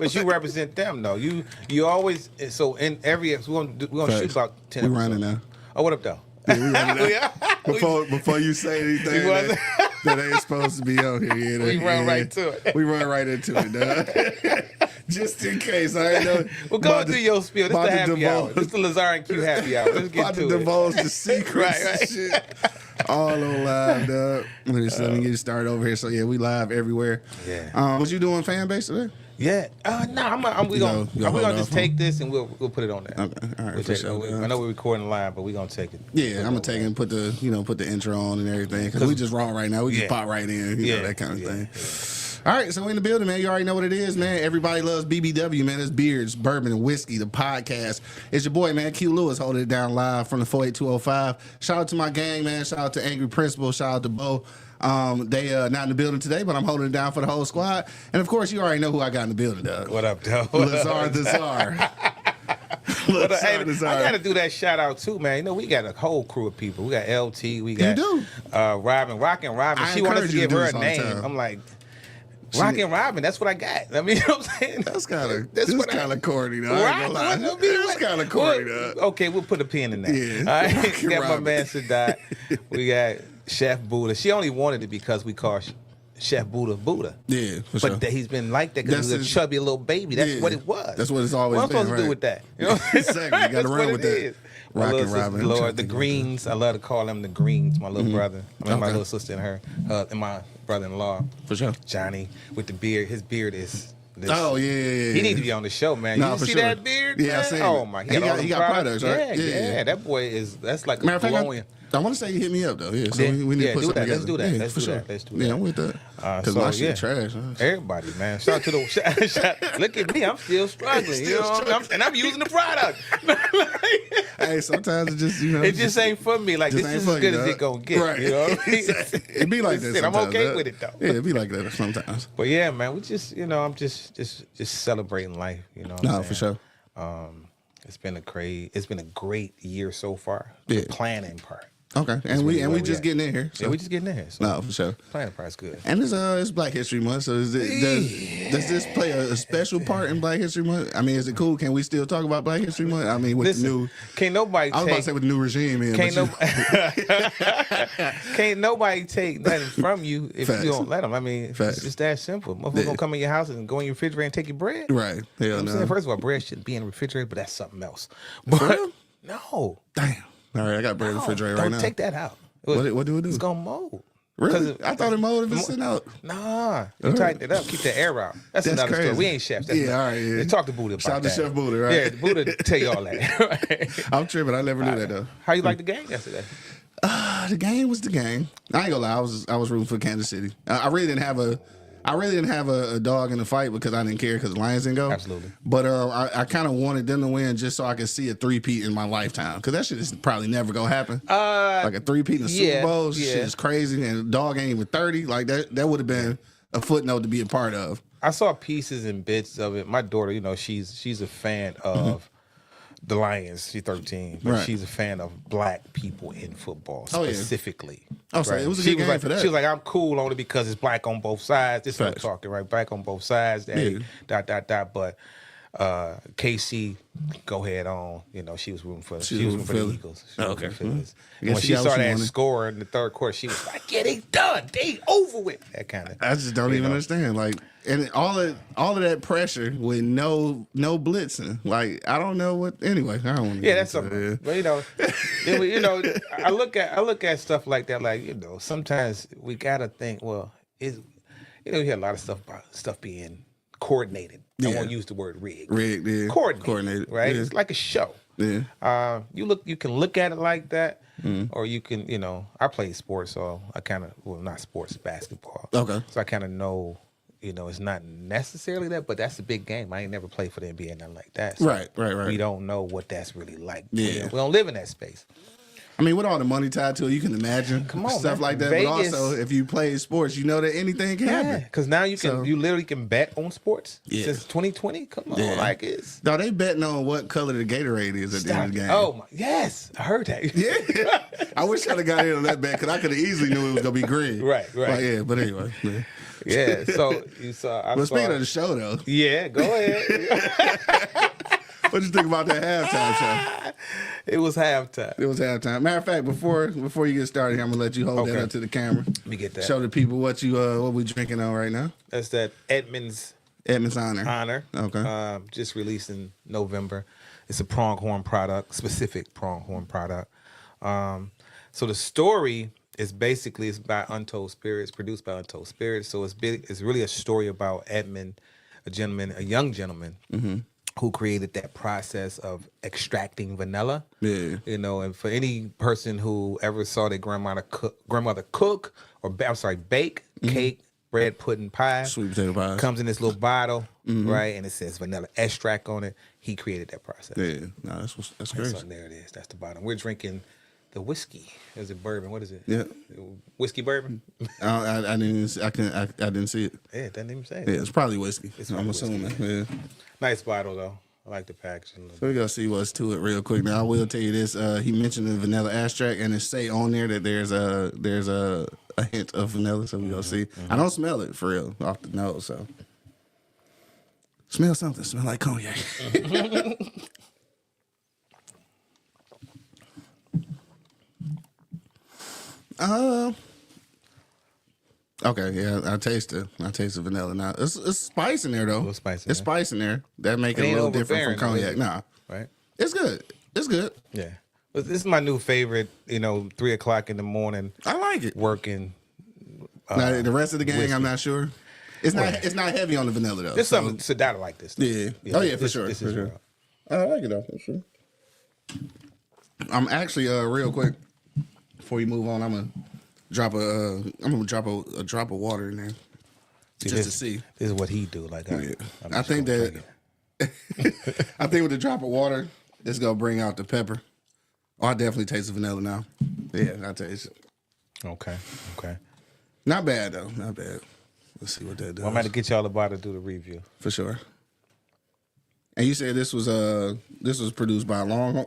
But you represent them though. You always so in every we're gonna shoot about 10 We running now. Oh, what up though? Yeah, we running now. Before you say anything that ain't supposed to be on here. We run right to it. We run right into it, dog. Just in case. I ain't know. Well, go through your spiel. This is the happy hour. This is the Lazar and Q happy hour. Let's get to it. Divulge the secrets and shit. All on live, dog. Let me get you started over here. So, yeah, we live everywhere. Yeah. Was you doing fan base today? Yeah. No, we're gonna just take this and we'll put it on there. Okay. All right. For sure. I know we're recording live, but we're gonna take it. Yeah, I'm gonna take it and put the intro on and everything because we just raw right now. We just pop right in, you know, that kind of thing. Yeah. All right, so we in the building, man. You already know what it is, man. Everybody loves BBW, man. It's Beards Bourbon and Whiskey, the podcast. It's your boy, man, Q Lewis, holding it down live from the 48205. Shout out to my gang, man. Shout out to Angry Principal. Shout out to Bo. They not in the building today, but I'm holding it down for the whole squad. And of course, you already know who I got in the building, dog. What up, dog? Lazar the Czar. I gotta do that shout out too, man. You know, we got a whole crew of people. We got LT, we got Robin, Rockin' Robin. She wanted us to give her a name. I'm like, Rockin' Robin, that's what I got. I mean, you know what I'm saying? That's kind of corny, though. I ain't gonna lie. That's kind of corny, though. Okay, we'll put a pin in that. Yeah. All right, we got my man Sadat. We got Chef Buddha. She only wanted it because we call Chef Buddha. Yeah, for sure. But he's been like that because he was a chubby little baby. That's what it was. That's what it's always been. What am I supposed to do with that? You know what I'm saying? Exactly. You got to run with that. Rockin' Robin. Lord, the Greens. I love to call them the Greens. My little brother. My little sister and her. And my brother-in-law. For sure. Johnny with the beard. His beard is... Oh, yeah. He need to be on the show, man. Nah, you see that beard? Yeah, man? I seen Oh, it. my. He got products, right? Yeah. That boy that's like a glowing. I want to say you hit me up, though. Yeah, so we need to put something together. Let's do that. Yeah, I'm with that. Because my shit trash. Huh? Everybody, man. Shout out to the... Look at me. I'm still struggling. You know, and I'm using the product. Hey, sometimes it just, you know... It just ain't for me. Like, this is as good as it gonna get. Right. You know what I mean? It be like that sometimes. I'm okay with it, though. Yeah, it be like that sometimes. But yeah, man, we just, you know, I'm just celebrating life, you know what I'm saying? For sure. It's been a great year so far. Yeah. The planning part. Okay, and we just getting in here. So. Yeah, we just getting in here. So no, for sure. Planning part's good. And it's Black History Month, so does this play a special part in Black History Month? I mean, is it cool? Can we still talk about Black History Month? I mean, with the new... Can't nobody I was about to say with the new regime in. Can't nobody take nothing from you if you don't let them. I mean, it's just that simple. Motherfuckers gonna come in your house and go in your refrigerator and take your bread? Right. Hell no. First of all, bread shouldn't be in the refrigerator, but that's something else. But no. Damn. All right, I got bread in the refrigerator right now. Don't take that out. What do it do? It's gonna mold. Really? I thought it mold if it's sitting out. Nah, you tighten it up, keep the air out. That's another crazy. story. We ain't chefs. All right. Yeah. Talk to Buddha about Shout out that. to Chef Buddha, right? Yeah, Buddha tell you all that. Right? I'm tripping. I never knew that though. How you like the game yesterday? The game was the game. I ain't gonna lie. I was rooting for Kansas City. I really didn't have a dog in the fight because I didn't care because the Lions didn't go. Absolutely. But I kind of wanted them to win just so I could see a three-peat in my lifetime because that shit is probably never gonna happen. Like a three-peat in the Super Bowl, shit is crazy, and the dog ain't even 30. Like that would have been a footnote to be a part of. I saw pieces and bits of it. My daughter, you know, she's a fan of the Lions. She's 13, but she's a fan of black people in football specifically. So it was a good game for that. She was like, I'm cool only because it's black on both sides. This is what I'm talking, right? Black on both sides. Daddy, ... But KC, go ahead on. You know, she was rooting for the Eagles. When she saw that score in the third quarter, she was like, "Yeah, they done. They over with." That kind of. I just don't even understand. Like, and all of that pressure with no blitzing. Like, I don't know what. Anyway, I don't want to. Yeah, that's something. But you know, I look at stuff like that. Like, you know, sometimes we gotta think. Well, you hear a lot of stuff about stuff being coordinated. I won't use the word rigged. Rigged, yeah. Coordinated, right? Yeah. It's like a show. Yeah. You can look at it like that, or you can, you know, I play sports, so I kind of, not sports, basketball. Okay. So I kind of know, you know, it's not necessarily that, but that's a big game. I ain't never played for the NBA, nothing like that. So right. we don't know what that's really like. Yeah. We don't live in that space. I mean, with all the money tied to it, you can imagine stuff like that. Vegas, but also, if you play sports, you know that anything can happen. Because now you literally can bet on sports since 2020. Come on, like it's. No, they betting on what color the Gatorade is at the end of the game. Oh, yes, I heard that. Yeah, I wish I'd have got in on that bet because I could have easily knew it was gonna be green. Right. But anyway. Yeah. So you saw. Speaking of the show, though. Yeah, go ahead. What you think about that halftime show? It was halftime. Matter of fact, before you get started here, I'm gonna let you hold that up to the camera. Let me get that. Show the people what we drinking on right now. That's that Edmonds Honor. Okay. Just released in November. It's a pronghorn product, specific pronghorn product. So the story is basically it's by Untold Spirits, produced by Untold Spirits. So it's really a story about Edmund, a young gentleman. Mm-hmm. Who created that process of extracting vanilla? Yeah, and for any person who ever saw their grandmother cook or bake cake, bread, pudding, pie, sweet potato pie, comes in this little bottle, right, and it says vanilla extract on it. He created that process. Yeah, no, that's great. So there it is. That's the bottom. We're drinking the whiskey. Is it bourbon? What is it? Yeah, whiskey bourbon. I didn't see it. Yeah, it doesn't even say it. Yeah, it's probably whiskey. I'm assuming. Whiskey. Yeah. Nice bottle though. I like the packaging. So we gotta see what's to it real quick. Now I will tell you this. He mentioned the vanilla extract, and it say on there that there's a hint of vanilla. So we gonna see. I don't smell it for real off the nose. So smell something. Smell like cognac. Okay, yeah, I taste the vanilla now. It's spice in there though. A spice it's spice in there. That make it a little different from cognac. Nah, right? It's good. It's good. Yeah, but this is my new favorite. 3:00 in the morning. I like it. Working. Now the rest of the gang, whiskey. I'm not sure. It's not heavy on the vanilla though. There's something Sedata like this. Though. Yeah. Oh yeah, for sure. For sure. I like it though. For sure. I'm actually real quick before you move on. I'm gonna drop a drop of water in there just to see. This is what he do. Like I think that I think with the drop of water, it's gonna bring out the pepper. Oh, I definitely taste the vanilla now. Yeah, I taste it. Okay. Not bad though. Not bad. Let's see what that does. Well, I'm about to get y'all about to do the review for sure. And you said this was produced by Pronghorn.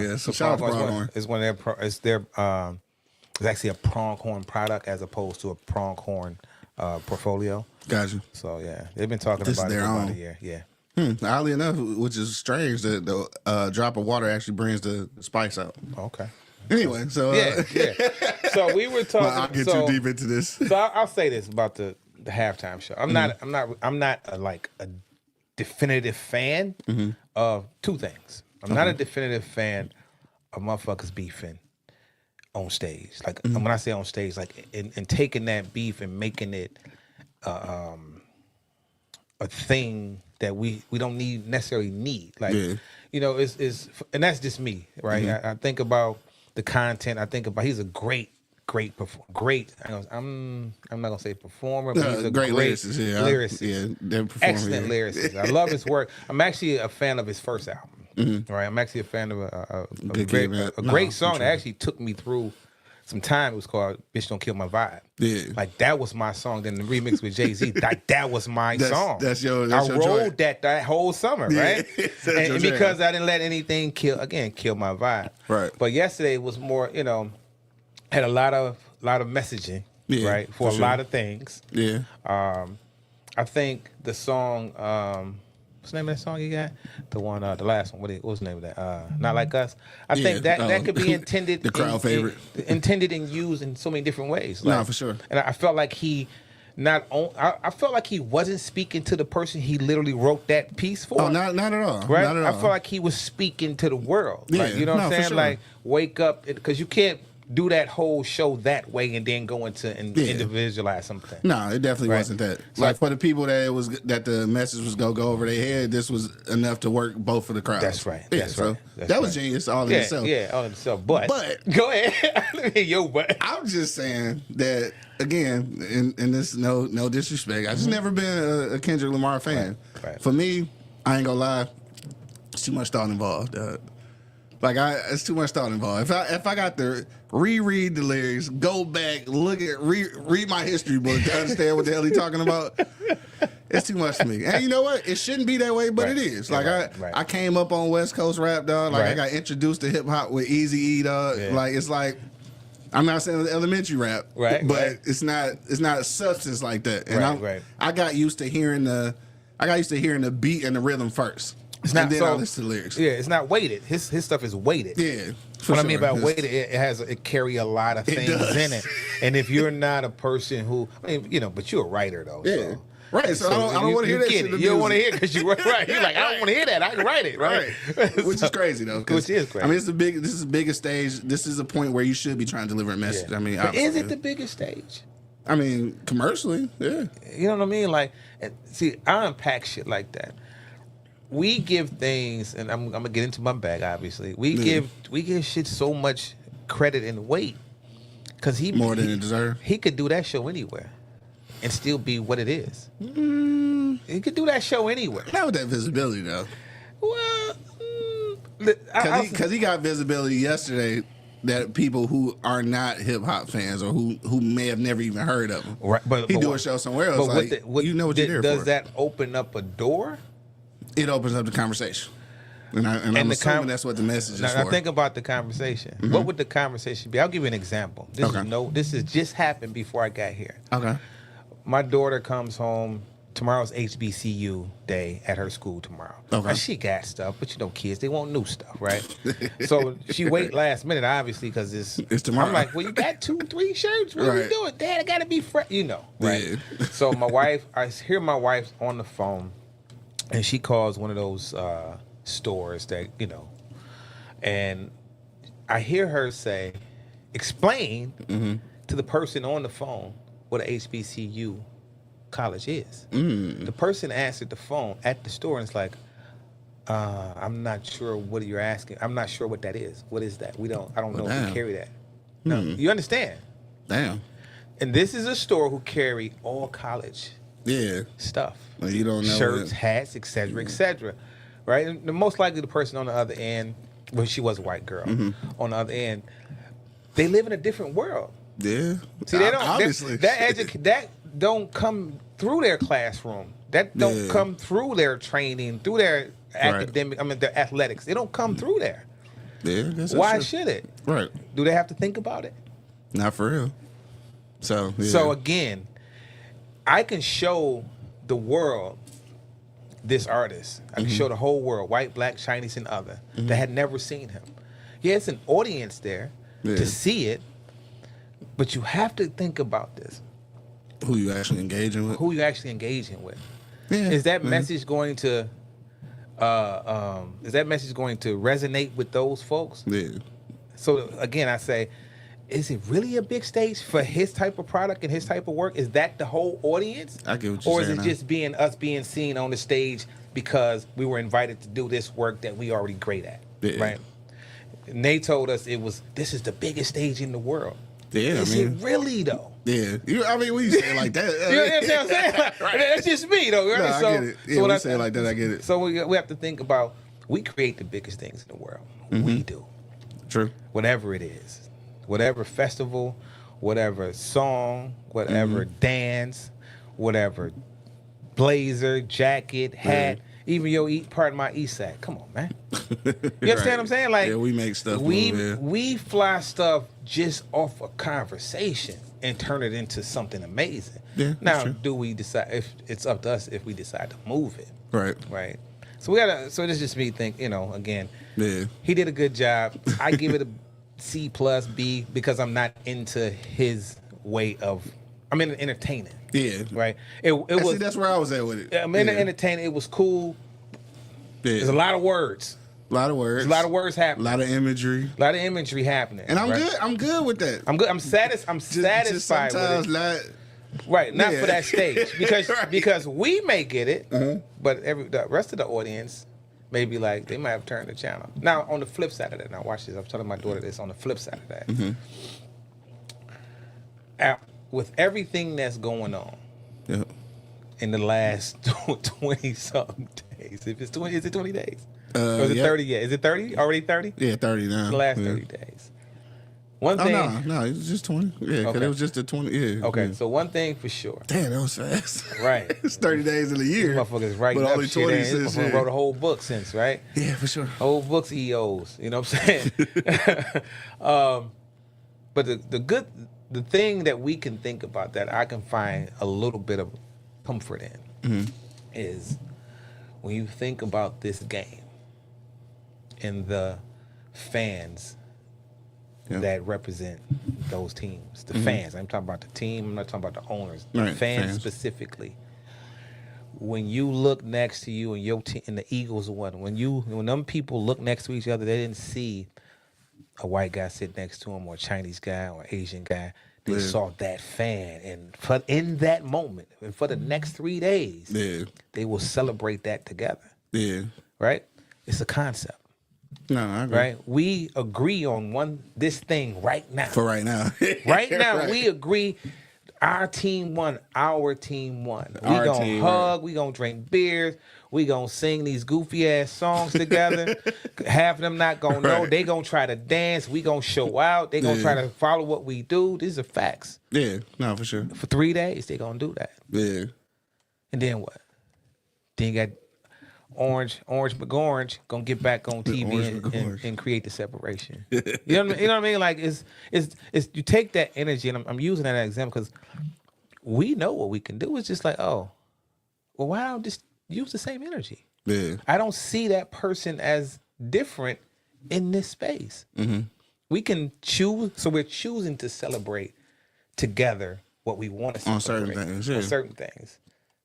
Yeah, so shout out to Pronghorn. It's actually a pronghorn product as opposed to a pronghorn portfolio. Gotcha. So yeah, they've been talking about it for about a year. Yeah. Oddly enough, which is strange that the drop of water actually brings the spice out. Okay. Anyway, so yeah. So we were talking. I'll get too deep into this. So I'll say this about the halftime show. I'm not a definitive fan of two things. I'm not a definitive fan of motherfuckers beefing on stage. Like when I say on stage, like and taking that beef and making it a thing that we don't necessarily need. Like is and that's just me, right? I think about the content. I think about he's a great performer. I'm not gonna say performer, but he's a great lyricist. Excellent lyricist. I love his work. I'm actually a fan of his first album. Right, I'm actually a fan of a great song that actually took me through some time. It was called "Bitch Don't Kill My Vibe." Yeah, like that was my song. Then the remix with Jay-Z, that was my song. That's your rode that whole summer, right? and because I didn't let anything kill my vibe. Right. But yesterday was more, had a lot of messaging, right, for a lot of things. Yeah. I think the song, what's the name of that song you got? The one, the last one. What was the name of that? Not Like Us. I think that could be intended. The crowd favorite. Intended and used in so many different ways. Like, no, for sure. And I felt like I felt like he wasn't speaking to the person he literally wrote that piece for. Oh, not at all. Right? Not at all. I felt like he was speaking to the world. Yeah, like, you know what I'm saying? Sure. Like, wake up, because you can't do that whole show that way and then go into individualize something. No, it definitely wasn't that. Like for the people that the message was gonna go over their head, this was enough to work both for the crowd. That's right. Yeah, that was genius all in itself. Yeah, all in itself. But go ahead. Yo, but I'm just saying that again, and this no disrespect. I just never been a Kendrick Lamar fan. Right. For me, I ain't gonna lie, it's too much thought involved. Like it's too much thought involved. If I got to reread the lyrics, go back, read my history book to understand what the hell he's talking about, it's too much for me. And you know what? It shouldn't be that way, but it is. Like I came up on West Coast rap, dog. Like I got introduced to hip hop with Eazy-E, dog. Yeah. Like it's like I'm not saying elementary rap, but it's not a substance like that. And I got used to hearing the beat and the rhythm first. It's not, and then I listen to the lyrics. Yeah, it's not weighted. His stuff is weighted. Yeah. What I mean by weighted, it carry a lot of things in it. And if you're not a person who, but you're a writer though. Yeah. So. Right, so I don't want to hear that shit. You don't want to hear it because you're right. You're like, I don't want to hear that. I can write it, right? Which is crazy though. Which is crazy. I mean, this is the biggest stage. This is a point where you should be trying to deliver a message. Yeah. I mean, but is it the biggest stage? I mean, commercially, yeah. You know what I mean? Like, see, I unpack shit like that. We give things, and I'm gonna get into my bag. Obviously, we give shit so much credit and weight because more than it deserves. He could do that show anywhere and still be what it is. He could do that show anywhere. Not with that visibility though. Well, because he got visibility yesterday that people who are not hip hop fans or who may have never even heard of him. Right, but he do a show somewhere else. Like, you know what you're there for. Does that open up a door? It opens up the conversation. And I'm assuming that's what the message is for. Now think about the conversation. Mm-hmm. What would the conversation be? I'll give you an example. This has just happened before I got here. Okay. My daughter comes home. Tomorrow's HBCU day at her school tomorrow. Okay. Now, she got stuff, but kids, they want new stuff, right? So she wait last minute, obviously, because it's tomorrow. I'm like, well, you got 2-3 shirts. What are you doing? Dad, I got to be fresh, right? Yeah. So I hear my wife's on the phone, and she calls one of those stores that, and I hear her explain to the person on the phone what a HBCU college is. The person answered the phone at the store and it's like, I'm not sure what you're asking. I'm not sure what that is. What is that? I don't know if we carry that. No, you understand? Damn. And this is a store who carry all college stuff. Well, you don't know shirts, hats, etc., etc. Right? And the most likely the person on the other end, well, she was a white girl. On the other end, they live in a different world. Yeah. See, they don't obviously that don't come through their classroom. That don't come through their training, through their academic. I mean, their athletics. They don't come through there. Yeah. That's Why should it? Right. Do they have to think about it? Not for real. So. Yeah. So again, I can show the world this artist. I can show the whole world, white, black, Chinese, and other, that had never seen him. Yeah, it's an audience there to see it, but you have to think about this. Who you actually engaging with? Yeah, is that message going to resonate with those folks? Yeah. So again, I say, is it really a big stage for his type of product and his type of work? Is that the whole audience? I get what you're saying. Or is it just us being seen on the stage because we were invited to do this work that we already great at? Yeah. Right? And they told us this is the biggest stage in the world. Yeah, is it really though? Yeah, when you say it like that, you know what I'm saying? Right. That's just me though. Right? No, I get it. Yeah, so when you say it like that, I get it. So we have to think about, we create the biggest things in the world. We do. True. Whatever it is, whatever festival, whatever song, whatever dance, whatever blazer, jacket, hat. Even pardon my ESAC. Come on, man. You understand what I'm saying? Like, we make stuff. We fly stuff just off a conversation and turn it into something amazing. Yeah. Now, do we decide? If it's up to us if we decide to move it. Right. Right. So we gotta. So this just me think. Again. Yeah. He did a good job. I give it a C plus B because I'm not into his way of. I'm into entertaining. Yeah. Right. It was. See, that's where I was at with it. I'm into entertaining. It was cool. Yeah. There's a lot of words. A lot of words. There's a lot of words happening. A lot of imagery. A lot of imagery happening. And I'm good. I'm good with that. I'm good. I'm satisfied just sometimes with it. Not for that stage because we may get it, but the rest of the audience may be like, they might have turned the channel. Now on the flip side of that, now watch this. I'm telling my daughter this. On the flip side of that, with everything that's going on in the last 20 something days, is it 20 days? Or is it 30 yet? Is it 30? Already 30? Yeah, 30 now. The last 30 days. One thing. No, it was just 20. Yeah, because it was just the 20. Yeah. Okay, yeah. So one thing for sure. Damn, that was fast. Right. It's 30 days in a year. These motherfuckers writing up shit. This motherfucker wrote a whole book since, right? Yeah, for sure. Whole books EOs. You know what I'm saying? But the thing that we can think about that I can find a little bit of comfort in is when you think about this game and the fans that represent those teams. The fans. I'm talking about the team. I'm not talking about the owners. The fans specifically. When you look next to you and your team and the Eagles won, when them people look next to each other, they didn't see a white guy sit next to him or a Chinese guy or Asian guy. They saw that fan, and in that moment, and for the next 3 days, they will celebrate that together. Yeah, right. It's a concept. No, I agree. Right. We agree on this thing right now. For right now, right now, we agree. Our team won. Our team won. We gonna hug. We gonna drink beers. We gonna sing these goofy ass songs together. Half of them not gonna know. They gonna try to dance. We gonna show out. They gonna try to follow what we do. These are facts. Yeah, no, for sure. For 3 days, they gonna do that. Yeah. And then what? Then you got Orange McGorange gonna get back on TV and create the separation. You know what I mean? Like it's you take that energy, and I'm using that as an example because we know what we can do. It's just like, oh, well, why don't just use the same energy? Yeah. I don't see that person as different in this space. We can choose, so we're choosing to celebrate together what we want to celebrate on certain things. Yeah. On certain things.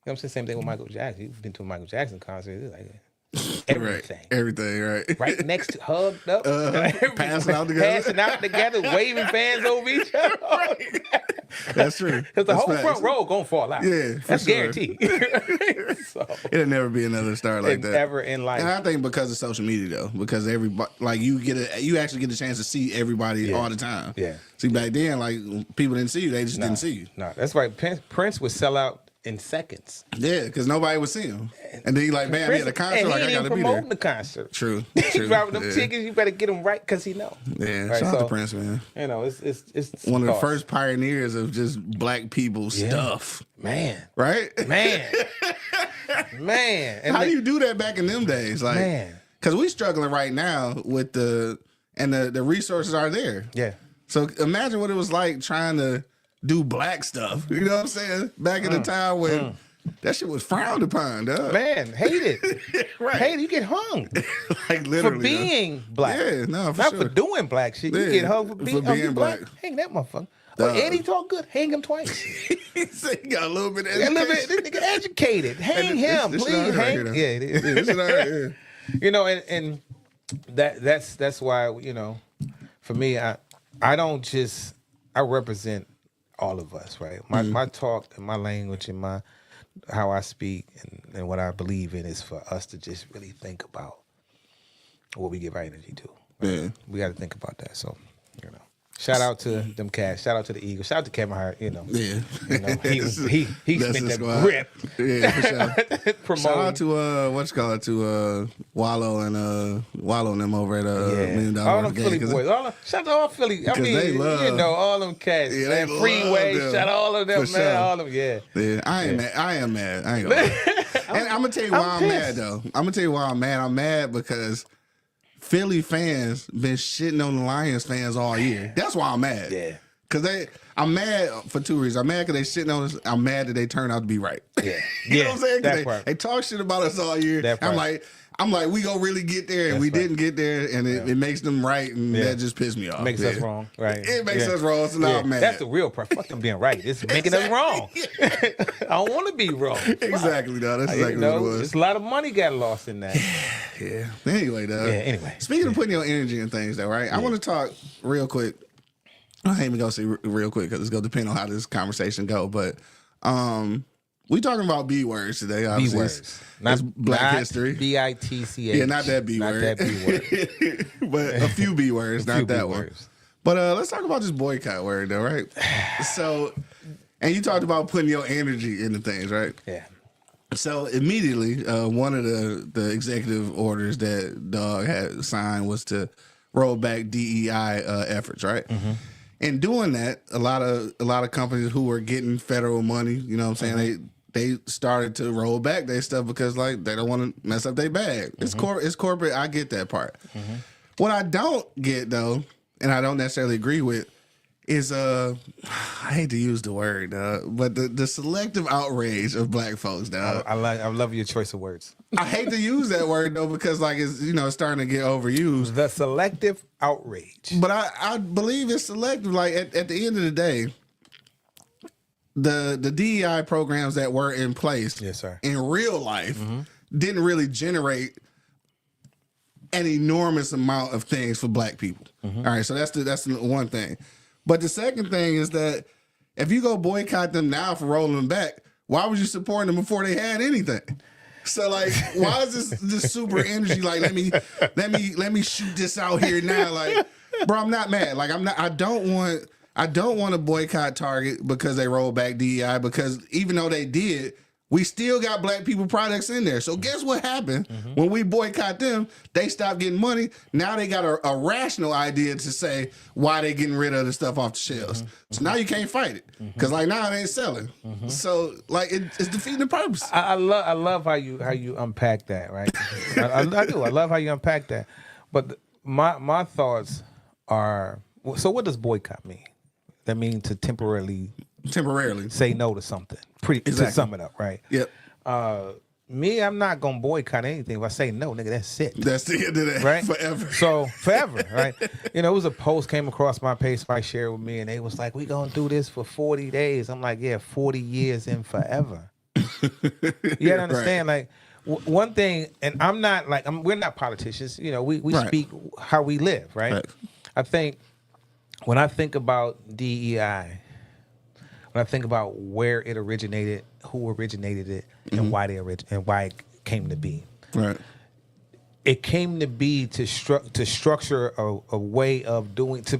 You know what I'm saying? Same thing with Michael Jackson. You've been to a Michael Jackson concert. It's like everything. Everything, right. Right next to, hugged up. Passing out together. Waving fans over each other. Right. That's true. Because the whole front row going to fall out. Yeah, that's guaranteed. So, it'll never be another star like that. Ever in life. And I think because of social media, though. Because everybody, like, you actually get a chance to see everybody all the time. Yeah. See, back then, like, people didn't see you. They just didn't see you. No, that's right. Prince would sell out in seconds. Yeah, because nobody would see him. And then you like, man, he had a concert, like, I got to be there. Promoting the concert. True. Driving them tickets, you better get them right because he know. Yeah, right? Shout out to Prince, man. You know, it's one of the first pioneers of just black people stuff. Man. Right? Man. And how do you do that back in them days? Like, man. Because we struggling right now with the resources are there. Yeah. So imagine what it was like trying to do black stuff. You know what I'm saying? Back in the time when that shit was frowned upon, dog. Man, hated. Right. Hated. You get hung. Like literally. For being black. Yeah, no, for Not sure. for doing black shit. You get hung for being black. Hang that motherfucker. Oh, Eddie talk good. Hang him twice. He said he got a little bit of education. This nigga educated. Hang him, please. Hang. Right, yeah, it is. You know, and that's why, you know, for me, I represent all of us, right? My talk and my language and how I speak and what I believe in is for us to just really think about what we give our energy to. Right? Yeah. We got to think about that. So, you know, shout out to them cats. Shout out to the Eagles. Shout out to Kevin Hart. You know, he spent that grip. Yeah, for sure. Shout out to Wallow and them over at $1 Million all them Philly boys. Shout out to all Philly. I mean, they love, you know, all them cats. Yeah, they Freeway. Shout out all of them, man. Sure. All of them. Yeah. I am mad. I ain't gonna lie. And I'm gonna tell you why I'm mad though. I'm gonna tell you why I'm mad. I'm mad because Philly fans been shitting on the Lions fans all year. That's why I'm mad. Yeah. Because I'm mad for two reasons. I'm mad because they shitting on us. I'm mad that they turned out to be right. Yeah. You know what I'm saying? They talk shit about us all year. I'm like, we gonna really get there, and we didn't get there, and it makes them right, and that just pissed me off. Makes us wrong, right? It makes us wrong, so now I'm mad. That's the real part. Fuck them being right. It's making us wrong. I don't want to be wrong. Exactly, dog. That's exactly what it was. There's a lot of money got lost in that. Yeah. Anyway, dog. Yeah. Anyway. Speaking of putting your energy in things, though, right? I want to talk real quick. I ain't even gonna say real quick because it's gonna depend on how this conversation go, but we talking about B words today, obviously. B words. Not Black history. BITCH. Yeah, not that B word. Not that B word. But a few B words, not that one. But let's talk about this boycott word, though, right? So, and you talked about putting your energy into things, right? Yeah. So immediately, one of the executive orders that Doug had signed was to roll back DEI efforts, right? Mm-hmm. In doing that, a lot of companies who were getting federal money, you know what I'm saying, mm-hmm. they started to roll back their stuff because like they don't want to mess up their bag. Mm-hmm. It's corporate. I get that part. Mm-hmm. What I don't get though, and I don't necessarily agree with, is I hate to use the word, but the selective outrage of black folks, dog. I love your choice of words. I hate to use that word though because like it's it's starting to get overused. The selective outrage. But I believe it's selective. Like at the end of the day, the DEI programs that were in place, yes, sir, in real life, mm-hmm. didn't really generate an enormous amount of things for black people. Mm-hmm. All right, so that's the one thing. But the second thing is that if you go boycott them now for rolling them back, why was you supporting them before they had anything? So like, why is this super energy? Like, let me shoot this out here now. Like, bro, I'm not mad. Like, I don't want to boycott Target because they rolled back DEI, because even though they did, we still got black people products in there. So guess what happened? Mm-hmm. When we boycott them, they stopped getting money. Now they got a rational idea to say why they getting rid of the stuff off the shelves. Mm-hmm. So now you can't fight it because like now it ain't selling. Mm-hmm. So like it's defeating the purpose. I love how you unpack that, right? I do. I love how you unpack that. But my thoughts are, so what does boycott mean? That means to temporarily say no to something. Exactly. To sum it up, right? Yep. Me, I'm not gonna boycott anything. If I say no, nigga, that's it. That's the end of that, right? Forever. So forever, right? It was a post came across my page, somebody shared with me, and they was like, "We gonna do this for 40 days." I'm like, "Yeah, 40 years and forever." You gotta understand, right. Like one thing, and I'm not like we're not politicians. We right. speak how we live, right? I think when I think about DEI. When I think about where it originated, who originated it, mm-hmm. and why it came to be. Right. It came to be to structure a way of doing to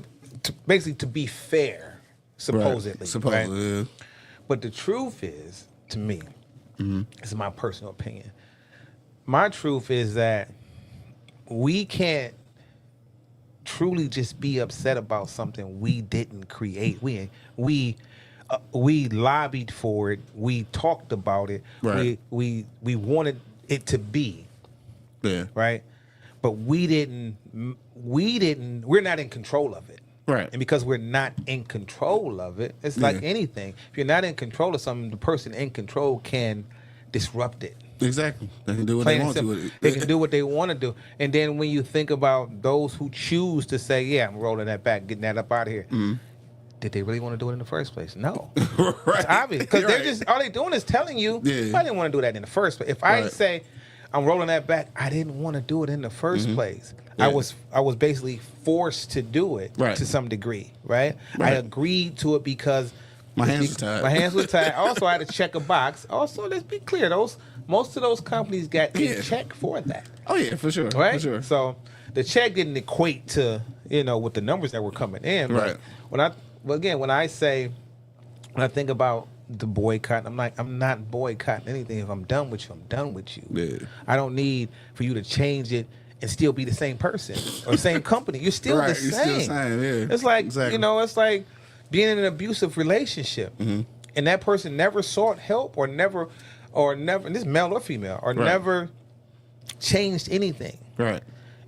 basically to be fair, supposedly. Right. Supposedly, right? Yeah. But the truth is, to me, mm-hmm. this is my personal opinion. My truth is that we can't truly just be upset about something we didn't create. We lobbied for it. We talked about it. Right. We wanted it to be. Yeah. Right. But we didn't. We're not in control of it. Right. And because we're not in control of it, it's like anything. If you're not in control of something, the person in control can disrupt it. Exactly. They can do what they want to with it. They can do what they want to do. And then when you think about those who choose to say, "Yeah, I'm rolling that back, getting that up out of here." Mm-hmm. Did they really want to do it in the first place? No. Right. It's obvious. Because they're just, all they doing is telling you, I didn't want to do that in the first place. If I say, I'm rolling that back, I didn't want to do it in the first mm-hmm. place. Yeah. I was basically forced to do it to some degree, right? I agreed to it because my hands were tied. My hands were tied. Also, I had to check a box. Also, let's be clear, most of those companies got a check for that. Oh, yeah, for sure. Right? For sure. So the check didn't equate to, with the numbers that were coming in. But when I think about the boycott, I'm not boycotting anything. If I'm done with you, I'm done with you. Yeah. I don't need for you to change it and still be the same person or the same company. You're still the same. You're still the same, yeah. It's like, it's like being in an abusive relationship mm-hmm. and that person never sought help or never, and this male or female, or never changed anything. Right.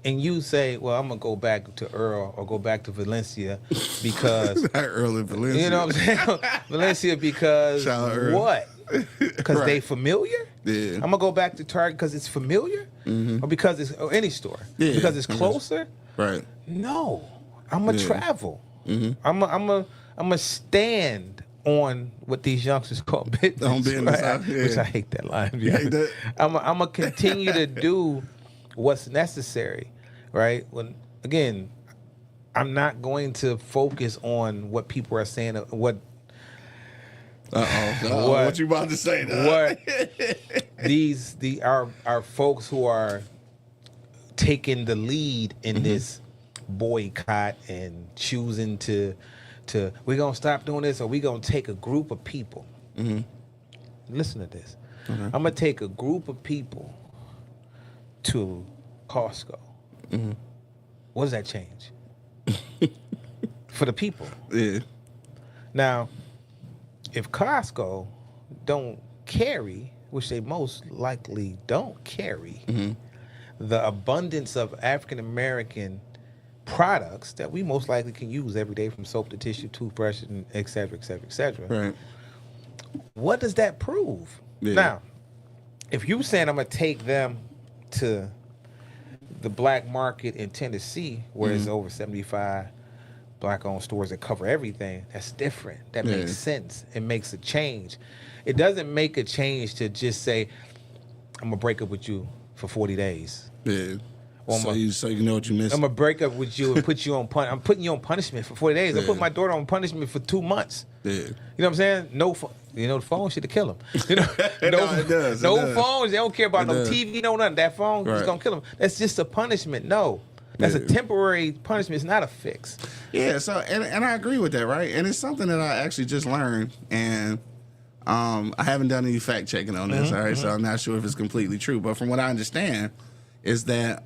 And you say, well, I'm going to go back to Earl or go back to Valencia because... Not Earl and Valencia. You know what I'm saying? Valencia because what? Because they familiar? Yeah. I'm going to go back to Target because it's familiar? Mm-hmm. Or because it's any store? Yeah. Because it's closer? Right. No. I'm going to travel. Mm-hmm. I'm going to stand on what these youngsters call business. On business. Right? Which I hate that line. You hate that? I'm going to continue to do what's necessary, right? When again, I'm not going to focus on what people are saying. What you about to say? What our folks who are taking the lead in mm-hmm. this boycott and choosing to we're gonna stop doing this, or we're gonna take a group of people. Mm-hmm. Listen to this. Okay. I'm gonna take a group of people to Costco. Mm-hmm. What does that change for the people? Yeah. Now, if Costco don't carry, which they most likely don't carry, the abundance of African American products that we most likely can use every day, from soap to tissue, toothbrush, and et cetera, et cetera, et cetera. Right. What does that prove? Yeah. Now, if you're saying I'm going to take them to the black market in Tennessee, where there's over 75 black-owned stores that cover everything, that's different. That makes sense. It makes a change. It doesn't make a change to just say, I'm going to break up with you for 40 days. Yeah. So you know what you missed. I'm going to break up with you and put you on I'm putting you on punishment for 40 days. I put my daughter on punishment for 2 months. Yeah. You know what I'm saying? No, the phone should have killed him. You know, it does. Phones. They don't care about no TV, no nothing. That phone is gonna kill him. That's just a punishment. No, that's a temporary punishment. It's not a fix. Yeah. So and I agree with that, right? And it's something that I actually just learned, and I haven't done any fact checking on this. All right, so I'm not sure if it's completely true, but from what I understand, is that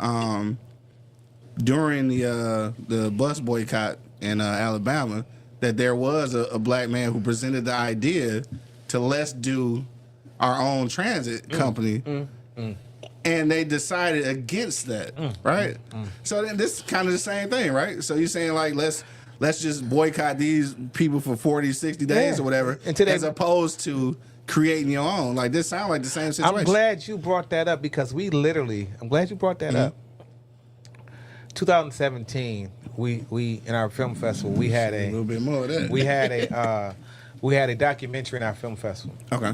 during the bus boycott in Alabama, that there was a black man who presented the idea to let's do our own transit company, and they decided against that, right? So then this is kind of the same thing, right? So you're saying like let's just boycott these people for 40, 60 days or whatever, as opposed to creating your own. Like this sounds like the same situation. I'm glad you brought that up because I'm glad you brought that up. 2017, we in our film festival we had a little bit more of that. We had a documentary in our film festival. Okay.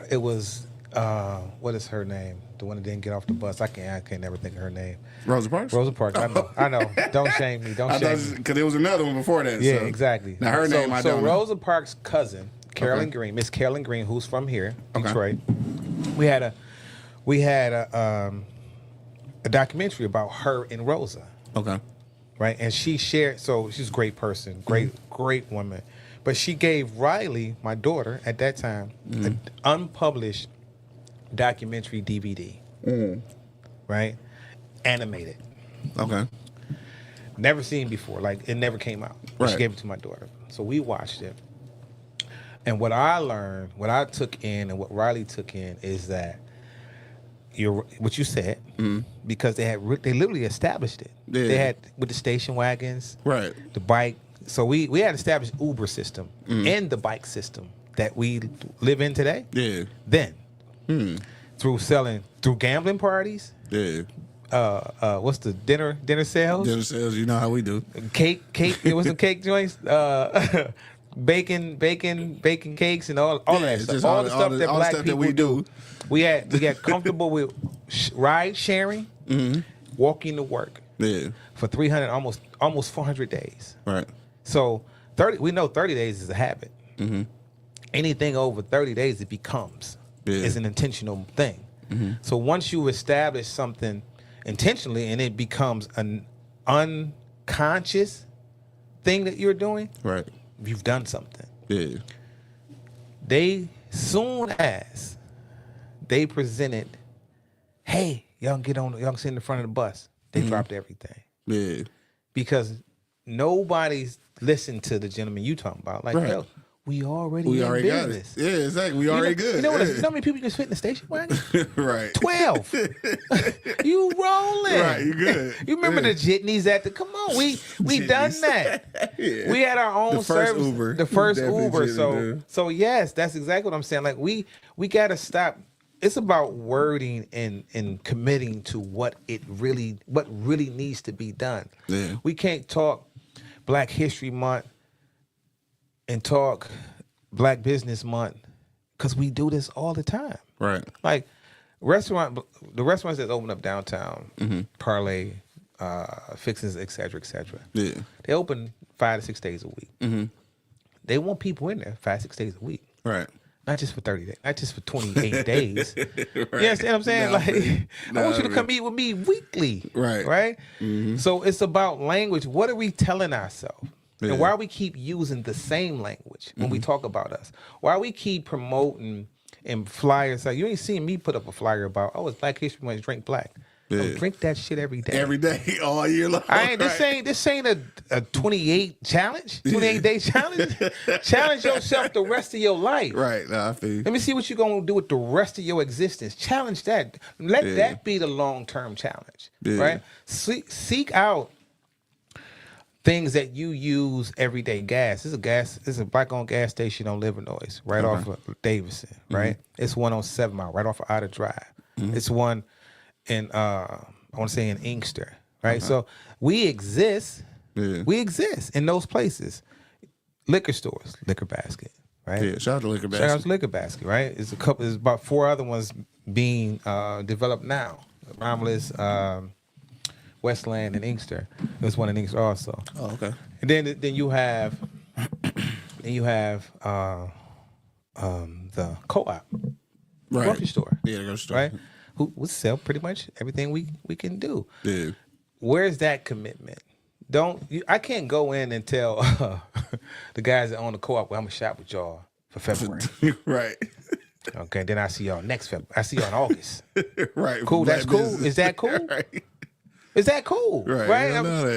It was what is her name? The one that didn't get off the bus. I can't never think of her name. Rosa Parks. Rosa Parks. I know. Don't shame me. Don't shame me. Because there was another one before that. Yeah, exactly. Now her name I don't know. Rosa Parks' cousin, Carolyn Green, Miss Carolyn Green, who's from here, Detroit. We had a documentary about her and Rosa. Okay. Right, and she shared. So she's a great person, great woman, but she gave Riley, my daughter, at that time, an unpublished documentary DVD. Right, animated. Okay. Never seen before. Like it never came out. Right. She gave it to my daughter, so we watched it. And what I learned, what I took in, and what Riley took in is that what you said, because they literally established it. Yeah. They had with the station wagons, right? The bike. So we had established Uber system and the bike system that we live in today. Yeah. Then through gambling parties. Yeah. What's the dinner sales? Dinner sales. You know how we do. Cake. It was some cake joints. Bacon cakes and all that stuff. All the stuff that black people do. We got comfortable with ride sharing, walking to work. Yeah. For 300, almost 400 days. Right. So 30 days is a habit. Anything over 30 days, it becomes is an intentional thing. So once you establish something intentionally and it becomes an unconscious thing that you're doing, right? You've done something. Yeah. Soon as they presented, hey, y'all can sit in the front of the bus, they dropped everything. Yeah. Because nobody's listened to the gentleman you talking about. Like, yo, we already in business. Got it. Yeah, exactly. We already good. You know how many people you can fit in the station wagon? Right. 12. You rolling. Right, you good. You remember the jitneys come on, we done that. Yeah. We had our own service. Uber. The first Uber. So yes, that's exactly what I'm saying. Like we gotta stop. It's about wording and committing to what really needs to be done. Yeah. We can't talk Black History Month and talk Black Business Month because we do this all the time. Right. Like the restaurants that open up downtown, Parlay, Fixins, et cetera, et cetera. Yeah. They open 5 to 6 days a week. They want people in there 5, 6 days a week. Right. Not just for 30 days, not just for 28 days. Right. You understand what I'm saying? I want you to come eat with me weekly. Right. Right? So it's about language. What are we telling ourselves? Yeah. And why we keep using the same language when we talk about us? Why we keep promoting and flyers. Like, you ain't seen me put up a flyer about, it's Black History Month, drink black. Yeah. Drink that shit every day. Every day, all year long. This ain't a 28 challenge, 28-day challenge. Challenge yourself the rest of your life. Right. I feel you. Let me see what you're gonna do with the rest of your existence. Challenge that. Let that be the long-term challenge. Right? Seek out things that you use every day. Gas. This is a black-owned gas station on Livernois, right off of Davidson. Right. It's one on 7 Mile, right off of Otter Drive. It's one in I want to say in Inkster, right? So we exist. We exist in those places. Liquor stores, Liquor Basket, right? Yeah, shout out to Liquor Basket. Shout out to Liquor Basket, right? There's about 4 other ones being developed now. Romulus, Westland, and Inkster. There's one in Inkster also. Oh, okay. And then you have the co-op, grocery store, the grocery store, right? Who would sell pretty much everything we can do. Yeah. Where's that commitment? I can't go in and tell the guys that own the co-op, well, I'm gonna shop with y'all for February. Right. Okay, then I see y'all next February. I see y'all in August. Right. Cool, that's cool. Is that cool? Right. Is that cool? Right.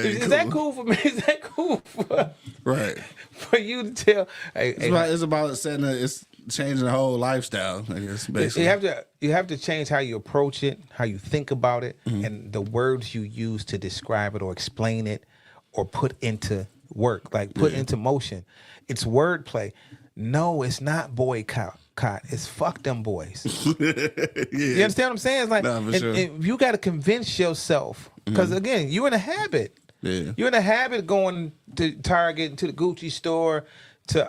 Is that cool for me? Is that cool for you to tell? Hey, it's about it's changing the whole lifestyle, I guess, basically. You have to change how you approach it, how you think about it, and the words you use to describe it or explain it or put into work, like put into motion. It's wordplay. No, it's not boycott. It's fuck them boys. You understand what I'm saying? It's like, and you got to convince yourself, because again, you're in a habit. Yeah. You're in a habit of going to Target, to the Gucci store, to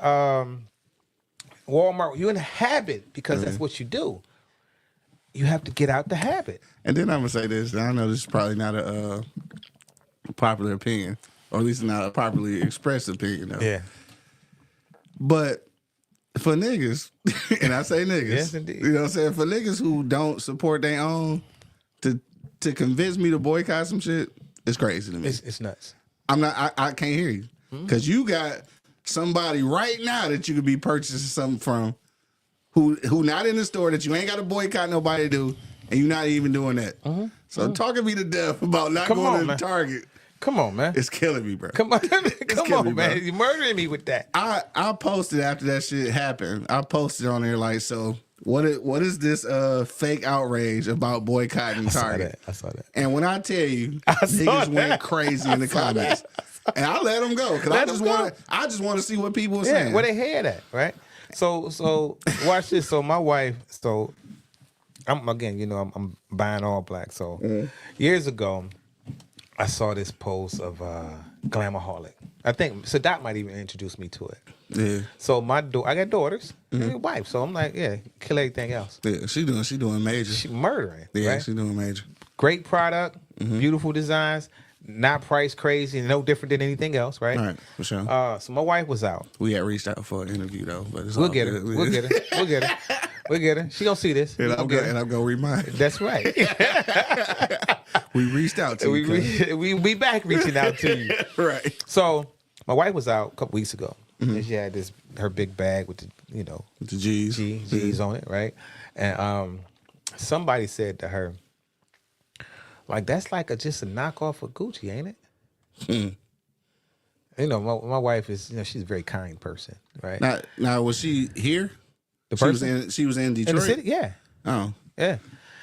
Walmart. You're in a habit because that's what you do. You have to get out the habit. And then I'm gonna say this. I know this is probably not a popular opinion, or at least not a properly expressed opinion, though. Yeah. But for niggas, and I say niggas, yes, indeed. You know what I'm saying? For niggas who don't support their own, to convince me to boycott some shit, it's crazy to me. It's nuts. I can't hear you, because you got somebody right now that you could be purchasing something from, who not in the store, that you ain't got to boycott nobody to do, and you're not even doing that. So talking me to death about not going to Target. Come on, man. It's killing me, bro. Come on, man. You're murdering me with that. I posted after that shit happened. I posted on there like, so what is this fake outrage about boycotting Target? I saw that. And when I tell you, niggas went crazy in the comments. And I let them go, because I just want to see what people are saying. Where they head at, right? So watch this. So my wife, I'm buying all black. So years ago, I saw this post of Glamaholic. I think Sadat might even introduce me to it. Yeah. So I got daughters and a wife. So I'm like, kill everything else. Yeah, she doing major. She murdering. Yeah, right? she doing major. Great product, beautiful designs, not price crazy, no different than anything else, right? All right, for sure. So my wife was out. We had reached out for an interview though, but we'll get her. We'll get her. She gonna see this. And I'm gonna remind. That's right. We reached out to you. We back reaching out to you. Right. So my wife was out a couple weeks ago, and she had her big bag with the G's on it, right? And somebody said to her, like, that's like just a knockoff of Gucci, ain't it? My wife is, she's a very kind person, right? Now was she here? The person? She was in Detroit? In the city? Yeah. Oh. Yeah.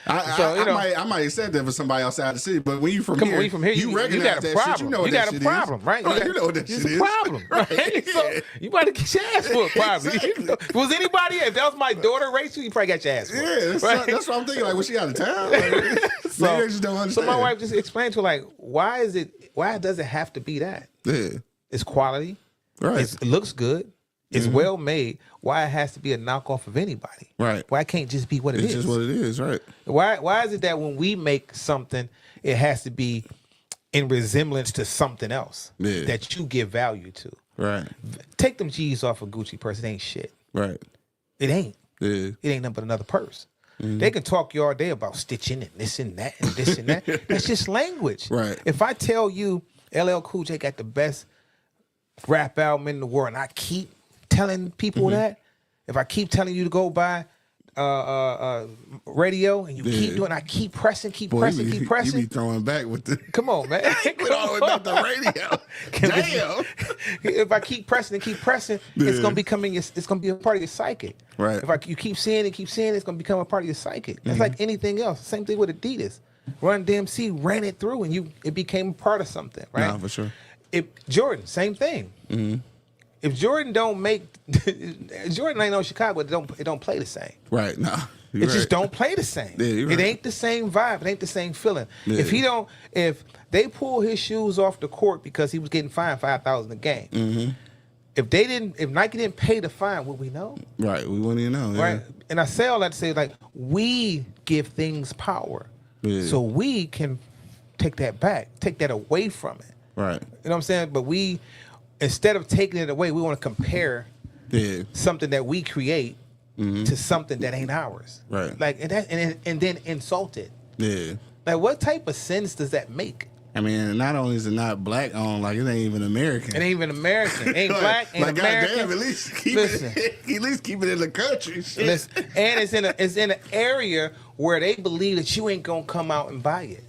I might have said that for somebody outside the city, but when you from here, you recognize that shit. You know what that shit is. You got a problem, right? You know what that shit is. It's a problem, right? So you about to get your ass whooped, probably. Was anybody, if that was my daughter, Rachel, you probably got your ass whooped. Yeah, that's what I'm thinking. Like, was she out of town? Like, maybe they just don't understand. So my wife just explained to her, like, why does it have to be that? Yeah. It's quality. Right. It looks good. It's well made. Why it has to be a knockoff of anybody? Right. Why it can't just be what it is? It's just what it is, right. Why is it that when we make something, it has to be in resemblance to something else that you give value to? Right. Take them G's off a Gucci purse. It ain't shit. Right. It ain't. Yeah. It ain't nothing but another purse. They can talk you all day about stitching and this and that and this and that. That's just language. Right. If I tell you LL Cool J got the best rap album in the world, and I keep telling people that, if I keep telling you to go buy radio, and you keep doing. I keep pressing. You be throwing back with the. Come on, man. Quit all about the radio. Damn. If I keep pressing, it's gonna it's gonna be a part of your psychic. Right. If you keep seeing it, it's gonna become a part of your psychic. It's like anything else. Same thing with Adidas. Run DMC ran it through, and it became a part of something. Right. No, for sure. Jordan, same thing. Mm-hmm. If Jordan don't make Jordan ain't on Chicago, it don't play the same. Right. No. It just don't play the same. Yeah, It ain't the same vibe. It ain't the same feeling. Yeah. If they pull his shoes off the court because he was getting fined $5,000 a game. Mm-hmm. If Nike didn't pay the fine, would we know? Right. We wouldn't even know. Right. Yeah. And I say all that to say, like, we give things power. Yeah. So we can take that back, take that away from it. Right. You know what I'm saying? But instead of taking it away, we want to compare something that we create to something that ain't ours. Right. Like and then insult it. Yeah. Like, what type of sense does that make? I mean, not only is it not black owned, like it ain't even American. It ain't even American. Ain't black, ain't like, American. Goddamn, at least keep it in the country. Shit. Listen, and it's in an area where they believe that you ain't gonna come out and buy it.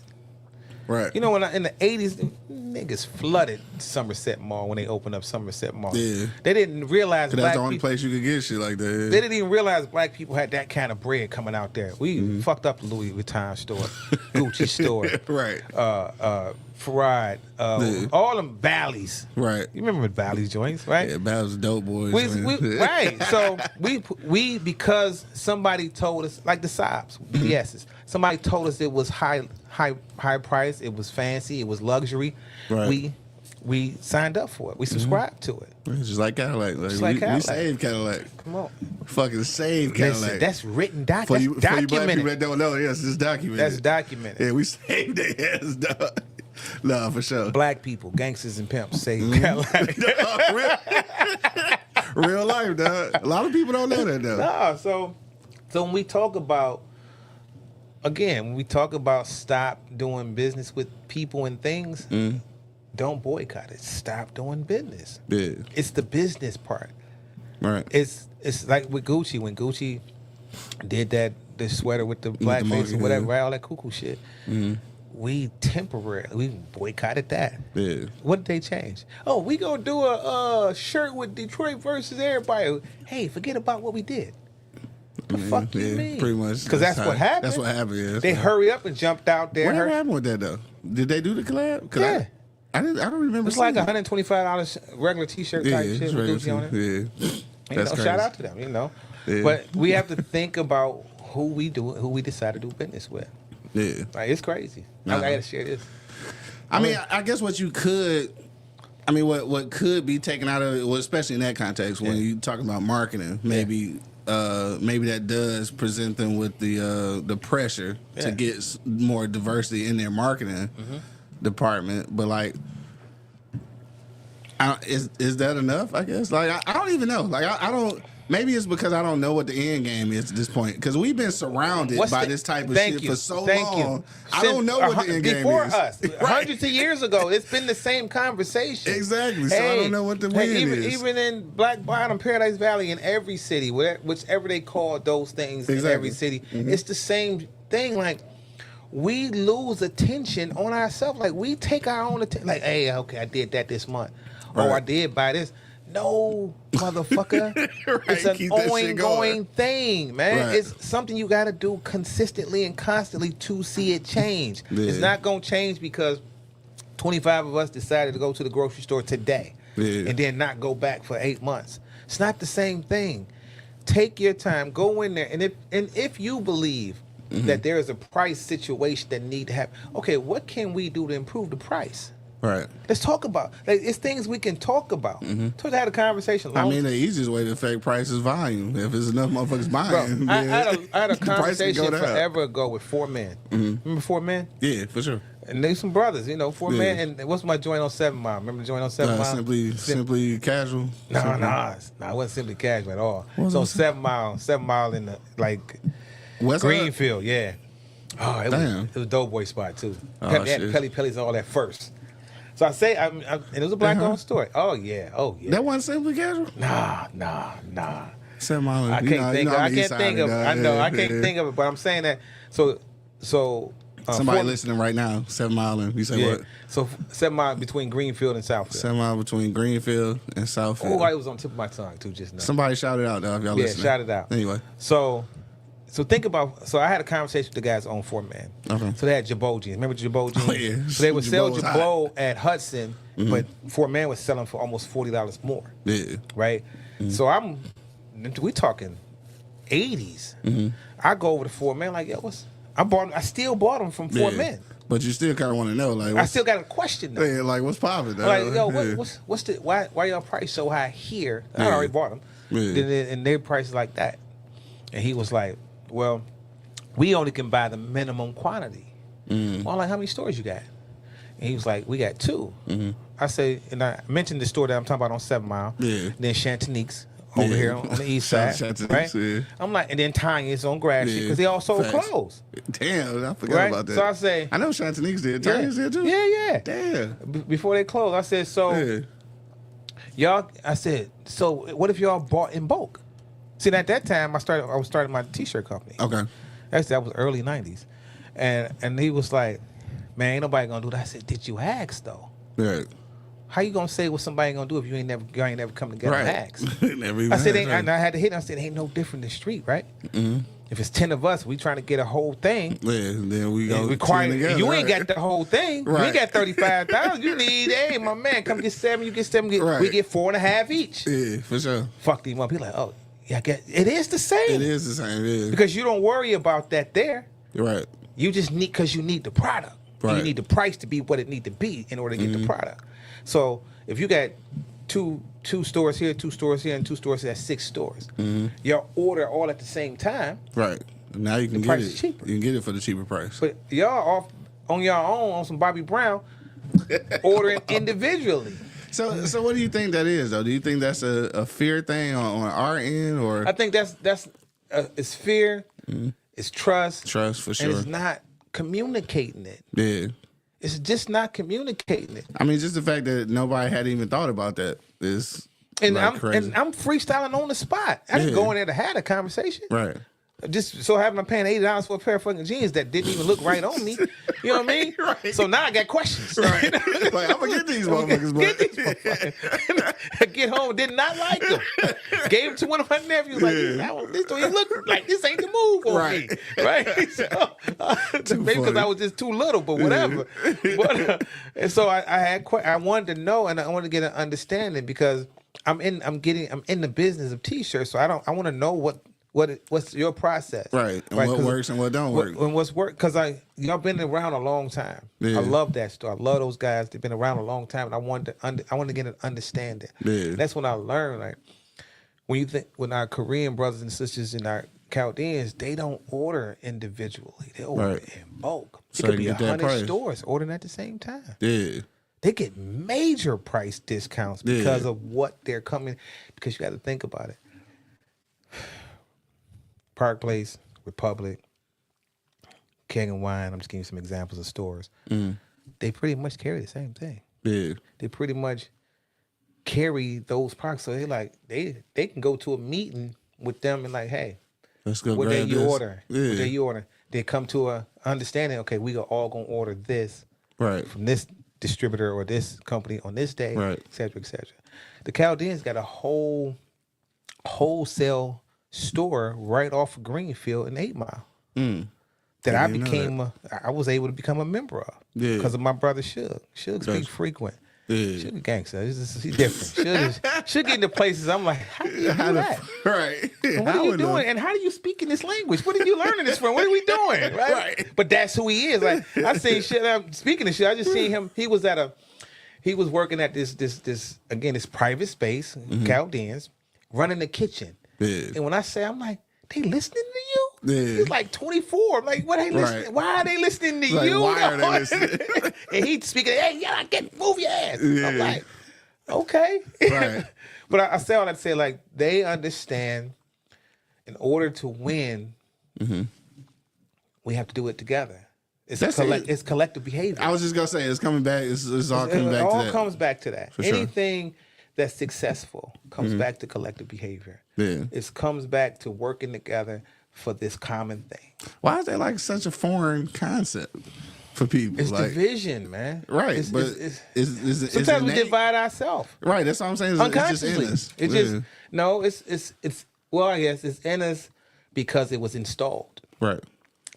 Right. You know, in the 80s, niggas flooded Somerset Mall when they opened up Somerset Mall. Yeah. They didn't realize that's the only place you could get shit like that. Yeah. They didn't even realize black people had that kind of bread coming out there. We fucked up the Louis Vuitton store, Gucci store. Right. Farad, all them Bally's. Right. You remember the Bally's joints, right? Yeah, Bally's dope boys. Right. So we because somebody told us, like the Sobs, BBS's, somebody told us it was high price, it was fancy, it was luxury. Right. We signed up for it. We subscribed to it. It's just like Cadillac. We saved Cadillac. Come on. Fucking saved Cadillac. Listen, that's written documented. For you black people that don't know, yes, it's documented. That's documented. Yeah, we saved their ass, dog. No, for sure. Black people, gangsters and pimps, saved Cadillac. Real life, dog. A lot of people don't know that, though. No, so when we talk about, stop doing business with people and things, don't boycott it. Stop doing business. Yeah. It's the business part. Right. It's like with Gucci. When Gucci did the sweater with the blackface or whatever, right? All that cuckoo shit. Mm-hmm. We boycotted that. Yeah. What did they change? Oh, we gonna do a shirt with Detroit versus everybody. Hey, forget about what we did. The fuck you mean? Pretty much. Because that's what happened. That's what happened. Yeah, they hurry up and jumped out there. What happened with that though? Did they do the collab? Yeah. I don't remember. It's like $125 regular T-shirt type shit with Gucci on it. Yeah. That's crazy. Shout out to them. Yeah. But we have to think about who we decide to do business with. Yeah. Like, it's crazy. I gotta share this. I mean, I guess what could be taken out of it, well, especially in that context, when you talk about marketing, maybe that does present them with the pressure to get more diversity in their marketing department. But like, is that enough? I guess. Like, I don't even know. Like, I don't. Maybe it's because I don't know what the end game is at this point. Because we've been surrounded by this type of shit for so long. I don't know what the end game is. Before us, hundreds of years ago, it's been the same conversation. Exactly. So I don't know what the win is. Even in Black Bottom, Paradise Valley, in every city, whichever they call those things in every city, it's the same thing. Like, we lose attention on ourselves. Like, we take our own attention. Like, hey, okay, I did that this month. Right. Oh, I did buy this. No, motherfucker. Right, it's an ongoing thing, man. Right. It's something you got to do consistently and constantly to see it change. Yeah. It's not going to change because 25 of us decided to go to the grocery store today and then not go back for 8 months. It's not the same thing. Take your time. Go in there. And if you believe that there is a price situation that need to happen, okay, what can we do to improve the price? Right. Let's talk about. Like, it's things we can talk about. So to have a conversation. I mean, the easiest way to affect price is volume. If there's enough motherfuckers buying, bro, I had a conversation forever ago with 4 Men. Remember 4 Men? Yeah, for sure. And they some brothers, 4 Men. And what's my joint on 7 Mile? Remember the joint on 7 Mile? Simply Casual. No, it wasn't Simply Casual at all. It's on 7 Mile. 7 Mile in the West Greenfield. Yeah. Oh, it was a dope boy spot too. Pelly's all that first. So I say, and it was a black-owned store. Oh yeah. That wasn't Simply Casual? Nah. 7 Mile. I can't think of it. I know. I can't think of it, but I'm saying that. So somebody listening right now, 7 Mile. You say what? So 7 Mile between Greenfield and Southfield. 7 Mile between Greenfield and Southfield. Oh, it was on the tip of my tongue too just now. Somebody shout it out though if y'all listening. Yeah, shout it out. Anyway. So think about. So I had a conversation with the guys on Fort Man. Okay. So they had Jabot jeans. Remember Jabot jeans? Oh, yeah. So they would sell Jabot Jabot at Hudson, but Fort Man was selling for almost $40 more. Yeah. Right. So we talking 80s. I go over to Fort Man like, yo, I still bought them from Fort Man. But you still kind of want to know, like, I still got a question though. Yeah, like what's popping? Like, yo, what's the why y'all price so high here? I already bought them, and their price is like that. And he was like, well, we only can buy the minimum quantity. Well, I'm like, how many stores you got? And he was like, we got 2. I say, and I mentioned the store that I'm talking about on 7 Mile. Yeah. Then Chantinique's over here on the east side, right? Yeah. I'm like, and then Tanya's on Grass Street because they all sold clothes. Damn, I forgot about that. So I say, I know Chantinique's did. Tanya's did too. Yeah. Damn. Before they closed, I said, so y'all. I said, so what if y'all bought in bulk? See, at that time, I was starting my T-shirt company. Okay. Actually, that was early 90s. And he was like, man, ain't nobody gonna do that. I said, did you ask though? Right. How you gonna say what somebody gonna do if you ain't never come together and ask? I said, and I had to hit. I said, ain't no different than the street, right? If it's 10 of us, we trying to get a whole thing. Yeah, then we go together. You ain't got the whole thing. You ain't got 35,000. You need, hey, my man, come get 7. You get 7. We get 4.5 each. Yeah, for sure. Fucked him up. He like, oh, yeah, I guess it is the same. It is the same. Yeah. Because you don't worry about that there. Right. You just because you need the product. Right. You need the price to be what it need to be in order to get the product. So if you got two stores here, 2 stores here, and 2 stores here, that's 6 stores. Y'all order all at the same time. Right. Now you can get it. Cheaper. You can get it for the cheaper price. But y'all off on your own on some Bobby Brown, ordering individually. So what do you think that is though? Do you think that's a fear thing on our end, or I think that's it's fear, it's trust, for sure, and it's not communicating it. Yeah. It's just not communicating it. I mean, just the fact that nobody had even thought about that is crazy. And I'm freestyling on the spot. I didn't go in there to have a conversation. Right. Just so having I'm paying $80 for a pair of fucking jeans that didn't even look right on me. You know what I mean? Right. So now I got questions. Right. Like, I'm gonna get these motherfuckers, Get home, did not like them. Gave them to one of my nephews. Like, this don't even look like this ain't the move on me. Right? So, maybe because I was just too little, but whatever. But and so I wanted to know, and I wanted to get an understanding because I'm in the business of T-shirts, so I want to know what's your process, right? And what works and what don't work, and what's work. Because y'all been around a long time. Yeah. I love that store. I love those guys. They've been around a long time, and I wanted to get an understanding. Yeah. That's when I learned. Like when our Korean brothers and sisters and our Chaldeans, they don't order individually. They order in bulk. It could be 100 stores ordering at the same time. Yeah. They get major price discounts because of what they're coming. Because you got to think about it. Park Place, Republic, Keg and Wine. I'm just giving you some examples of stores. They pretty much carry the same thing. Yeah. They pretty much carry those products. So they can go to a meeting with them and like, hey, let's go. What day you order? Yeah. What day you order? They come to a understanding. Okay, we are all gonna order this from this distributor or this company on this day, et cetera, et cetera. The Chaldeans got a wholesale store right off of Greenfield in 8 Mile that I was able to become a member of because of my brother Suge. Suge speaks frequent. Suge a gangster. He's different. Suge get into places I'm like, how do you do that? Right. What are you doing? And how do you speak in this language? What are you learning this from? What are we doing? Right. But that's who he is. Like I seen shit. Speaking of shit, I just seen him. He was working at this again, this private space, Chaldeans, running the kitchen. Yeah. And when I say, I'm like, they listening to you? Yeah. He's like 24. I'm like, what are they listening? Right. Why are they listening to you? Why are they listening? And he's speaking, hey, move your ass. Yeah. I'm like, okay. Right. But I say all that to say, like, they understand in order to win, we have to do it together. It's collective behavior. I was just going to say, it's coming back. It's all coming back to that. It all comes back to that. For Anything that's successful comes back to collective behavior. Yeah. It comes back to working together for this common thing. Why is that like such a foreign concept for people? It's like, division, man. Right. Sometimes we divide ourselves. Right. That's what I'm saying. It's just in us. I guess it's in us because it was installed. Right.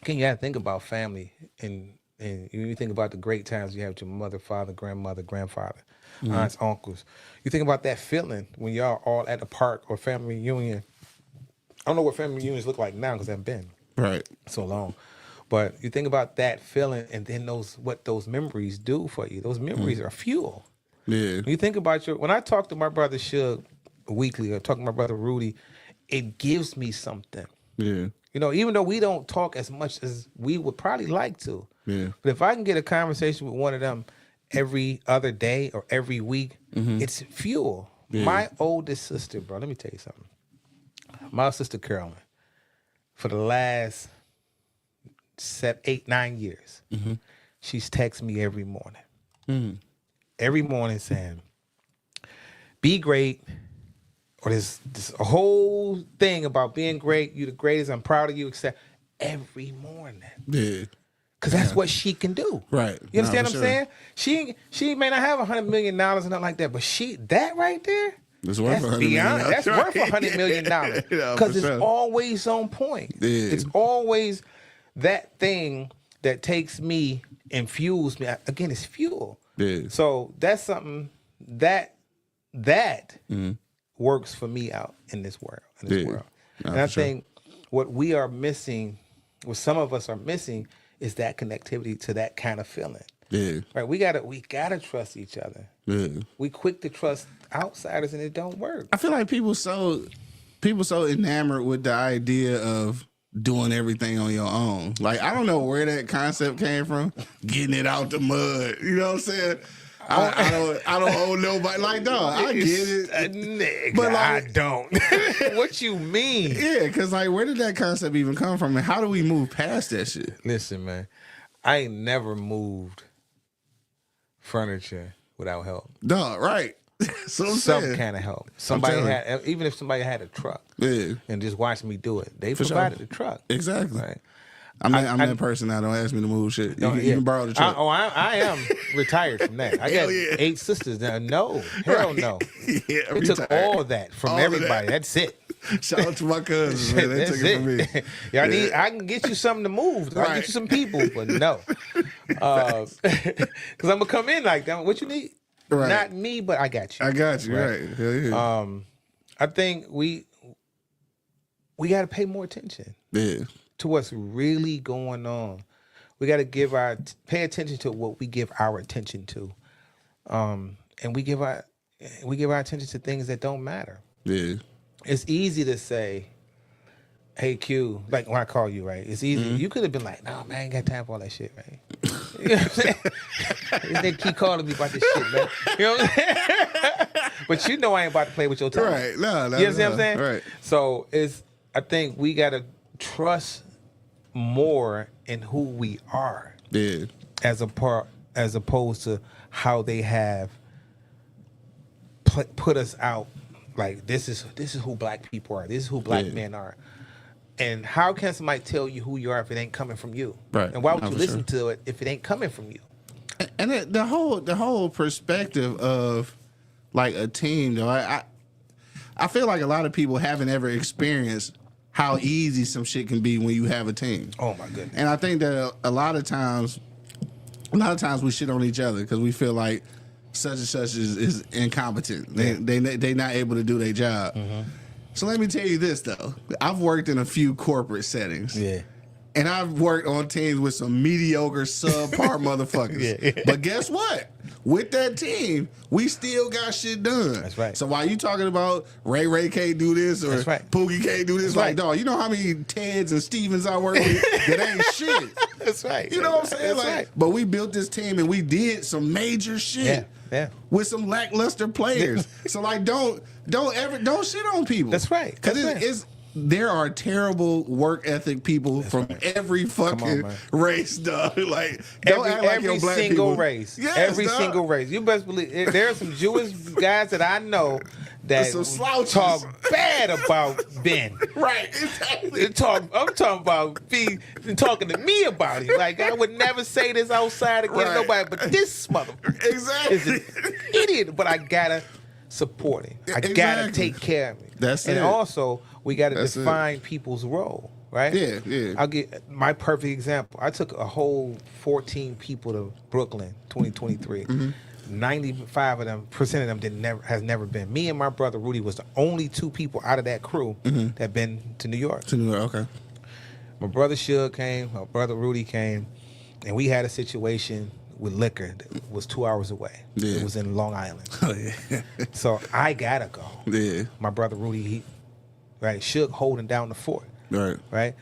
You gotta think about family, and you think about the great times you have with your mother, father, grandmother, grandfather, aunts, uncles. You think about that feeling when y'all all at the park or family reunion. I don't know what family reunions look like now because I haven't been so long. But you think about that feeling, and then what those memories do for you. Those memories are fuel. Yeah. When you think about when I talk to my brother Shug weekly, or talk to my brother Rudy, it gives me something. Yeah. You know, even though we don't talk as much as we would probably like to. Yeah. But if I can get a conversation with one of them every other day or every week, it's fuel. Yeah. My oldest sister, bro, let me tell you something. My sister Carolyn, for the last 7, 8, 9 years, she's texted me every morning. Every morning saying, be great. Or this a whole thing about being great. You the greatest. I'm proud of you. Except every morning. Yeah. Because that's what she can do. Right. You understand what I'm saying? She may not have $100 million or nothing like that, but that right there, that's worth $100 million. That's worth $100 million. Because it's always on point. Yeah. It's always that thing that takes me and fuels me. Again, it's fuel. Yeah. So that's something that works for me out in this world. And I think what we are missing, what some of us are missing, is that connectivity to that kind of feeling. Yeah. Right. We gotta trust each other. Yeah. We quick to trust outsiders and it don't work. I feel like people so enamored with the idea of doing everything on your own. Like, I don't know where that concept came from. Getting it out the mud. You know what I'm saying? I don't owe nobody. Like, dog, I get it. Nigga, but like, I don't. What you mean? Yeah, because like, where did that concept even come from? And how do we move past that shit? Listen, man, I ain't never moved furniture without help. Dog, right. Some kind of help. Even if somebody had a truck and just watched me do it, they provided the truck. Exactly. Right. I'm that person now. Don't ask me to move shit. You can borrow the truck. I am retired from that. I got 8 sisters now. No, hell no. Yeah, it took all that from everybody. That's it. Shout out to my cousins, man. They took it from me. I can get you something to move. I can get you some people, but no. Because I'm going to come in like that. What you need? Right. Not me, but I got you. I got you, right. Yeah. I think we got to pay more attention. Yeah. To what's really going on. We got to pay attention to what we give our attention to, and we give our attention to things that don't matter. Yeah, it's easy to say, "Hey Q," like when I call you, right? It's easy. You could have been like, "No, man, I ain't got time for all that shit, right?" You know what I'm saying? They keep calling me about this shit, man. You know what I'm saying? But you know I ain't about to play with your time, right? No, you understand what I'm saying? Right. So I think we got to trust more in who we are, as opposed to how they have put us out. Like, this is who black people are. This is who black men are. And how can somebody tell you who you are if it ain't coming from you? Right. And why would you listen to it if it ain't coming from you? And the whole perspective of like a team, though, I feel like a lot of people haven't ever experienced how easy some shit can be when you have a team. Oh my goodness! And I think that a lot of times we shit on each other because we feel like such and such is incompetent. They not able to do their job. So let me tell you this though. I've worked in a few corporate settings. Yeah. And I've worked on teams with some mediocre, subpar motherfuckers. But guess what? With that team, we still got shit done. That's right. So while you talking about Ray can't do this or Pookie can't do this, like, dog, you know how many Teds and Stevens I work with that ain't shit. That's right. You know what I'm saying? That's like, but we built this team and we did some major shit. Yeah. With some lackluster players. So like, don't shit on people. That's right. Because there are terrible work ethic people from every fucking race, dog. Like, don't act like you're black single people. Race. Yes, every dog. single race. You best believe there are some Jewish guys that I know that talk bad about Ben. Right, exactly. I'm talking about talking to me about it. Like, I would never say this outside against nobody, but this motherfucker is an idiot. But I gotta support him. I gotta take care of him. That's it. And also, we gotta define people's role. Right? Yeah. I'll get my perfect example. I took a whole 14 people to Brooklyn 2023. 95% of them has never been. Me and my brother Rudy was the only two people out of that crew that been to New York. Okay. My brother Suge came, my brother Rudy came, and we had a situation with liquor that was 2 hours away. Yeah. It was in Long Island. Oh, yeah. So I gotta go. Yeah. My brother Rudy, Suge holding down the fort. Right.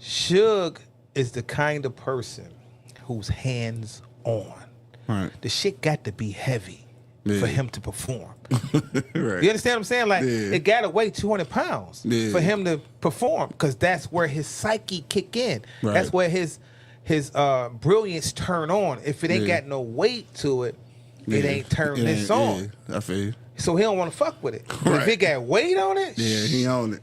Suge is the kind of person who's hands on. Right. The shit got to be heavy for him to perform. Right. You understand what I'm saying? Like, it got to weigh 200 pounds for him to perform, because that's where his psyche kick in. Right. That's where his brilliance turn on. If it ain't got no weight to it, it ain't turn this on. I feel you. So he don't want to fuck with it. But if it got weight on it, he own it.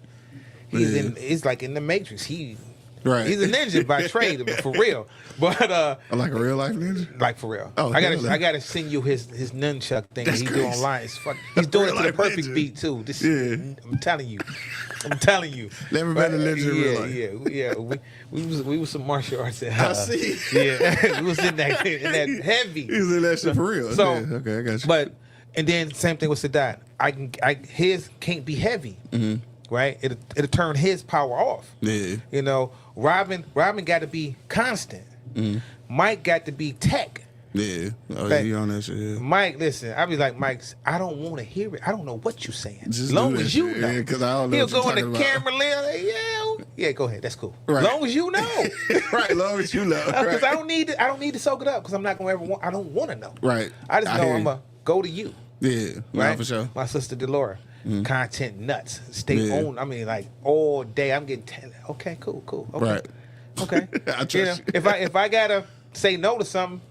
He's like in the Matrix. He's a ninja by trade, for real. But like a real life ninja? Like for real. Oh, I gotta send you his nunchuck thing that he do online. He's doing it to the perfect beat too. I'm telling you. Never been a ninja in real life. Yeah. We was some martial arts. I see. Yeah, we was in that heavy. He was in that shit for real. So okay, I got you. And then same thing with Sadat. His can't be heavy. Right? It'll turn his power off. Yeah. You know, Robin got to be constant. Mike got to be tech. Yeah. Oh, you on that shit. Yeah. Mike, listen, I be like, Mike, I don't want to hear it. I don't know what you're saying. Just as long as you know. Yeah, because I don't know. He'll what go you're in the camera lens. Yeah, go ahead. That's cool. Right. Long as you know. Right. Long as you know. Because I don't need to soak it up, because I'm not gonna I don't want to know. Right. I just know I'm gonna go to you. Yeah. Right. For sure. My sister Delora. Content nuts. Stay on. I mean, like all day. I'm getting okay, cool. Okay. Right. Okay. I trust you. If I gotta say no to something,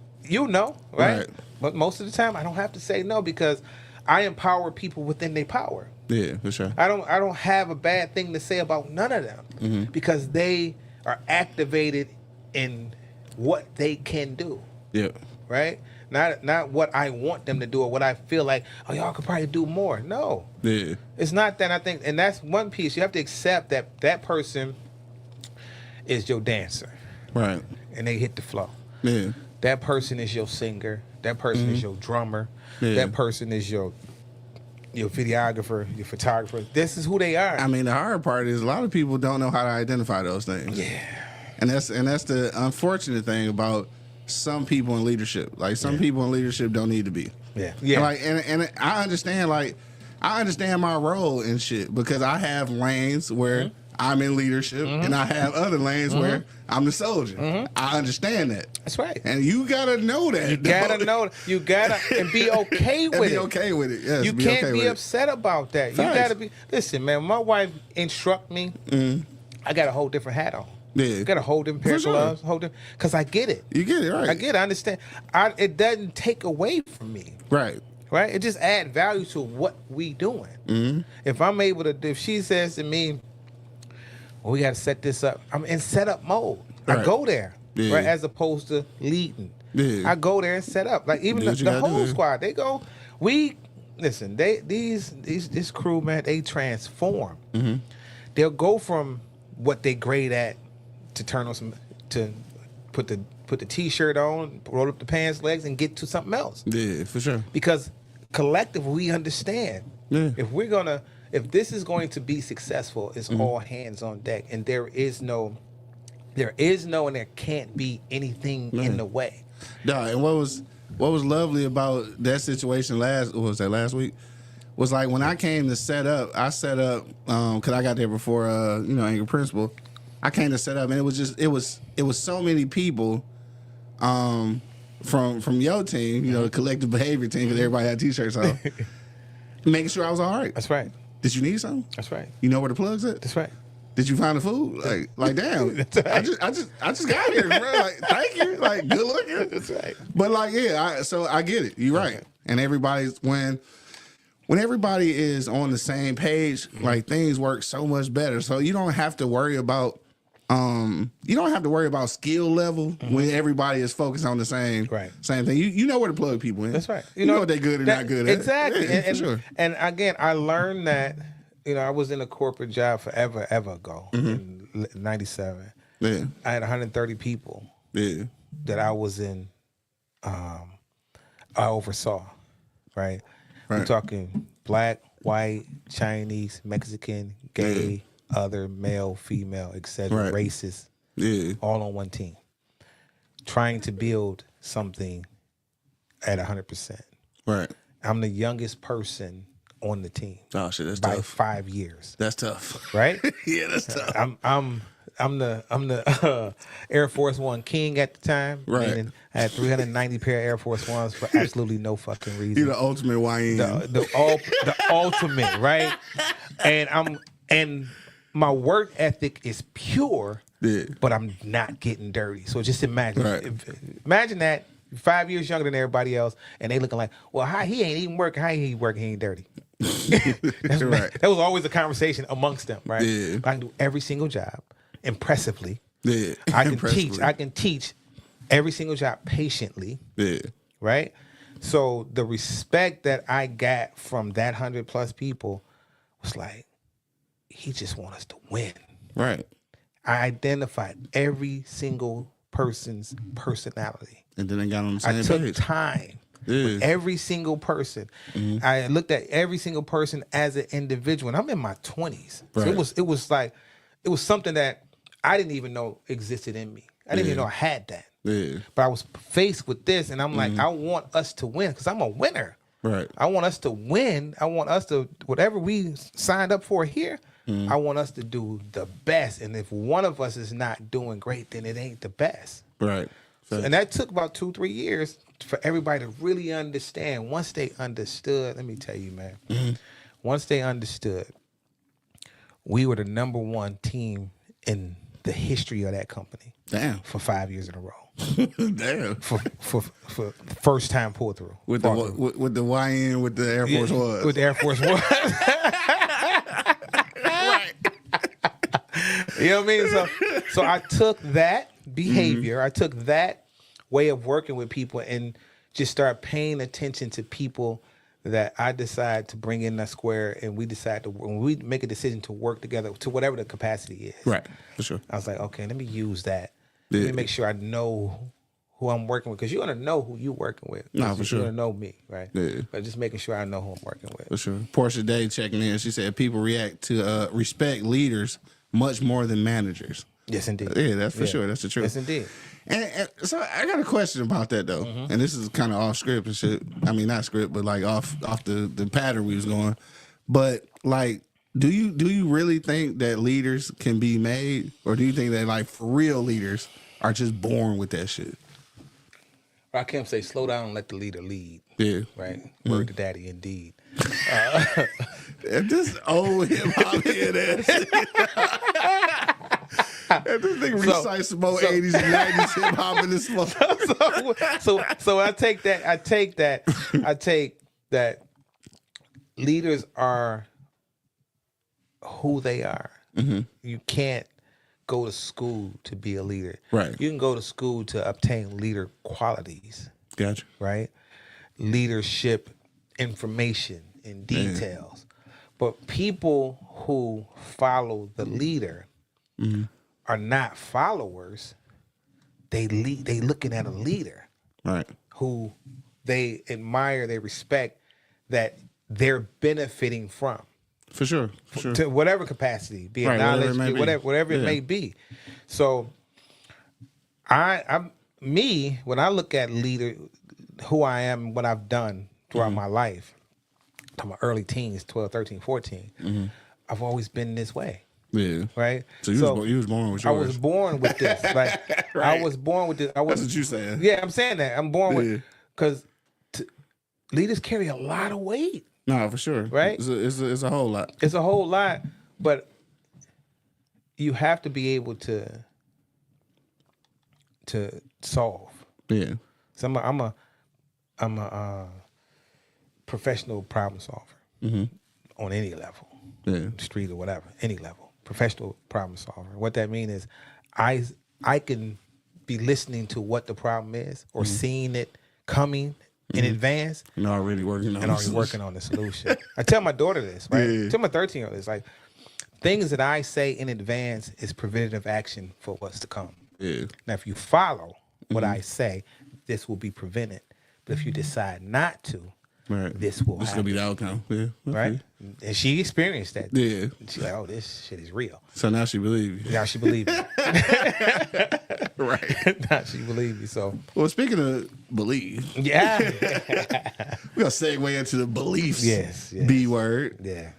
right? But most of the time I don't have to say no, because I empower people within their power. Yeah, for sure. I don't have a bad thing to say about none of them, because they are activated in what they can do. Yeah. Right? Not what I want them to do or what I feel like, y'all could probably do more. No. Yeah. It's not that. I think, and that's one piece. You have to accept that person is your dancer. Right. And they hit the flow. Yeah. That person is your singer. That person is your drummer. Yeah. That person is your videographer, your photographer. This is who they are. I mean, the hard part is a lot of people don't know how to identify those things. Yeah. And that's the unfortunate thing about some people in leadership. Like, some people in leadership don't need to be. Yeah. And I understand, I understand my role in shit, because I have lanes where I'm in leadership and I have other lanes where I'm the soldier. I understand that. That's right. And you gotta know that. You gotta know. You gotta and be okay with it. Be okay with it. Yes, you can't be upset about that. Facts. You gotta be. Listen, man. When my wife instruct me, I got a whole different hat on. Yeah. I got a whole different pair of gloves. Because I get it. You get it, right? I get it. I understand. It doesn't take away from me. Right. Right. It just add value to what we doing. If I'm able to, if she says to me, well, we got to set this up, I'm in setup mode. Right. I go there, right, as opposed to leading. Yeah. I go there and set up. Like, even the whole squad, they go. Listen. This crew, man, they transform. They'll go from what they great at to turn on to put the t-shirt on, roll up the pants legs, and get to something else. Yeah, for sure. Because collectively, we understand. Yeah. If this is going to be successful, it's all hands on deck, and there is no, and there can't be anything in the way. No, and what was lovely about that situation last week, was like when I came to set up, because I got there before Angry Principal. I came to set up, and it was so many people from your team, the collective behavior team, because everybody had t-shirts on, making sure I was all right. That's right. Did you need something? That's right. You know where the plug's at? That's right. Did you find the food? Like damn. I just got here, bro. Like, thank you. Like, good looking. That's right. But like, yeah, so I get it. You're right. And everybody's when everybody is on the same page, like things work so much better. So you don't have to worry about skill level when everybody is focused on the same thing. You know where to plug people in. That's right. You know what they're good or not good at. Exactly. Yeah, for sure. And again, I learned that, I was in a corporate job forever ago in 97. Yeah. I had 130 people that I was in, I oversaw, right? We're talking black, white, Chinese, Mexican, gay, other, male, female, etc., racist, all on one team, trying to build something at 100%. Right. I'm the youngest person on the team. Oh shit, that's by tough. 5 years. That's tough, right? Yeah, that's tough. I'm the Air Force One king at the time. Right. I had 390 pair of Air Force Ones for absolutely no fucking reason. You're the ultimate YN. The ultimate, right? And my work ethic is pure, but I'm not getting dirty. So just imagine, imagine that 5 years younger than everybody else, and they looking like, well, how he ain't even working, how he working, he ain't dirty. That was always a conversation amongst them, right? Yeah. I can do every single job impressively. Yeah. I can teach every single job patiently. Yeah. Right? So the respect that I got from that 100+ people was like, he just want us to win. Right. I identified every single person's personality. And then they got on the same page. I took time with every single person. Mm-hmm. I looked at every single person as an individual. And I'm in my 20s. So it was something that I didn't even know existed in me. I didn't even know I had that. Yeah. But I was faced with this, and I'm like, I want us to win because I'm a winner. Right. I want us to win. I want us to, whatever we signed up for here, I want us to do the best. And if one of us is not doing great, then it ain't the best. Right. So, and that took about 2-3 years for everybody to really understand. Once they understood, let me tell you, man, once they understood, we were the number one team in the history of that company. Damn. For 5 years in a row. Damn. For first time pull through. With the YN with the Air Force One. With the Air Force One. Right. You know what I mean? So I took that behavior, I took that way of working with people and just start paying attention to people that I decide to bring in that square, and we decide to, when we make a decision to work together to whatever the capacity is. Right, for sure. I was like, okay, let me use that. Let me make sure I know who I'm working with, because you want to know who you working with. No, for sure. You want to know me, right? Yeah. But just making sure I know who I'm working with. For sure. Portia Day checking in. She said people react to respect leaders much more than managers. Yes, indeed. Yeah, that's for sure. That's the truth. Yes, indeed. And so I got a question about that though, and this is kind of off script and shit. I mean, not script, but like off the pattern we was going. But like, do you really think that leaders can be made, or do you think that like for real leaders are just born with that shit? I can't say slow down and let the leader lead. Yeah. Right. Word to daddy, indeed. This old hip hop head ass. This nigga recites some more 80s and 90s hip hop in this motherfucker. So I take that leaders are who they are. Mm-hmm. You can't go to school to be a leader. Right. You can go to school to obtain leader qualities. Gotcha. Right? Leadership information and details. But people who follow the leader are not followers. They looking at a leader, right? Who they admire, they respect, that they're benefiting from. For sure. To whatever capacity, be it knowledge, whatever it may be. So, I'm when I look at leader, who I am, what I've done throughout my life, to my early teens, 12, 13, 14, I've always been this way. Yeah. Right. So you was born with yours. I was born with this. Like right. I was born with this. That's what you saying. Yeah, I'm saying that. I'm born with, because leaders carry a lot of weight. No, for sure. Right. It's a whole lot. It's a whole lot, but you have to be able to solve. Yeah. So I'm a professional problem solver on any level, street or whatever, any level, professional problem solver. What that means is I can be listening to what the problem is or seeing it coming in advance and already working on the solution. I tell my daughter this, right? I tell my 13-year-old this, like, things that I say in advance is preventative action for what's to come. Yeah. Now, if you follow what I say, this will be prevented. But if you decide not to, this will happen. This is going to be the outcome. Yeah. Right? And she experienced that. Yeah. She's like, oh, this shit is real. So now she believes you. Now she believes me. Right. Now she believes me. So. Well, speaking of believe. Yeah. We're going to segue into the beliefs. Yes. B word. Yeah.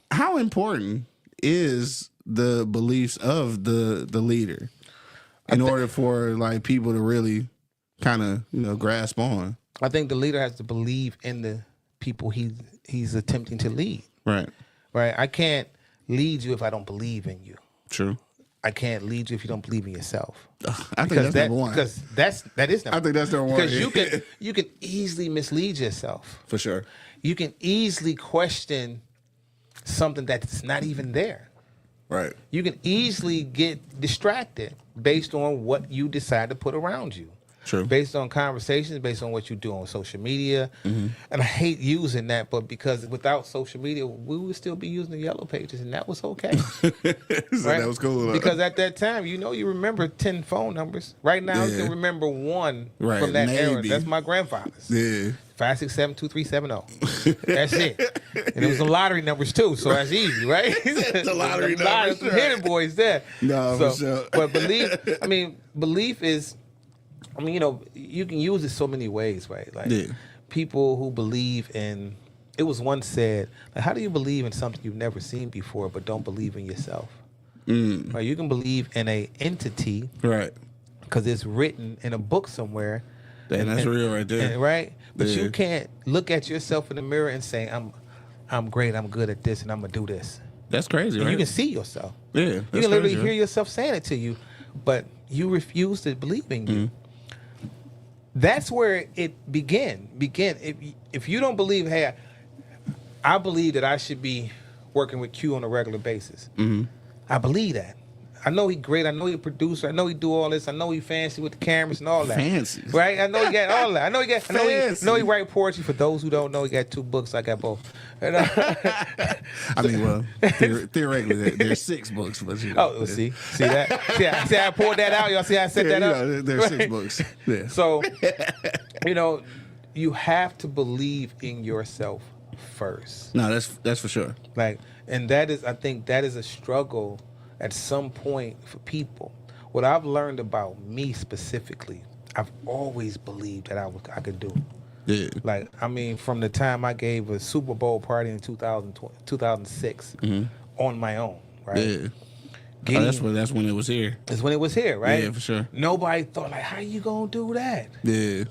How important is the beliefs of the leader in order for like people to really kind of grasp on? I think the leader has to believe in the people he's attempting to lead. Right. I can't lead you if I don't believe in you. True. I can't lead you if you don't believe in yourself. I think that's number one. Because that is number one. I think that's number one. Because you can easily mislead yourself. For sure. You can easily question something that's not even there. Right. You can easily get distracted based on what you decide to put around you. True. Based on conversations, based on what you do on social media. And I hate using that, but because without social media, we would still be using the yellow pages, and that was okay. So that was cool. Because at that time, you remember 10 phone numbers. Right now, you can remember one from that era. That's my grandfather's. Yeah. 567-2370. That's it. And it was some lottery numbers too, so that's easy, right? The lottery numbers. Some hidden boys there. No, for sure. But belief is, you can use it so many ways, right? Like people who believe in, it was once said, like, how do you believe in something you've never seen before but don't believe in yourself? Right? You can believe in a entity, right? Because it's written in a book somewhere. And that's real right there. Right? But you can't look at yourself in the mirror and say, I'm great, I'm good at this, and I'm going to do this. That's crazy, right? You can see yourself. Yeah. You can literally hear yourself saying it to you, but you refuse to believe in you. That's where it began. If you don't believe, hey, I believe that I should be working with Q on a regular basis. I believe that. I know he's great. I know he's a producer. I know he do all this. I know he fancy with the cameras and all that. Fancy. Right? I know he got all that. I know he write poetry. For those who don't know, he got 2 books. I got both. I mean, well, theoretically, there's 6 books. But see that? See, I poured that out. Y'all see how I set that up? There's 6 books. Yeah. So, you have to believe in yourself first. No, that's for sure. And I think that is a struggle at some point for people. What I've learned about me specifically, I've always believed that I could do it. Yeah. From the time I gave a Super Bowl party in 2006 on my own, right? Yeah. That's when it was here. That's when it was here, right? Yeah, for sure. Nobody thought, like, how you gonna do that? Yeah.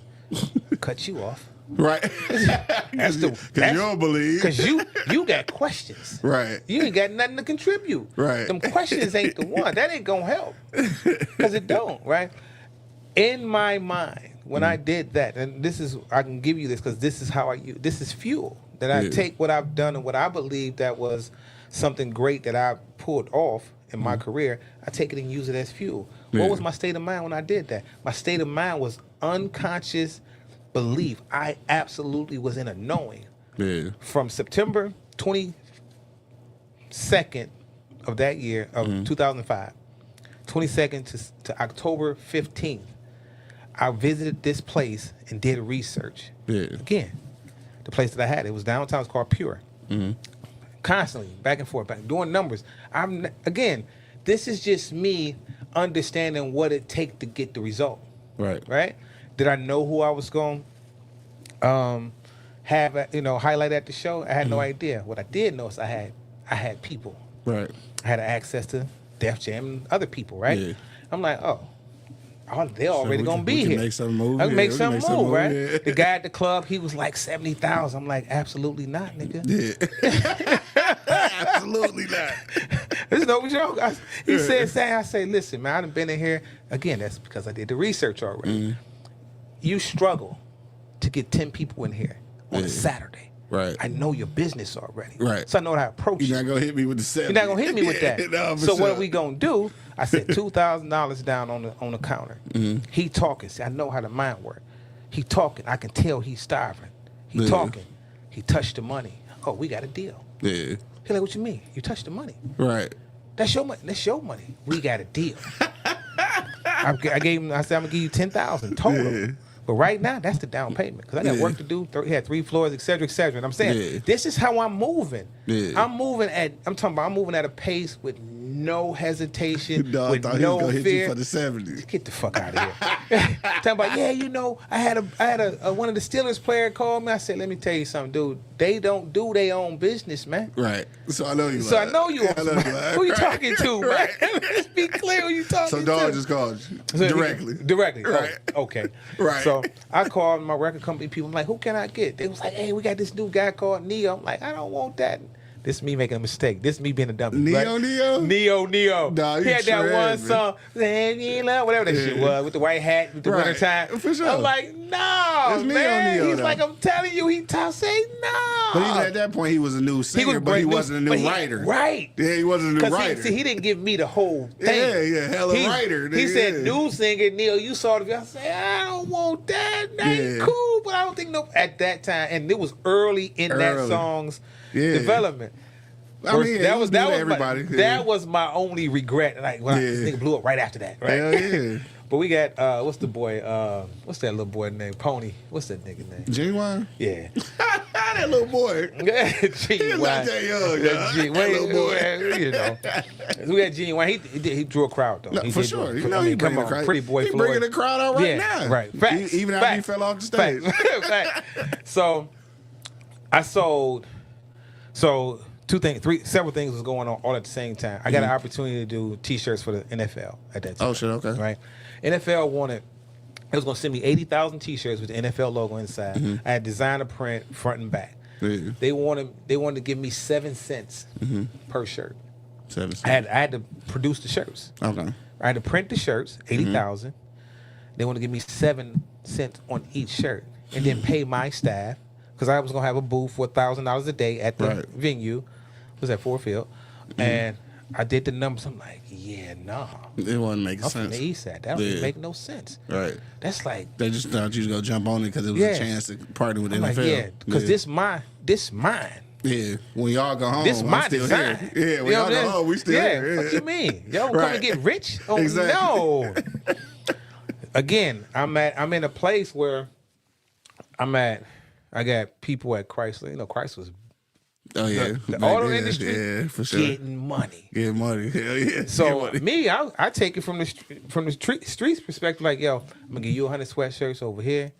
Cut you off. Right. Because you don't believe. Because you got questions. Right. You ain't got nothing to contribute. Right. Them questions ain't the one. That ain't going to help. Because it don't, right? In my mind, when I did that, and I can give you this because this is how this is fuel. That I take what I've done and what I believe that was something great that I pulled off in my career, I take it and use it as fuel. Yeah. What was my state of mind when I did that? My state of mind was unconscious belief. I absolutely was in a knowing. Yeah. From September 22nd of that year, of 2005, 22nd to October 15th, I visited this place and did research. Yeah. Again, the place that I had, it was downtown, it's called Pure. Constantly, back and forth, doing numbers. This is just me understanding what it takes to get the result. Right. Right? Did I know who I was going to highlight at the show? I had no idea. What I did know is I had people. Right. I had access to Def Jam and other people, right? Yeah. I'm like, they're already going to be here. Make something move. I can make something move, right? Yeah. The guy at the club, he was like 70,000. I'm like, absolutely not, nigga. Yeah. Absolutely not. There's no joke. He said, I say, listen, man, I done been in here. Again, that's because I did the research already. You struggle to get 10 people in here on a Saturday. Right. I know your business already. Right. So I know how to approach You're not going to hit me with the 7. You're not going to hit me with that. No, so what are we going to do? I said $2,000 down on the counter. He talking. See, I know how the mind work. He talking. I can tell he's starving. He talking. He touched the money. Oh, we got a deal. Yeah. He like, what you mean? You touched the money. Right. That's your money. That's your money. We got a deal. I gave him. I said, I'm gonna give you $10,000 total. Yeah. But right now, that's the down payment because I got work to do. He had 3 floors, et cetera, et cetera. And I'm saying, this is how I'm moving. Yeah. I'm moving at a pace with no hesitation, with no fear. Hit you for the 70s. Get the fuck out of here. Talking about, I had a one of the Steelers player call me. I said, let me tell you something, dude. They don't do their own business, man. Right. So I know you. So I know you. Who you talking to, man? Let's be clear who you talking to. So dog just called you directly. Directly. Right. Oh, okay. Right. So I called my record company people. I'm like, who can I get? They was like, hey, we got this new guy called Neo. I'm like, I don't want that. This is me making a mistake. This is me being a dummy. Neo. Nah, he had that one song, whatever that shit was, with the white hat, with the winter time. For sure. I'm like, no, man. Neo, He's like, I'm telling you, say no. But even at that point, he was a new singer, but he wasn't a new writer. Right. Yeah, he wasn't a new writer. See, he didn't give me the whole thing. Yeah, hella writer. He said, new singer, Neil, you saw the video. I said, I don't want that. That ain't cool. But I don't think at that time, and it was early in that song's development. I mean, that was my only regret. Like when this nigga blew up right after that, right? Hell yeah. But we got what's the boy? What's that little boy name? Pony. What's that nigga name? Genuine. Yeah. That little boy. Genuine. He's not that young. That little boy. You know. We got Genuine. He drew a crowd though. No, for sure. You know, he bringing the crowd. Pretty boy. He bringing the crowd out right now. Right. Facts. Even after he fell off the stage. Facts. So I sold. So. Several things was going on all at the same time. I got an opportunity to do T-shirts for the NFL at that time. Oh shit, okay. Right, NFL wanted. It was gonna send me 80,000 T-shirts with the NFL logo inside. I had designed a print front and back. Yeah. They wanted to give me 7 cents per shirt. 7 cents. I had to produce the shirts. Okay. I had to print the shirts, 80,000. They wanted to give me 7 cents on each shirt, and then pay my staff because I was gonna have a booth for $1,000 a day at the venue. Was at Ford Field, and I did the numbers. I'm like, nah. It wasn't making sense. From the east side. That don't make no sense. Right. That's like they just thought you was gonna jump on it because it was a chance to partner with NFL. Like, because this mine. Yeah. When y'all go home, this my still design. Here. Yeah. When y'all go home, we still here. What you mean? Y'all don't come and get rich? Oh exactly. No. Again, I'm in a place where I got people at Chrysler. You know, Chrysler's. Oh yeah, the auto industry, for sure. Getting money. Hell yeah. So me, I take it from the streets perspective. Like, yo, I'm gonna give you 100 sweatshirts over here,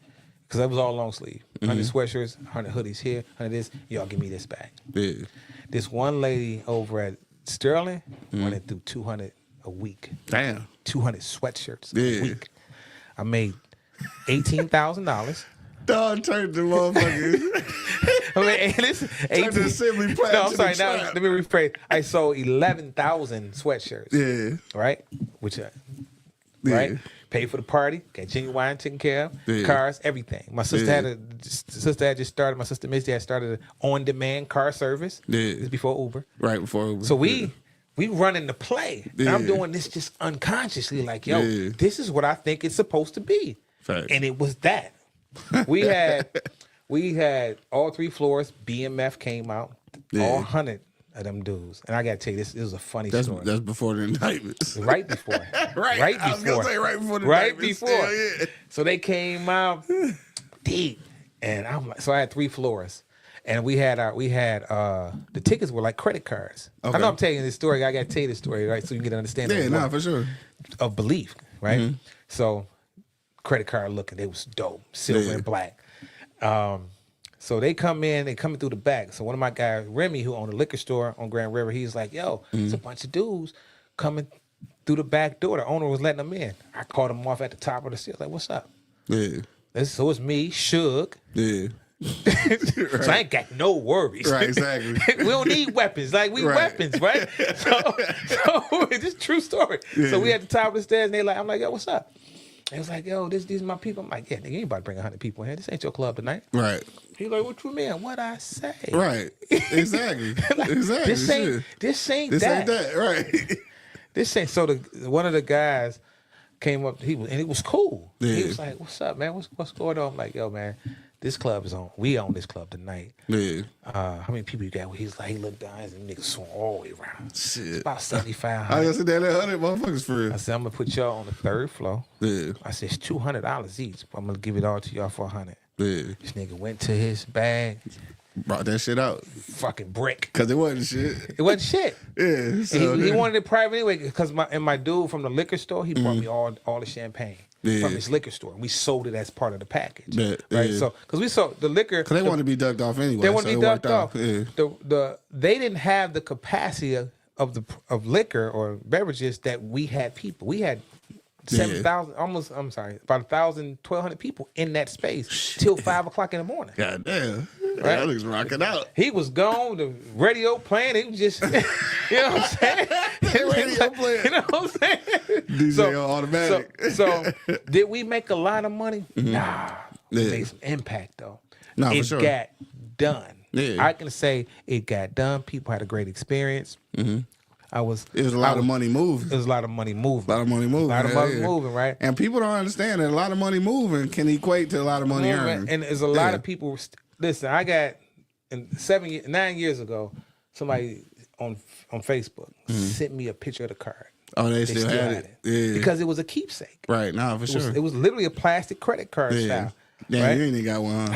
because that was all long sleeve. 100 sweatshirts, 100 hoodies here, 100 this. Y'all give me this back. Yeah. This one lady over at Sterling running through 200 a week. Damn. 200 sweatshirts a week. I made $18,000. Dog turned the motherfuckers. I mean, listen, turned the assembly plant. No, I'm sorry. Now let me rephrase. I sold 11,000 sweatshirts. Yeah. Right. Right. Paid for the party. Got Genuine taken care of. Yeah. Cars, everything. My sister had just started. My sister Misty had started an on-demand car service. Yeah. This before Uber. Right before Uber. So we running the play. Yeah. And I'm doing this just unconsciously. Like, yo, this is what I think it's supposed to be. Fact. And it was that. We had all 3 floors. BMF came out. All 100 of them dudes. And I got to tell you, this was a funny story. That's before the indictments. Right before. Right before. I was going to say right before the indictments. Right before. So they came out deep. And I'm like, so I had 3 floors. And we had the tickets were like credit cards. Okay. I know I'm telling you this story. I got to tell you this story, right? So you can get an understanding. Yeah, for sure. Of belief, right? So credit card looking, they was dope, silver and black. So they come in through the back. So one of my guys, Remy, who owned a liquor store on Grand River, he's like, yo, it's a bunch of dudes coming through the back door. The owner was letting them in. I called him off at the top of the stairs, like, what's up? Yeah. So it's me, Suge, So I ain't got no worries. Right, exactly. We don't need weapons. Like, we weapons, right? So it's just a true story. Yeah. So we at the top of the stairs, and they like, I'm like, yo, what's up? They was like, yo, these are my people. I'm like, yeah, nigga, you ain't about to bring 100 people in here. This ain't your club tonight. Right. He like, what you mean? What I say? Right. Exactly. Like, exactly. This ain't this that. Ain't that. Right. This ain't. So one of the guys came up, and it was cool. Yeah. He was like, what's up, man? What's going on? I'm like, yo, man, this club is on. We own this club tonight. Yeah. How many people you got? He's like, he looked down, and niggas swung all the way around. Shit. It's about 7,500. I said that 100 motherfuckers for real. I said, I'm gonna put y'all on the third floor. Yeah. I said, it's $200 each. But I'm gonna give it all to y'all for 100. Yeah. This nigga went to his bag, brought that shit out. fucking brick. Cause it wasn't shit. It wasn't shit. Yeah. So he wanted it private anyway. Because my dude from the liquor store, he brought me all the champagne. Yeah. From his liquor store. We sold it as part of the package. Yeah. Right? Yeah. So, because we sold the liquor. Because they wanted to be ducked off anyway. They want to be ducked off. Yeah. They didn't have the capacity of liquor or beverages that we had people. We had 7,000, almost, I'm sorry, about 1,000, 1,200 people in that space till 5 o'clock in the morning. God damn. Right? That looks rocking out. He was gone, the radio playing, he was just, you know what I'm saying? The radio playing. You know what I'm saying? DJ on automatic. So did we make a lot of money? Mm-hmm. Nah. Yeah. It made some impact, though. No, it for sure. got done. Yeah. I can say it got done. People had a great experience. Mm-hmm. It was a lot of money moving. It was a lot of money moving. A lot of money moving. A lot of money moving, right? And people don't understand that a lot of money moving can equate to a lot of money earned. And there's a lot of people. Listen, I got 9 years ago, somebody on Facebook sent me a picture of the card. Oh, they still had it. Yeah. Because it was a keepsake. Right, nah, for sure. It was literally a plastic credit card style. Yeah, right? you ain't even got one.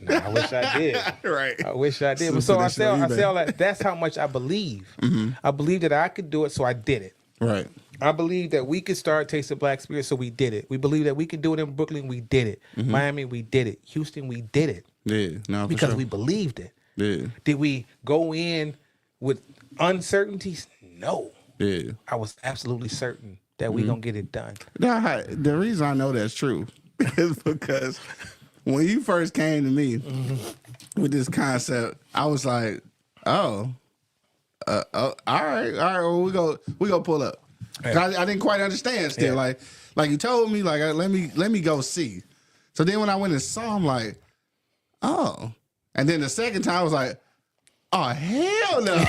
Nah, I wish I did. Right. I wish I did. But so I say all that. That's how much I believe. Mm-hmm. I believe that I could do it, so I did it. Right. I believe that we could start Taste of Black Spirit, so we did it. We believe that we could do it in Brooklyn, we did it. Mm-hmm. Miami, we did it. Houston, we did it. Yeah, no, because sure. we believed it. Yeah. Did we go in with uncertainties? No. Yeah. I was absolutely certain that we gonna get it done. No, the reason I know that's true is because when you first came to me with this concept, I was like, "Oh, all right. Well, we go pull up." Hey. I didn't quite understand still. Yeah. Like you told me, like let me go see. So then when I went and saw, I'm like, "Oh," and then the second time I was like, "Oh hell no!"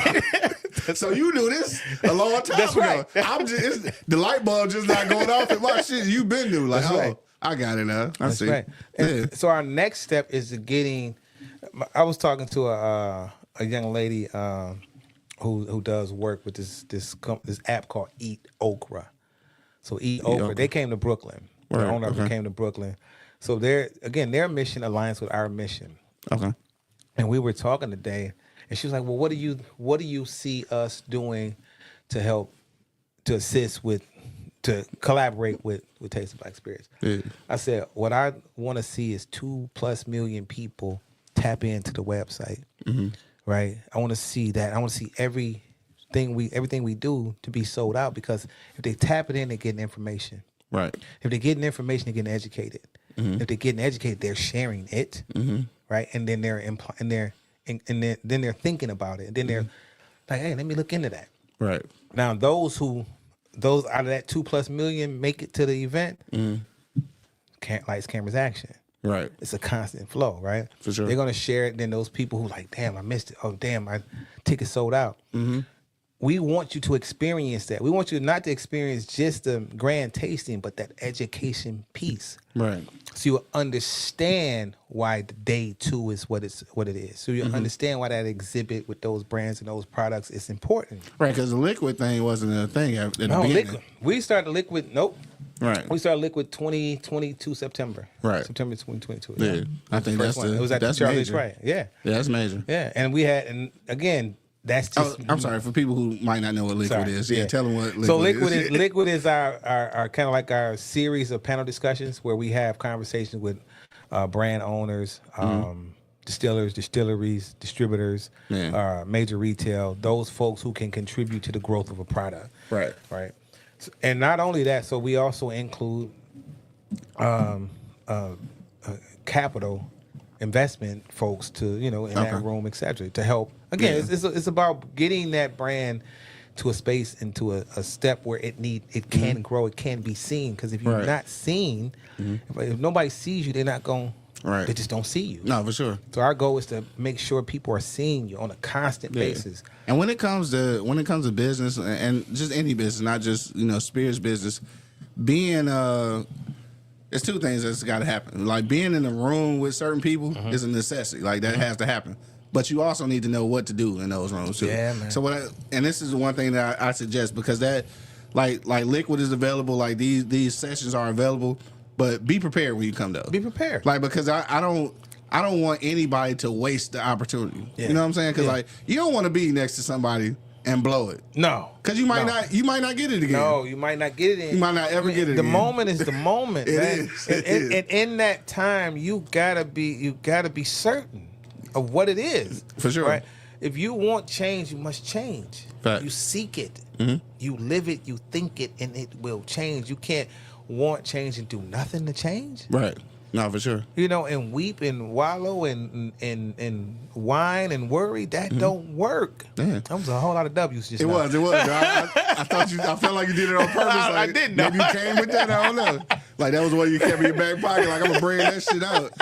So you knew this a long time ago. Right. I'm just the light bulb just not going off in my shit. You been new, like, right. I got it now. I see. Right. Yeah. So our next step is getting. I was talking to a young lady who does work with this app called Eat Okra. So Eat Okra. They came to Brooklyn. Right. The owner came to Brooklyn. So their mission aligns with our mission. Okay. And we were talking today. And she was like, well, what do you see us doing to help, to assist with, to collaborate with Taste of Black Spirits? Yeah. I said, what I want to see is 2+ million people tap into the website, right? I want to see that. I want to see everything we do to be sold out, because if they tap it in, they're getting information. Right. If they're getting information, they're getting educated. If they're getting educated, they're sharing it, right? And then then they're thinking about it. And then they're like, hey, let me look into that. Right. Now, those out of that 2+ million make it to the event, lights, cameras, action. Right. It's a constant flow, right? For sure. They're going to share it. Then those people who like, damn, I missed it. Oh, damn, my ticket sold out. We want you to experience that. We want you not to experience just the grand tasting, but that education piece. Right. So you understand why the day 2 is what it is. So you understand why that exhibit with those brands and those products is important. Right, because the liquid thing wasn't a thing at the beginning. Liquid. We started liquid. Nope. Right. We started liquid 2022 September. Right. September 2022. Yeah. I think that's it was at the Charlie's Right. Yeah. Yeah, that's major. Yeah, and we had, and again. That's just. I'm sorry for people who might not know what liquid is. Yeah, tell them what liquid is. So liquid is our kind of like our series of panel discussions where we have conversations with brand owners, distillers, distilleries, distributors, major retail, those folks who can contribute to the growth of a product. Right. Right. And not only that, so we also include capital investment folks to, in that room, etc. to help. Again, it's about getting that brand to a space and to a step where it can grow, it can be seen. Because if you're not seen, if nobody sees you, they're not going. Right. They just don't see you. No, for sure. So our goal is to make sure people are seeing you on a constant basis. And when it comes to business and just any business, not just spirits business, being there's two things that's got to happen. Like being in a room with certain people is a necessity. Like that has to happen. But you also need to know what to do in those rooms too. Yeah, man. So and this is one thing that I suggest, because that like liquid is available, like these sessions are available. But be prepared when you come, though. Be prepared. Like, because I don't want anybody to waste the opportunity. Yeah. You know what I'm saying? Because like you don't want to be next to somebody and blow it. No. Because you might not get it again. No, you might not get it in. You might not ever get it the again. The moment is the moment, man. It is. And in that time, you gotta be certain of what it is. For sure. Right? If you want change, you must change. Fact. You seek it. Mm-hmm. You live it, you think it, and it will change. You can't want change and do nothing to change. Right. No, for sure. And weep and wallow and whine and worry, that don't work. Yeah. That was a whole lot of W's just It now. was. I felt like you did it on purpose. Like, I didn't know. Maybe you came with that, I don't know. Like that was what you kept in your back pocket. Like I'm gonna bring that shit out.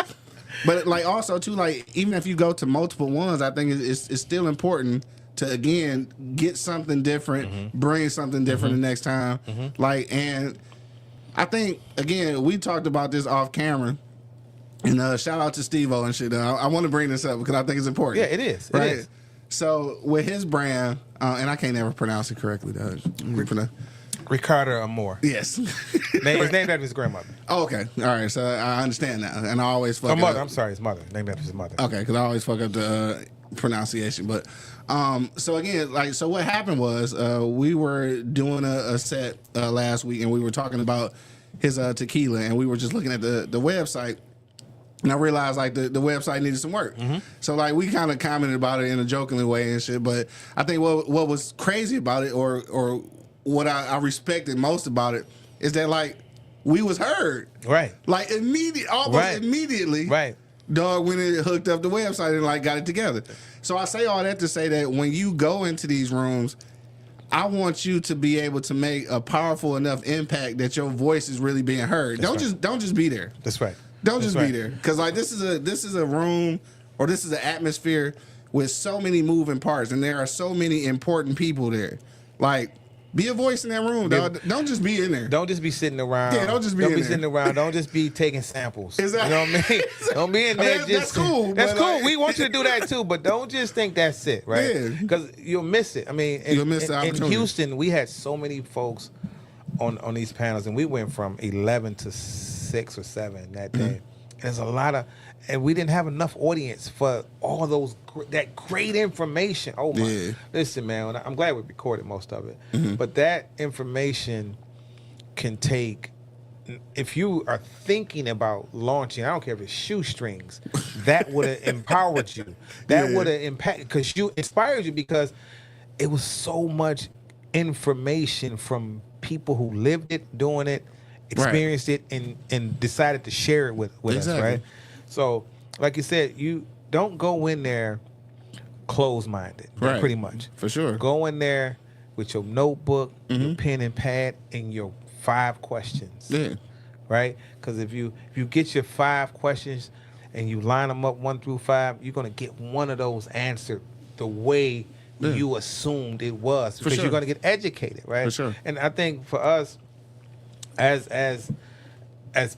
But like also too, like even if you go to multiple ones, I think it's still important to again get something different, bring something different the next time. Like, and I think again we talked about this off camera, and shout out to Steve-O and shit. I want to bring this up because I think it's important. Yeah, it is. Right. It is. So with his brand, and I can't ever pronounce it correctly, though. Ricardo Amore. Yes. His name after his grandmother. Oh, okay. All right. So I understand now, and I always fuck up. Mother. I'm sorry, his mother. Named after his mother. Okay, because I always fuck up the pronunciation. But so again, like, so what happened was we were doing a set last week, and we were talking about his tequila, and we were just looking at the website. And I realized like the website needed some work. So like we kind of commented about it in a jokingly way and shit. But I think what was crazy about it, or what I respected most about it, is that like we was heard. Right. Like immediately. Right. Dog went and hooked up the website and like got it together. So I say all that to say that when you go into these rooms, I want you to be able to make a powerful enough impact that your voice is really being heard. Don't just be there. That's right. Don't just be there, because like this is a room, or this is an atmosphere with so many moving parts, and there are so many important people there. Like, be a voice in that room, dog. Don't just be in there. Don't just be sitting around. Yeah, don't be sitting around. Don't just be taking samples. Exactly. You know what I mean? Don't be in there. That's cool. That's cool. Like, we want you to do that too, but don't just think that's it, right? Yeah. Because you'll miss it. I mean, you'll miss the opportunity. In Houston, we had so many folks on these panels, and we went from 11 to 6 or 7 that day. There's a lot of, and we didn't have enough audience for all those that great information. Oh my! Yeah. Listen, man, I'm glad we recorded most of it, but that information can take. If you are thinking about launching, I don't care if it's shoestrings, that would have empowered you. That would have impacted, because you inspired you, because it was so much information from people who lived it, doing it, experienced it, and decided to share it with us, right? So, like you said, you don't go in there closed-minded, pretty much. For sure. Go in there with your notebook, your pen and pad, and your 5 questions. Yeah. Right? Because if you get your 5 questions and you line them up 1 through 5, you're going to get one of those answered the way you assumed it was. Because you're going to get educated, right? For sure. And I think for us, as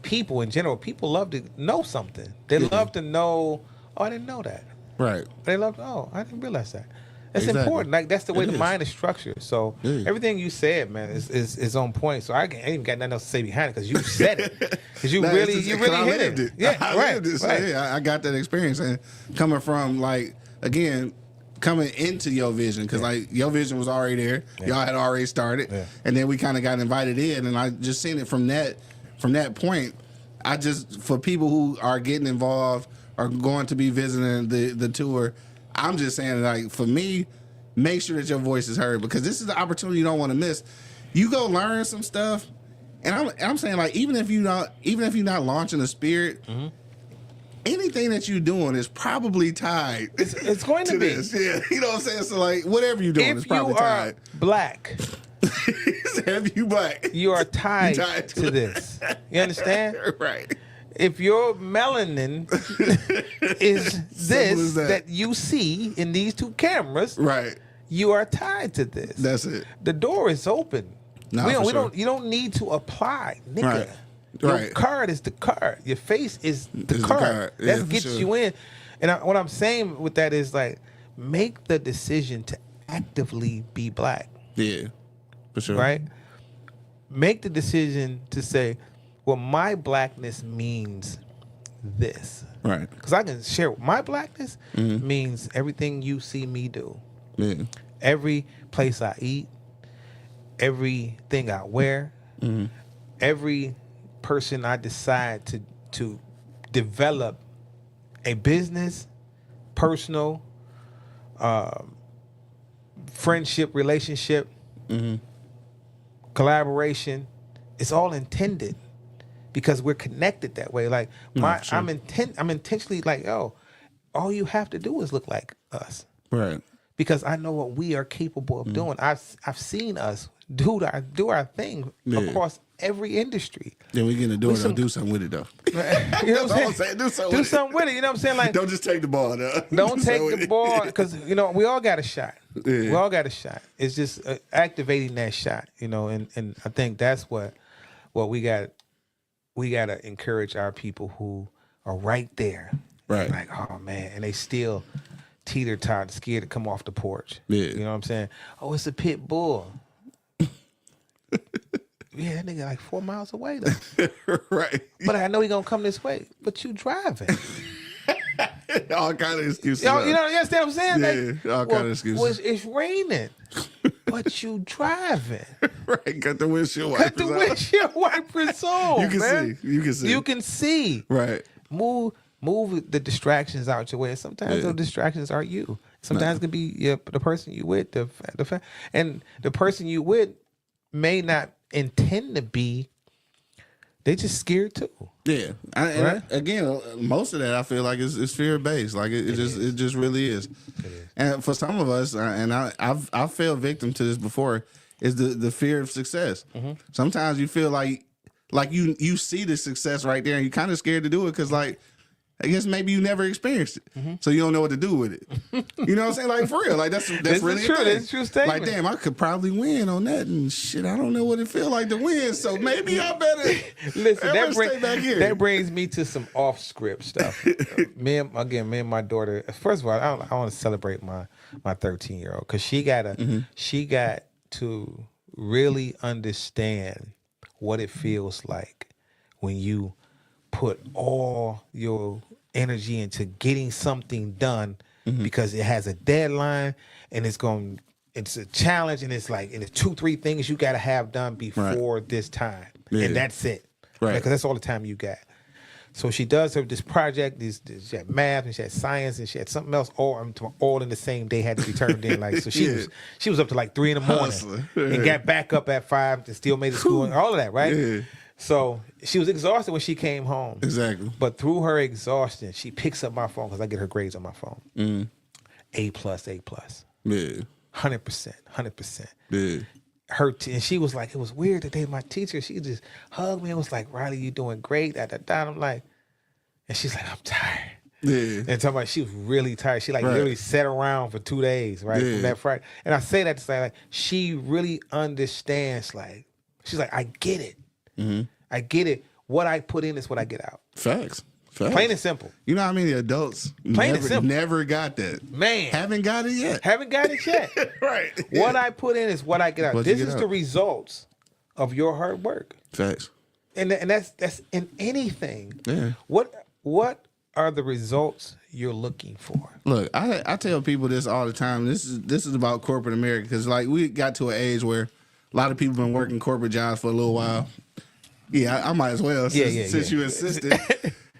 people in general, people love to know something. They love to know, oh, I didn't know that. Right. They love to, oh, I didn't realize that. It's important. Like, that's the way the mind is structured. So everything you said, man, is on point. So I ain't even got nothing else to say behind it, because you said it. Because you really hit it. Yeah, I lived it. So, yeah, I got that experience. And coming from, like, again, coming into your vision, because like your vision was already there. Y'all had already started, and then we kind of got invited in, and I just seen it from that point. I just, for people who are getting involved or going to be visiting the tour, I'm just saying, like, for me, make sure that your voice is heard, because this is the opportunity you don't want to miss. You go learn some stuff, and I'm saying, like, even if you're not launching a spirit, anything that you're doing is probably tied. It's going to be. This. Yeah, you know what I'm saying? So like, whatever you're doing is probably tied. Black. If you black, you are tied to this. You understand? Right. If your melanin is this that you see in these two cameras, right, you are tied to this. That's it. The door is open. You don't need to apply, nigga. Right. Your card is the card. Your face is the card. That gets you in. And what I'm saying with that is like, make the decision to actively be black. Yeah, for sure. Right? Make the decision to say, well, my blackness means this. Right. Because I can share my blackness means everything you see me do. Yeah. Every place I eat, everything I wear, every person I decide to develop a business, personal, friendship, relationship, collaboration, it's all intended because we're connected that way. Like I'm intentionally like, all you have to do is look like us. Right. Because I know what we are capable of doing. I've seen us do our thing across every industry. Then we get in the door and do something with it though. You know what I'm saying? Do something with it. You know what I'm saying? Like, don't just take the ball though. Don't take the ball because we all got a shot. Yeah. We all got a shot. It's just activating that shot. And I think that's what we got. We got to encourage our people who are right there. Right. Like, oh man, and they still teeter-totter, scared to come off the porch. Yeah. You know what I'm saying? Oh, it's a pit bull. Yeah, that nigga like 4 miles away though. Right. But I know he gonna come this way. But you driving. All kind of excuses. You understand what I'm saying? Yeah, all kind of excuses. Well, it's raining. But you driving. Right, got the windshield wipers on. Got the windshield wipers on, You can see. You can see. Right. Move the distractions out your way. And sometimes those distractions are you. Sometimes it could be the person you with, and the person you with may not intend to be. They just scared too. Yeah, again, most of that I feel like is fear based. Like it just really is. And for some of us, and I've fell victim to this before, is the fear of success. Sometimes you feel like you see the success right there, and you're kind of scared to do it because I guess maybe you never experienced it, so you don't know what to do with it. You know what I'm saying? Like for real, like that's really true. That's a true statement. Like damn, I could probably win on that, and shit, I don't know what it feel like to win. So maybe I better listen. Stay back here. That brings me to some off script stuff. Me and my daughter. First of all, I want to celebrate my 13-year-old because she got to really understand what it feels like when you put all your energy into getting something done because it has a deadline and it's a challenge and it's 2-3 things you got to have done before this time. Yeah. And that's it. Right. Because that's all the time you got. So she does this project, she had math and she had science and she had something else all in the same day had to be turned in. So she was up to 3 in the morning and got back up at 5 and still made it to school and all of that, right? Yeah. So she was exhausted when she came home. Exactly. But through her exhaustion, she picks up my phone because I get her grades on my phone. A+. Yeah. 100%. Yeah. And she was like, it was weird today. My teacher, she just hugged me and was like, Riley, you doing great. I'm like, and she's like, I'm tired. Yeah. And talking about she was really tired. She literally sat around for 2 days, right? From that Friday. And I say that to say she really understands, she's like, I get it. I get it. What I put in is what I get out. Facts. Plain and simple. You know how many adults never got that? Man. Haven't got it yet. Right. What I put in is what I get out. This is the results of your hard work. Facts. And that's in anything. Yeah. What are the results you're looking for? Look, I tell people this all the time. This is about corporate America because we got to an age where a lot of people been working corporate jobs for a little while. Yeah, I might as well since you insisted.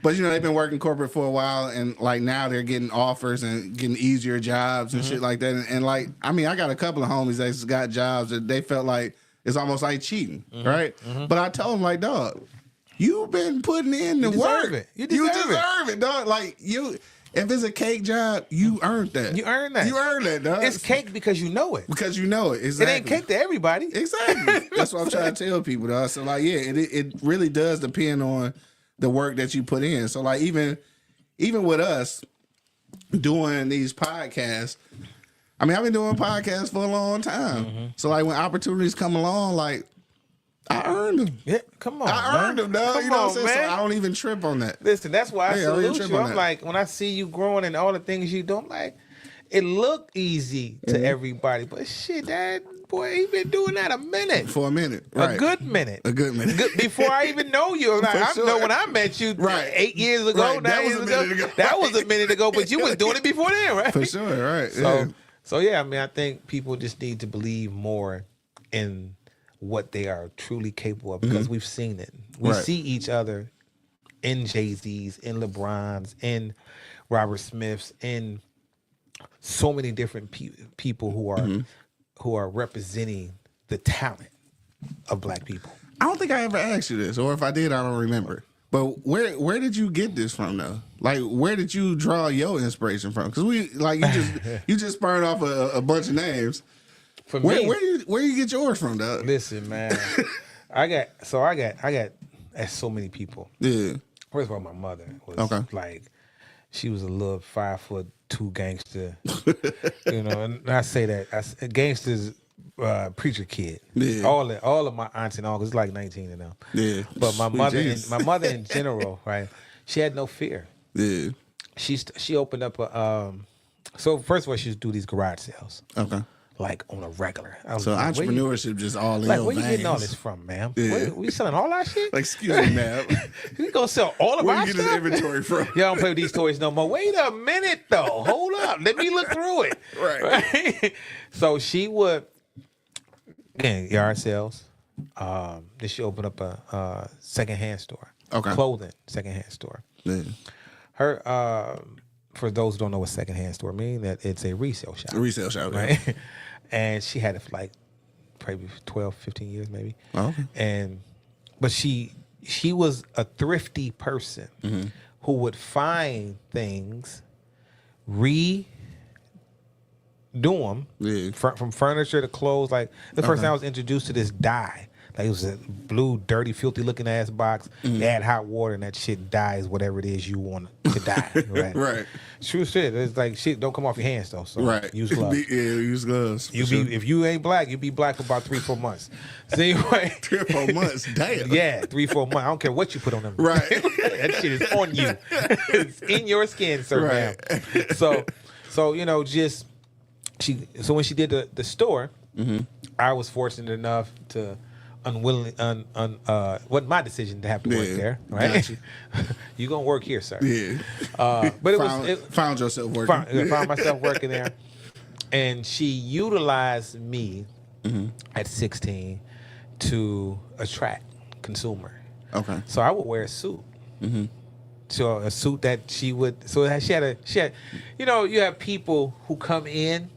But they've been working corporate for a while, and now they're getting offers and getting easier jobs and shit like that. And I got a couple of homies that got jobs that they felt like it's almost like cheating, right? But I told them dog, you've been putting in the work. You deserve it, dog. Like if it's a cake job, you earned that. You earned that, dog. It's cake because you know it. Exactly. It ain't cake to everybody. Exactly. That's what I'm trying to tell people, dog. So like, yeah, it really does depend on the work that you put in. So like, even with us doing these podcasts, I mean, I've been doing podcasts for a long time. Mm-hmm. So like, when opportunities come along, like, I earned them. Yeah, come on. I earned them, dog. You know what I'm saying? Man. So I don't even trip on that. Listen, that's why I salute you. I'm like, when I see you growing and all the things you do, I'm like, it look easy to everybody, but shit, that boy, he been doing that for a minute, right? A good minute. Before I even know you. Like, I know when I met you, 8 years ago, 9 years ago. That was a minute ago, but you was doing it before then, right? For sure, right? So yeah, I mean, I think people just need to believe more in what they are truly capable of, because we've seen it. We see each other in Jay-Z's, in LeBron's, in Robert Smith's, in so many different people who are representing the talent of black people. I don't think I ever asked you this, or if I did, I don't remember. But where did you get this from, though? Like, where did you draw your inspiration from? Because you just spurned off a bunch of names. For me, where you get yours from, dog? Listen, man, I got so many people. Yeah. First of all, my mother was like, she was a little 5'2" gangster, you know. And I say that gangster's preacher kid. Yeah. All of my aunts and uncles, like 19 of them. Yeah. But my mother in general, right? She had no fear. Yeah. She opened up a. So first of all, she used to do these garage sales. Okay. Like on a regular. So like, entrepreneurship just all in like, where you getting all this from, ma'am? Yeah. We selling all our shit? Like, excuse me, ma'am. You gonna sell all of our stuff? Where you get this inventory from? Y'all don't play with these toys no more. Wait a minute, though. Hold up. Let me look through it. Right? So she would, again, yard sales. Then she opened up a secondhand store. Okay. Clothing secondhand store. Yeah. Her, for those who don't know what secondhand store means, that it's a resale shop. A resale shop, right? Yeah. And she had it for like probably 12, 15 years maybe. Oh, okay. But she was a thrifty person who would find things, redo them from furniture to clothes. Like the first time I was introduced to this dye. Like it was a blue, dirty, filthy looking ass box. They add hot water and that shit dyes whatever it is you want to dye. Right. Right. True shit. It's like shit don't come off your hands though. So use gloves. Use gloves. If you ain't black, you be black for about 3-4 months. So anyway, 3 or 4 months. Damn. Yeah, 3-4 months. I don't care what you put on them. Right. That shit is on you. It's in your skin, sir, ma'am. So you know, so when she did the store, I was fortunate enough to wasn't my decision to have to work there, right? Gotcha. You gonna work here, sir? Yeah. But found yourself working. Found myself working there, and she utilized me at 16 to attract consumer. Okay. So I would wear a suit. So a suit that she would. So she had. You know, you have people who come in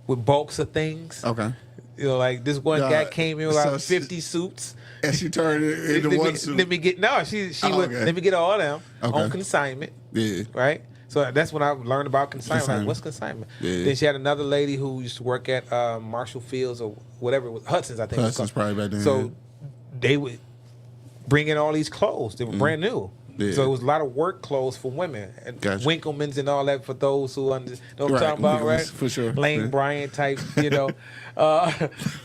with bulks of things. Okay. You know, like this one guy came in with like 50 suits. And she turned it into one suit. Let me get let me get all of them on consignment. Yeah. Right? So that's when I learned about consignment. Like, what's consignment? Yeah. Then she had another lady who used to work at Marshall Fields or whatever it was. Hudson's, I think. Hudson's probably back then. So they would bring in all these clothes. They were brand new. Yeah. So it was a lot of work clothes for women, and Winkleman's and all that for those who know what I'm talking about, right? For sure. Lane Bryant type, you know.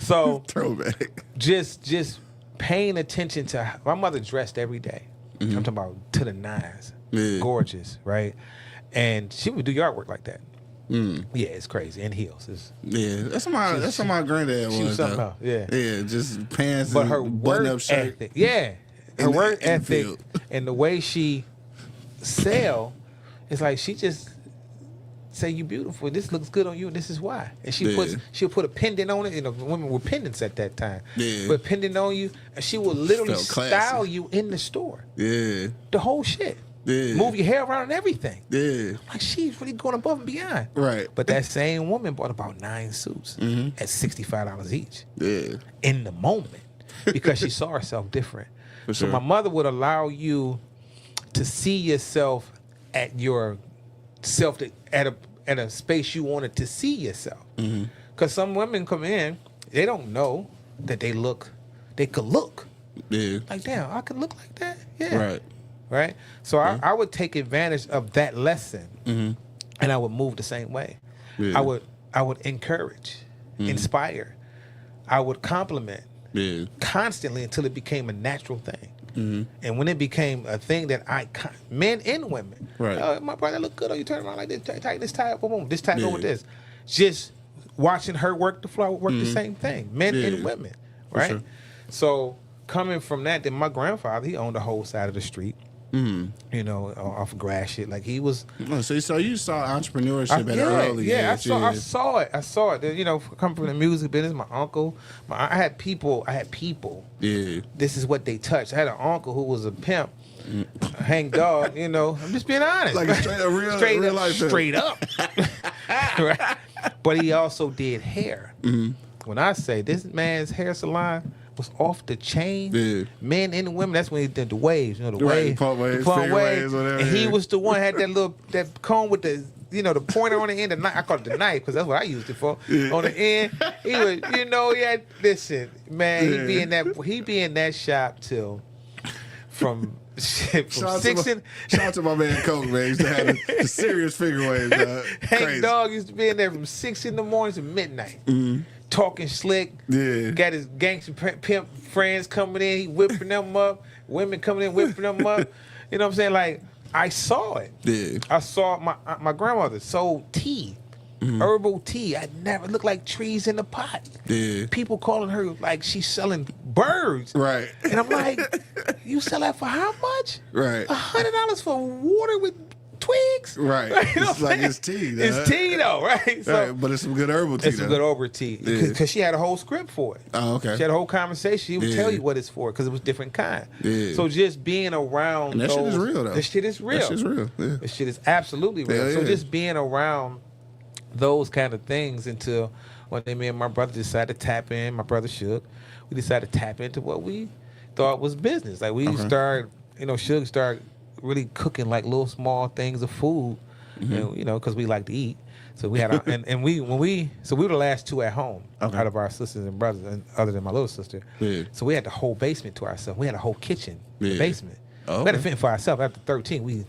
So throwback. Just paying attention to my mother dressed every day. I'm talking about to the nines, gorgeous, right? And she would do yard work like that. Yeah, it's crazy. And heels. That's what my granddad was. She was something else. Yeah, just pants and her button-up shirt. Ethic, her work ethic and the way she sell, it's like she just say you beautiful. This looks good on you, and this is why. And she'll put a pendant on it. You know, women were pendants at that time. Yeah. But pendant on you, and she will literally style you in the store. Yeah. The whole shit. Yeah. Move your hair around and everything. Yeah. Like she's really going above and beyond. Right. But that same woman bought about 9 suits at $65 each. Yeah. In the moment, because she saw herself different. So my mother would allow you to see yourself at a space you wanted to see yourself. Because some women come in, they don't know that they could look. Yeah. Like, damn, I could look like that? Yeah. Right? So I would take advantage of that lesson, and I would move the same way. Yeah. I would encourage, inspire. I would compliment constantly until it became a natural thing. And when it became a thing that men and women, my brother look good, or you turn around like this, tighten this tie up, boom, this tie go with this. Just watching her work the floor, work the same thing, men and women, right? Sure. So coming from that, then my grandfather, he owned the whole side of the street. You know, off of grass shit. Like he was. So you saw entrepreneurship at an early age. I saw it. I saw it. You know, coming from the music business, my uncle, I had people. Yeah. This is what they touched. I had an uncle who was a pimp, a hang dog. You know, I'm just being honest. Like straight up. Right? But he also did hair. When I say this man's hair salon was off the chain, men and women. That's when he did the waves, you know, the waves, whatever. And he was the one had that comb with the, you know, the pointer on the end. I call it the knife because that's what I used it for. On the end, he was, you know, listen, man, he be in that shop till from. Shout out to my man Coke, man. He used to have the serious figure waves. Hank Dog used to be in there from 6 in the morning to midnight. Talking slick, got his gangster pimp friends coming in, he whipping them up, women coming in whipping them up. You know what I'm saying? Like, I saw it. Yeah. I saw my grandmother sold tea, herbal tea. I never looked like trees in the pot. Yeah. People calling her like she's selling birds. Right. And I'm like, you sell that for how much? Right. $100 for water with twigs, right? You know, it's like it's tea. It's tea though, right? So, but it's some good herbal tea. It's some good herbal tea because she had a whole script for it. Oh, okay. She had a whole conversation. She would tell you what it's for because it was different kind. Yeah. So just being around and that shit is real though. This shit is real. That shit's real. Yeah. This shit is absolutely real. So just being around those kind of things until one day me and my brother decided to tap in. My brother Suge. We decided to tap into what we thought was business. Like we started, you know, Suge started really cooking like little small things of food, and, you know, because we like to eat. So we had, we were the last two at home out of our sisters and brothers, and other than my little sister. Yeah. So we had the whole basement to ourselves. We had a whole kitchen, the basement. Oh, we had to fend for ourselves. After 13, y'all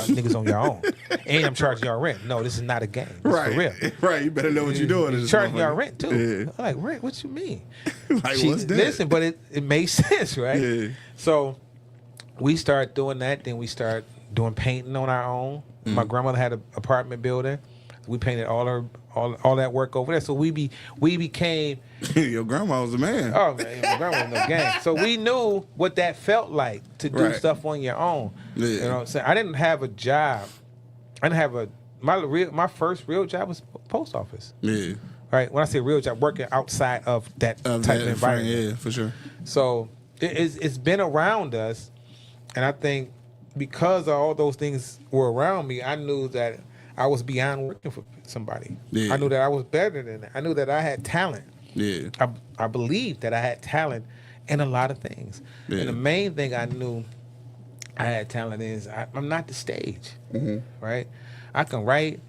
niggas on your own, and I'm charging y'all rent. No, this is not a game. This is for real. Right, you better know what you're doing. Charging y'all rent too. I'm like, rent? What you mean? Like, what's that? Listen, but it made sense, right? Yeah. So we started doing that. Then we started doing painting on our own. My grandmother had an apartment building. We painted all that work over there. So we became. Your grandma was a man. Oh man, my grandma was no gang. So we knew what that felt like to do stuff on your own. Yeah. You know what I'm saying? I didn't have a job. I didn't have my first real job was post office. Yeah. Right. When I say real job, working outside of that type of environment. Yeah, for sure. So it's been around us. And I think because of all those things were around me, I knew that I was beyond working for somebody. Yeah. I knew that I was better than that. I knew that I had talent. Yeah. I believed that I had talent in a lot of things. Yeah. And the main thing I knew I had talent is I'm not the stage, right? I can write,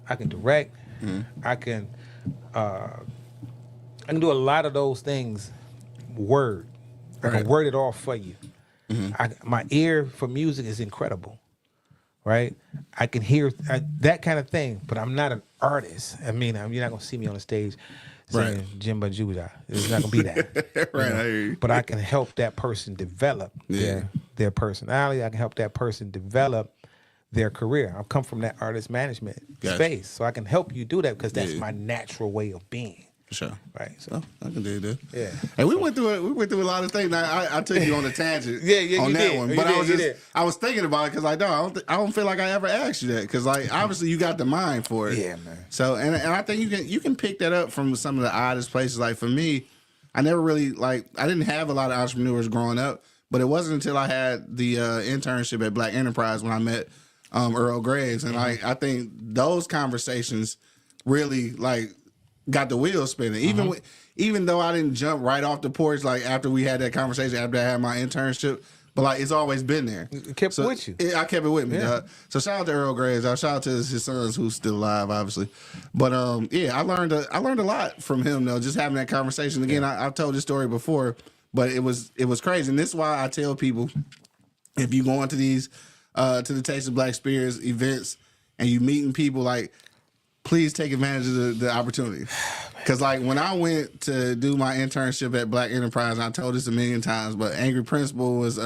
I can direct, I can do a lot of those things. I can word it all for you. My ear for music is incredible, right? I can hear that kind of thing, but I'm not an artist. I mean, you're not gonna see me on the stage saying Jimba Judah. It's not gonna be that, right? I hear you. But I can help that person develop their personality. I can help that person develop their career. I've come from that artist management space, so I can help you do that because that's my natural way of being. For sure. Right. So I can do that. Yeah. And we went through a lot of things. Now, I took you on a tangent on that one. But I was thinking about it because I don't feel like I ever asked you that. Because like obviously you got the mind for it. Yeah, man. So and I think you can pick that up from some of the oddest places. Like for me, I never really I didn't have a lot of entrepreneurs growing up, but it wasn't until I had the internship at Black Enterprise when I met Earl Graves. And I think those conversations really got the wheels spinning. even though I didn't jump right off the porch, like after we had that conversation, after I had my internship, but like it's always been there. It kept it with you. I kept it with me. Yeah. So shout out to Earl Graves. Shout out to his sons who's still alive, obviously. But I learned a lot from him though, just having that conversation. Again, I've told this story before, but it was crazy. And this is why I tell people, if you go into these to the Taste of Black Spirits events and you meeting people, like, please take advantage of the opportunity. Because, like, when I went to do my internship at Black Enterprise, and I told this a million times, but Angry Principal was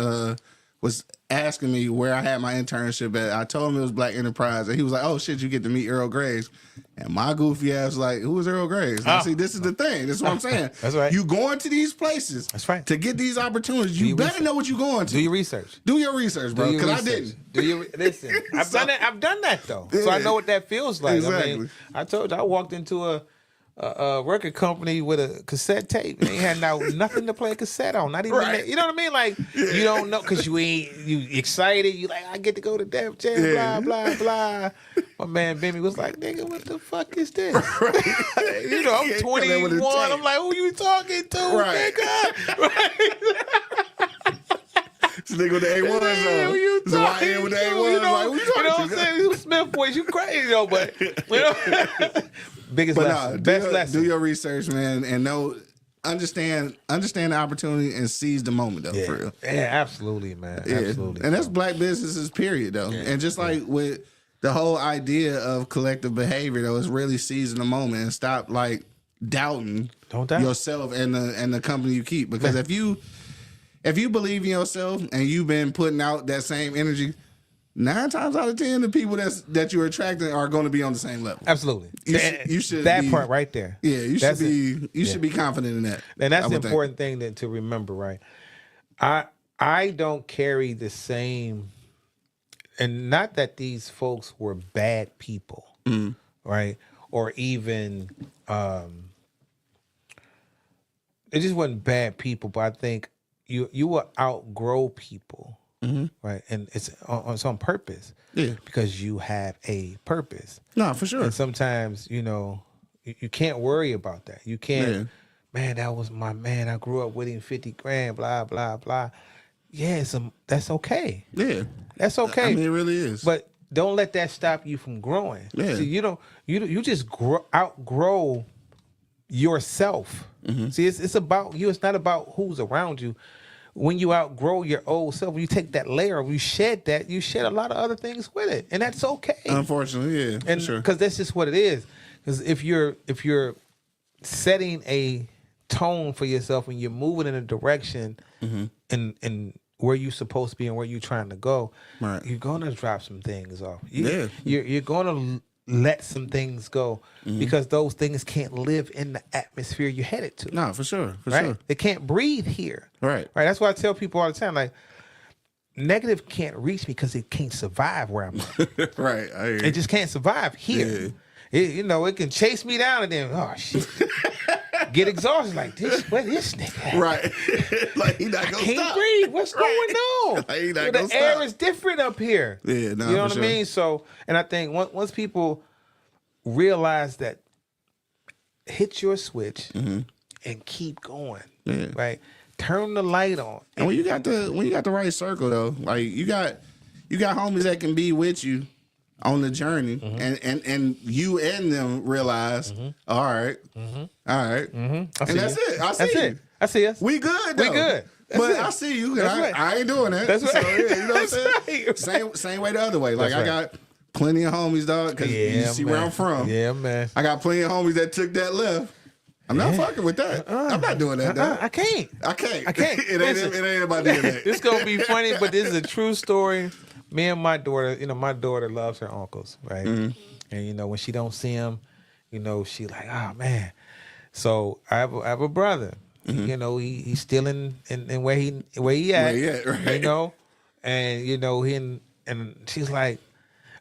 asking me where I had my internship at. I told him it was Black Enterprise, and he was like, oh, shit, you get to meet Earl Graves. And my goofy ass was like, who is Earl Graves? And see, this is the thing. This is what I'm saying. That's right. You going to these places to get these opportunities. You better know what you're going to. Do your research. Do your research, bro, because I didn't. Listen, I've done that, though. Yeah. So I know what that feels like. Exactly. I mean, I told you, I walked into a record company with a cassette tape. They had nothing to play a cassette on. Not even that. You know what I mean? Like, you don't know because you excited. You like, I get to go to Def Jam, blah, blah, blah. My man Benny was like, nigga, what the fuck is this? You know, I'm 21. I'm like, who you talking to, nigga? Right. This nigga with the A1s on. Who you talking with the to? A1s. You know, like, who you talking what I'm saying? You Smith boys, you crazy, though, but, you know. Biggest lesson. Best lesson. Do your research, man, and understand the opportunity and seize the moment, though, for real. Yeah, absolutely, man. Yeah. Absolutely. And that's black businesses, period, though. Yeah. And just like with the whole idea of collective behavior, though, is really seizing the moment and stop, like, doubting yourself and the company you keep. Because if you believe in yourself and you've been putting out that same energy, 9 times out of 10, the people that you're attracting are going to be on the same level. Absolutely. You should that be, part right there. Yeah, you should be confident in that. And that's the important thing to remember, right? I don't carry the same, and not that these folks were bad people, right? Or even it just wasn't bad people, but I think you will outgrow people. Right, and it's on purpose. Yeah, because you have a purpose. No, for sure. And sometimes you can't worry about that. You can't. Man, that was my man. I grew up with him, 50 grand. Blah blah blah. Yeah, that's okay. Yeah, that's okay. I mean, it really is. But don't let that stop you from growing. Yeah, see, you just outgrow yourself. See, it's about you. It's not about who's around you. When you outgrow your old self, when you take that layer, you shed a lot of other things with it, and that's okay. Unfortunately, yeah, and sure, because that's just what it is. Because if you're setting a tone for yourself and you're moving in a direction and where you're supposed to be and where you're trying to go, right, you're gonna drop some things off. You're gonna let some things go because those things can't live in the atmosphere you're headed to. No, for sure. They can't breathe here. Right. That's why I tell people all the time, like, negative can't reach me because it can't survive where I'm at. Right. It just can't survive here. It can chase me down and then, oh shit. Get exhausted like where this nigga at? Right. Like he not gonna can't stop. Breathe. What's going on? Like he not the air is different up here. Yeah, no, you know what I mean? So, and I think once people realize that, hit your switch and keep going. Yeah. Right. Turn the light on. And when you got the right circle though, like you got homies that can be with you on the journey, and you and them realize, all right, and that's it. I see us. We good. Though. We good. I see you. And I ain't doing that. That's right. So, yeah, you know what I'm saying? Same way the other way. Like I got plenty of homies, dog. Because you see where I'm from. Yeah, man. I got plenty of homies that took that left. I'm not fucking with that. I'm not doing that. I can't. It ain't about doing that. This gonna be funny, but this is a true story. Me and my daughter, my daughter loves her uncles, right? And when she don't see him, she like, oh man. So I have a brother. He's still in where he at. Where he at, right? And she's like,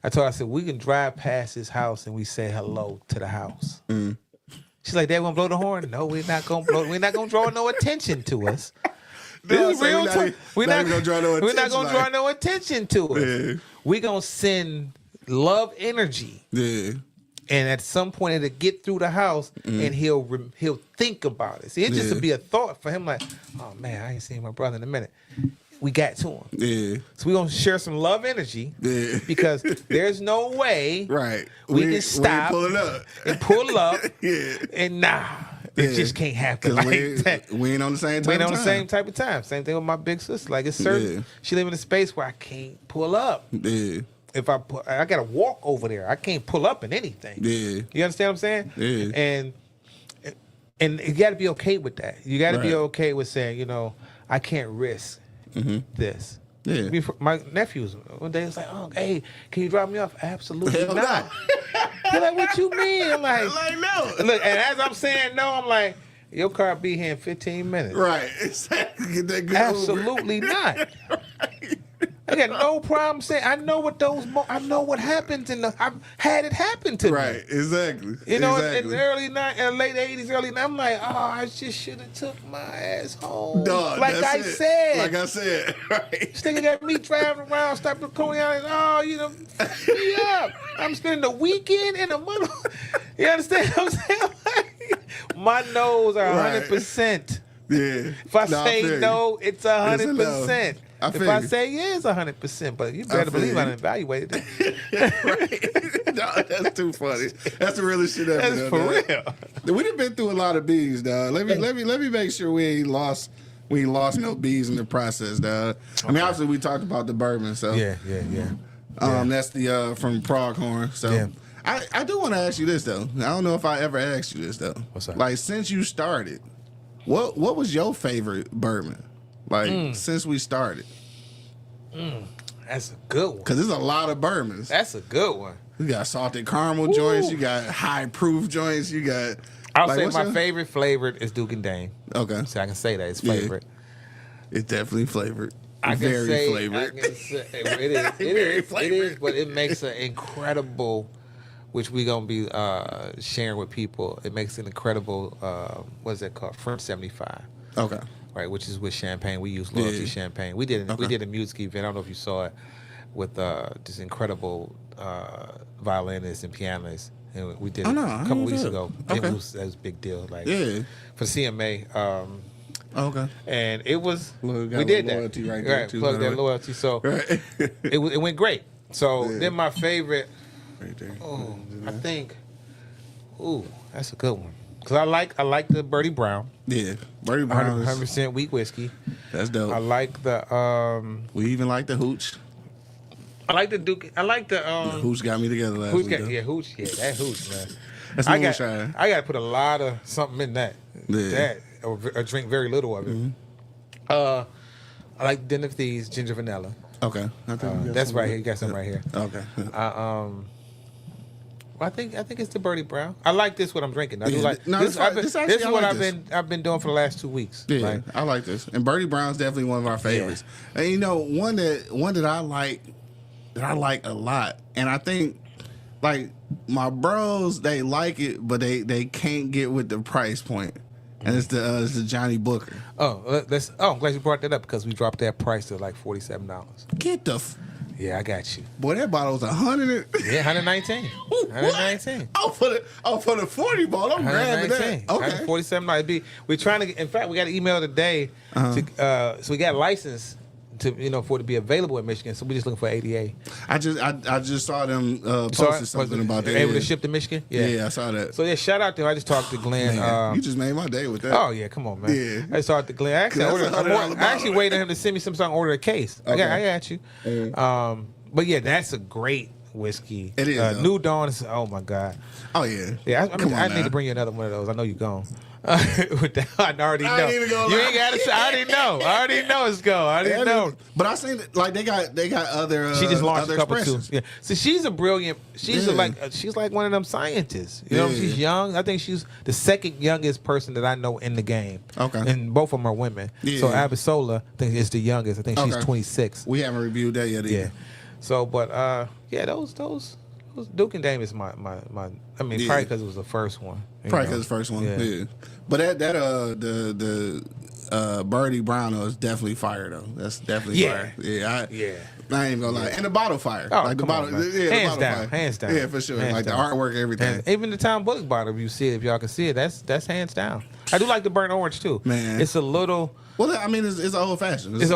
I told her, I said, we can drive past his house and we say hello to the house. She's like, they gonna blow the horn? No, we're not gonna blow. We're not gonna draw no attention to us. This is real talk. We're not gonna draw no attention to us. Yeah. We're gonna send love energy. Yeah. And at some point, it'll get through the house, and he'll think about it. See, it just to be a thought for him, like, oh man, I ain't seen my brother in a minute. We got to him. Yeah. So we're gonna share some love energy. Yeah. Because there's no way we can stop and pull up. Yeah. And it just can't happen like that. We ain't on the same type of time. We ain't on the same type of time. Same thing with my big sister. Like it's certain she live in a space where I can't pull up. Yeah. If I gotta walk over there. I can't pull up in anything. Yeah. You understand what I'm saying? Yeah. And you gotta be okay with that. You gotta be okay with saying, you know, I can't risk this. Yeah. My nephews one day was like, oh, hey, can you drop me off? Absolutely not. They're like, what you mean? I'm like, no. Look, and as I'm saying no, I'm like, your car be here in 15 minutes. Right. Exactly. Get that good Absolutely not. Right. I got no problem saying I know what I know what happens I've had it happen to me. Right, exactly. You know, in the early late 80s, early 90s, I'm like, oh, I just should have took my ass home. Dog, like I said, right. This nigga got me driving around, stopping the corner, and you know, me up. I'm spending the weekend in a month. You understand what I'm saying? My no's are 100%. Yeah. If I say no, it's 100%. If I say yeah, it's 100%, but you better believe I done evaluated it. No, that's too funny. That's the realest shit ever. That's for real. We done been through a lot of bees, dog. Let me make sure we ain't lost no bees in the process, dog. Okay. I mean, obviously we talked about the bourbon, so yeah. That's the from Pronghorn. So yeah. I do want to ask you this though. I don't know if I ever asked you this though. What's that? Like since you started, what was your favorite bourbon? Like since we started. That's a good one. Because there's a lot of bourbons. That's a good one. You got salted caramel joints. You got high proof joints. You got. I'll say my favorite flavored is Duke and Dame. Okay. So I can say that it's flavored. Yeah. It's definitely flavored. Very flavored. It is, but it makes an incredible, which we're going to be sharing with people. It makes an incredible, what is that called? French 75. Okay. Right, which is with champagne. We use loyalty champagne. We did a music event. I don't know if you saw it with this incredible violinists and pianists. And we did it a couple weeks ago. Okay. That was a big deal. Like for CMA. Okay. And it was we did that. Loyalty right there too, plug that loyalty. So it went great. So then my favorite. Right there. Oh, I think. Ooh, that's a good one. Cause I like the Birdie Brown. Yeah, Birdie Brown, 100% wheat whiskey. That's dope. I like the. We even like the hooch. I like the Duke. I like the. The hooch got me together last week. Hooch. Yeah, that hooch, man. That's moonshine. I got to put a lot of something in that. Yeah. That or drink very little of it. Mm-hmm. I like Den of Thieves ginger vanilla. Okay, that's right here. You got some right here. Okay. I think it's the Birdie Brown. I like this. What I'm drinking. I do like this. This is what I've been doing for the last 2 weeks. Yeah, like, I like this. And Birdie Brown's definitely one of our favorites. Yeah. And you know, one that I like a lot, and I think like my bros they like it, but they can't get with the price point. And it's the Johnny Booker. I'm glad you brought that up because we dropped that price to like $47. Get the. Yeah, I got you. Boy, that bottle was 100. Yeah, 119. 119. Oh, for the 40 ball, I'm grabbing that. Okay. $147. We're trying to. In fact, we got an email today. So we got a license to for it to be available in Michigan. So we're just looking for ADA. I just saw them posted something about that. Able to ship to Michigan? Yeah, I saw that. So yeah, shout out to him. I just talked to Glenn. You just made my day with that. Oh yeah, come on, man. Yeah. I just talked to Glenn. I actually waited on him to send me some song. Order a case. Okay. I got you. But yeah, that's a great whiskey. It is. New Dawn is. Oh my god. Oh yeah. Yeah. I need to bring you another one of those. I know you're gone. With that, I already know. You ain't got to say. I already know it's go. I already know. But I seen like they got other. She just launched other a couple too. expressions. Yeah. So she's a brilliant. She's like one of them scientists. You know, she's young. I think she's the second youngest person that I know in the game. Okay. And both of them are women. Yeah. So Abisola, I think is the youngest. I think she's 26. We haven't reviewed that yet either. Yeah. So, but those Duke and Dame is my. I mean, probably because it was the first one. Probably because the first one. Yeah. But the Birdie Brown though is definitely fire though. That's definitely fire. Yeah, I ain't gonna lie. And the bottle fire. Oh, like the bottle, hands the down, fire. Hands down. Yeah, for sure. Hands like down. the artwork, everything. Even the Tom Bullock bottle, if you see it, if y'all can see it, that's hands down. I do like the burnt orange too. Man, it's a little. Well, I mean, it's old fashioned. It's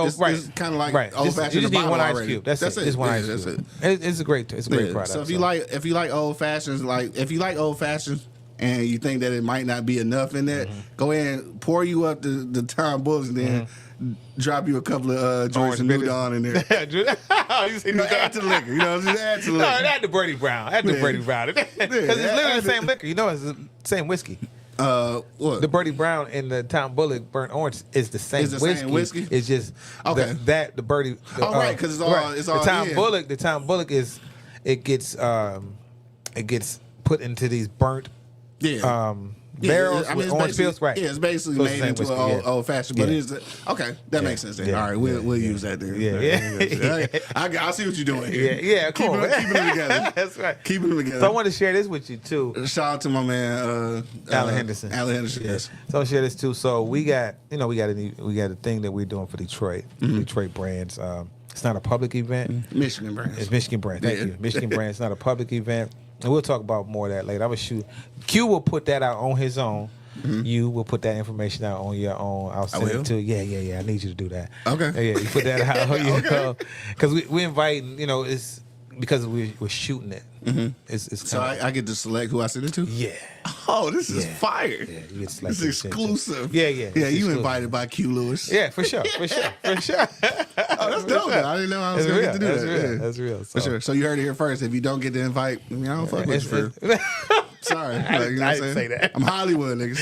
kind of like old fashioned. You just need one ice already. cube. That's it. Just one ice cube. It's a great product. So if you like old fashions, and you think that it might not be enough in that, go ahead and pour you up the Tom Bullock and then drop you a couple of joints of New Dawn in there. Add to the liquor. Just add to the liquor. No, add the Birdie Brown. Add the Birdie Brown. Because it's literally the same liquor. It's the same whiskey. What? The Birdie Brown and the Tom Bullock burnt orange is the same whiskey. It's just the Birdie. Right, because it's all the Tom Bullock is it gets put into these burnt barrels with orange peels, right? Yeah, it's basically made into an old fashioned, but it's okay. That makes sense. Then. All right, we'll use that then. I see what you're doing here. Yeah, cool. Keeping them together. That's right. Keeping them together. So I want to share this with you too. Shout out to my man Alan Henderson. Yes. So I'll share this too. So we got a thing that we're doing for Detroit. Detroit brands. It's not a public event. Michigan brands. It's Michigan brands. Thank you. Michigan brands. It's not a public event. And we'll talk about more of that later. Q will put that out on his own. You will put that information out on your own. I'll send it to you. Yeah. I need you to do that. Okay. Yeah, you put that out on your own. Because we inviting, it's because we're shooting it. It's so I get to select who I send it to? Yeah. Oh, this is fire. Yeah, you get this is exclusive. Yeah. Yeah, you invited by Q Lewis. Yeah, for sure. Oh, that's dope. I didn't know I was going to get to do that. That's real. For sure. So you heard it here first. If you don't get the invite, I don't fuck with you for sorry. I didn't say that. I'm Hollywood, niggas.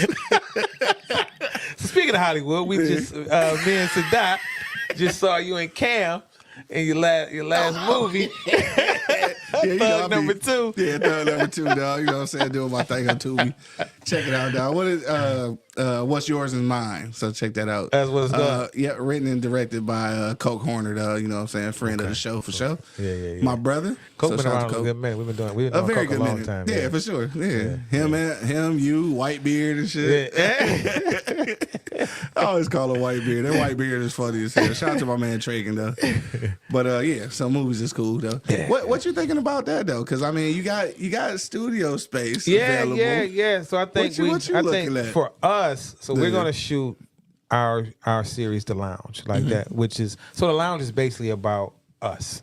So speaking of Hollywood, we just, me and Sadat just saw you in Cam in your last movie. Thug number 2. Yeah, Thug number 2, dog. You know what I'm saying? Doing my thing on Tubi. Check it out, dog. What is What's Yours is Mine? So check that out. That's what it's called. Yeah, written and directed by Coke Horner, dog. You know what I'm saying? Friend of the show for sure. Yeah. My brother. Coke been around a good minute. We've been doing a very Coke good a long minute. time. Yeah, for sure. Yeah. Him, you, white beard and shit. Yeah. I always call him white beard. That white beard is funny as hell. Shout out to my man Tragan though. But some movies is cool though. Yeah. What you thinking about that though? Because I mean, you got studio space available. Yeah. So I think for us, we're gonna shoot our series, The Lounge, like that, which is The Lounge is basically about us.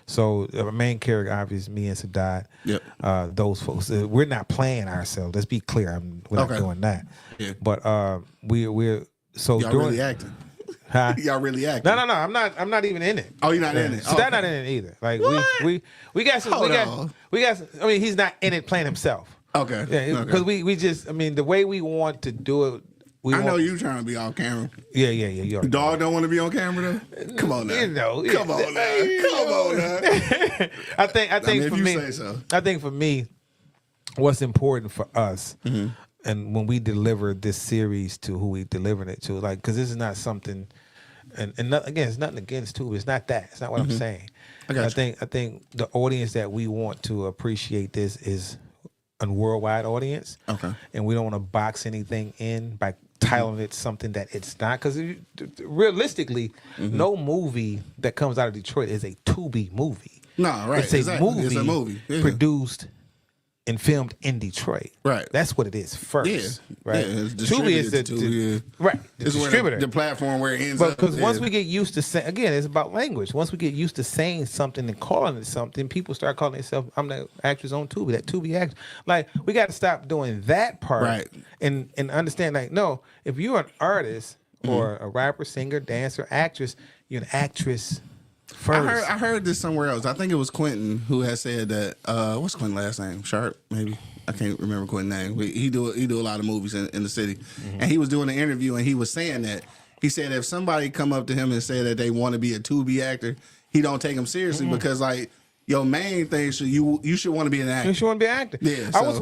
So the main character, obviously, me and Sadat. Yep. Those folks. We're not playing ourselves. Let's be clear. We're not doing that. Yeah. But we're so y'all really acting. Huh? Y'all really acting. No. I'm not even in it. Oh, you're not in it. Sadat not in it either. Like we got some. We got. I mean, he's not in it playing himself. Okay. Yeah. Because we just. I mean, the way we want to do it. I know you trying to be on camera. Yeah. Dog don't want to be on camera though. Come on now. Come on now. I think for me. Say so. I think for me, what's important for us, and when we deliver this series to who we delivering it to, like, because this is not something, and again, it's nothing against Tubi. It's not that. It's not what I'm saying. I think the audience that we want to appreciate this is a worldwide audience. Okay. And we don't want to box anything in by titling it something that it's not. Because realistically, no movie that comes out of Detroit is a Tubi movie. No, right. It's a movie produced and filmed in Detroit. Right. That's what it is first. Yeah. Right. Yeah, Tubi is the right. The it's distributor. The platform where it ends up. Because once we get used to saying, again, it's about language. Once we get used to saying something and calling it something, people start calling themselves, I'm the actress on Tubi, that Tubi actress. Like, we got to stop doing that part. Right. And understand, like, no, if you're an artist or a rapper, singer, dancer, actress, you're an actress first. I heard this somewhere else. I think it was Quentin who had said that. What's Quentin's last name? Sharp, maybe. I can't remember Quentin's name. He do a lot of movies in the city, and he was doing an interview and he was saying that he said if somebody come up to him and say that they want to be a Tubi actor, he don't take them seriously because like your main thing you should want to be an actor. You should want to be an actor. Yeah. I was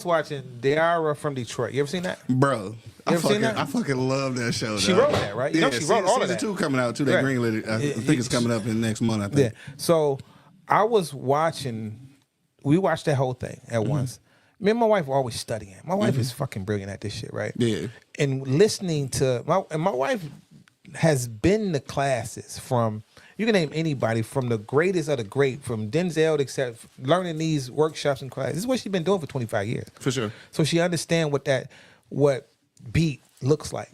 watching Diara from Detroit. You ever seen that, bro? You ever seen that? I fucking love that show. She wrote that, right? You know she wrote all of that. Season 2 coming out too. They greenlit it. I think it's coming up in next month. I think. Yeah. So I was watching. We watched that whole thing at once. Me and my wife were always studying. My wife is fucking brilliant at this shit, right? Yeah. And listening to my wife has been to classes from, you can name anybody, from the greatest of the great, from Denzel, except learning these workshops and classes. This is what she's been doing for 25 years. For sure. So she understands what beat looks like.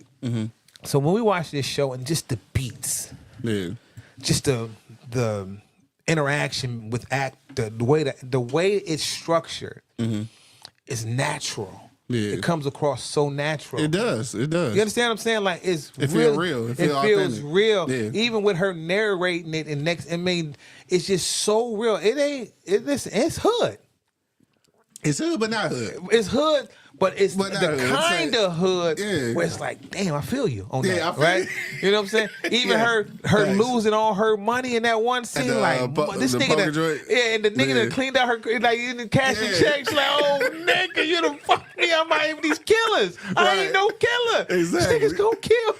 So when we watch this show and just the beats, just the interaction with the way it's structured is natural. Yeah. It comes across so natural. It does. You understand what I'm saying? Like it feels real. It feels real. Yeah. Even with her narrating it and it's just so real. It's hood. It's hood, but not hood. It's hood, but it's the kind of hood where it's like, damn, I feel you on that, right? You know what I'm saying? Even her losing all her money in that one scene, this nigga, and the nigga that cleaned out her, like, in the cashing checks, like, oh, nigga, you done fucked me. I'm not even these killers. I ain't no killer. Exactly. These niggas gonna kill.